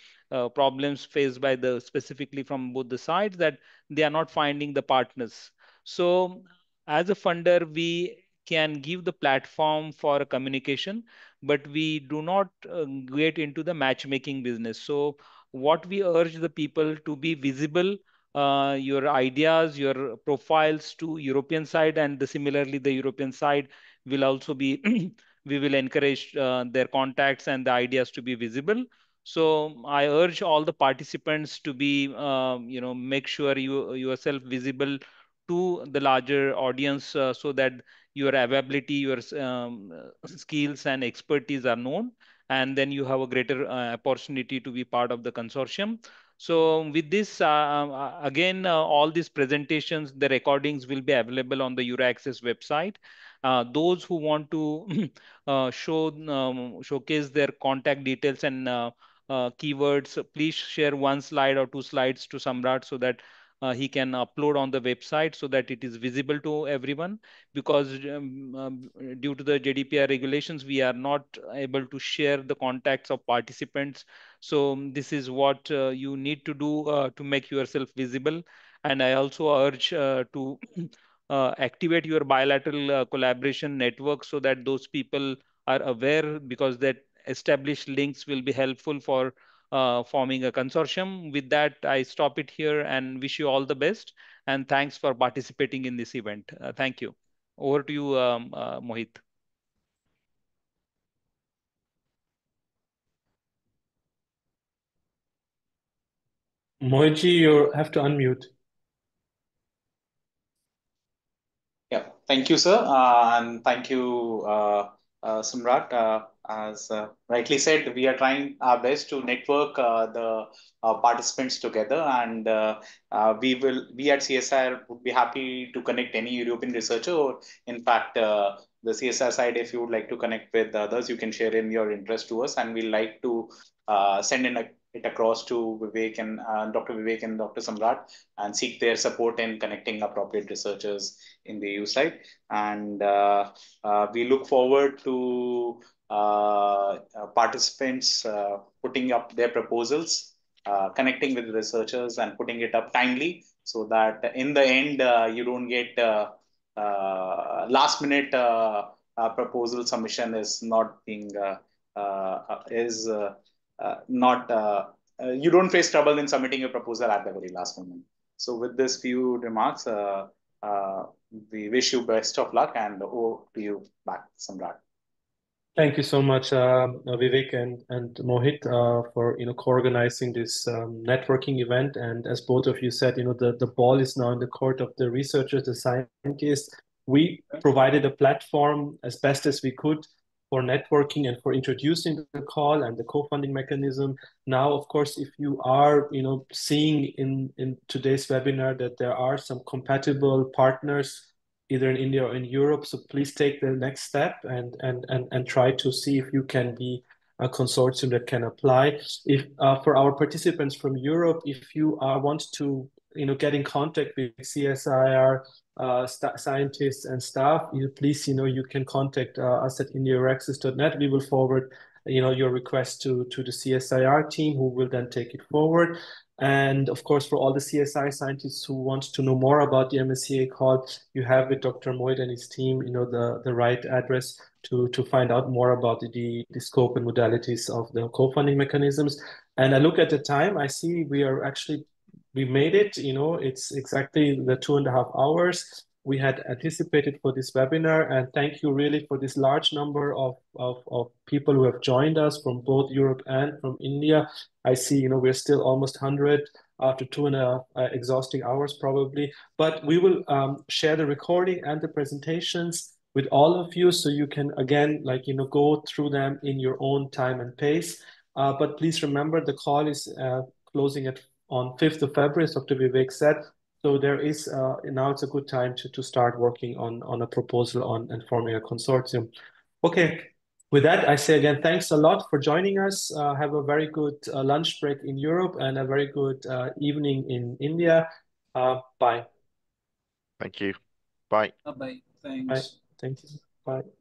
problems faced by the specifically from both the sides, that they are not finding the partners. So as a funder, we can give the platform for communication, but we do not get into the matchmaking business. So what we urge the people to be visible, your ideas, your profiles to European side, and similarly the European side will also be we will encourage their contacts and the ideas to be visible. So I urge all the participants to be make sure you yourself visible to the larger audience, so that your availability, your skills and expertise are known, and then you have a greater opportunity to be part of the consortium. So with this, again, all these presentations, the recordings will be available on the EuroAccess website. Those who want to showcase their contact details and keywords, please share one slide or two slides to Samrat so that he can upload on the website so that it is visible to everyone, because due to the GDPR regulations, we are not able to share the contacts of participants. So this is what you need to do to make yourself visible. And I also urge to activate your bilateral collaboration network so that those people are aware, because that established links will be helpful for forming a consortium. With that, I stop it here and wish you all the best. And thanks for participating in this event. Thank you. Over to you, Mohit. Mohitji, you have to unmute. Yeah, thank you, sir. And thank you, Samrat. As rightly said, we are trying our best to network the participants together, and we at CSIR would be happy to connect any European researcher, or in fact, the CSIR side, if you would like to connect with others, you can share in your interest to us, and we like to send it across to Vivek and Dr. Vivek and Dr. Samrat, and seek their support in connecting appropriate researchers in the EU side. And we look forward to participants putting up their proposals, connecting with researchers and putting it up timely, so that in the end you don't get last minute proposal submission is not being you don't face trouble in submitting a proposal at the very last moment. So with this few remarks, we wish you best of luck, and over to you back, Samrat. Thank you so much, Vivek and Mohit, for co-organizing this networking event. And as both of you said, the ball is now in the court of the researchers, the scientists. We provided a platform as best as we could for networking and for introducing the call and the co-funding mechanism. Now, of course, if you are seeing in today's webinar that there are some compatible partners either in India or in Europe, so please take the next step and try to see if you can be a consortium that can apply. If for our participants from Europe, if you want to get in contact with CSIR scientists and staff, please you can contact us at indiaeuraccess.net. We will forward your request to the CSIR team, who will then take it forward. And of course, for all the CSI scientists who want to know more about the MSCA call, you have with Dr. Mohit and his team, the right address to find out more about the scope and modalities of the co-funding mechanisms. And I look at the time, I see we made it. It's exactly the 2.5 hours we had anticipated for this webinar. And thank you really for this large number of people who have joined us from both Europe and from India. I see, we're still almost 100 after 2.5 exhausting hours probably, but we will share the recording and the presentations with all of you, so you can again, go through them in your own time and pace. But please remember, the call is closing on 5th of February, as Dr. Vivek said. So there is, now it's a good time to start working on a proposal and forming a consortium. Okay. With that, I say again, thanks a lot for joining us. Have a very good lunch break in Europe and a very good evening in India. Bye. Thank you. Bye. Bye. Bye. Thanks. Thank you. Bye.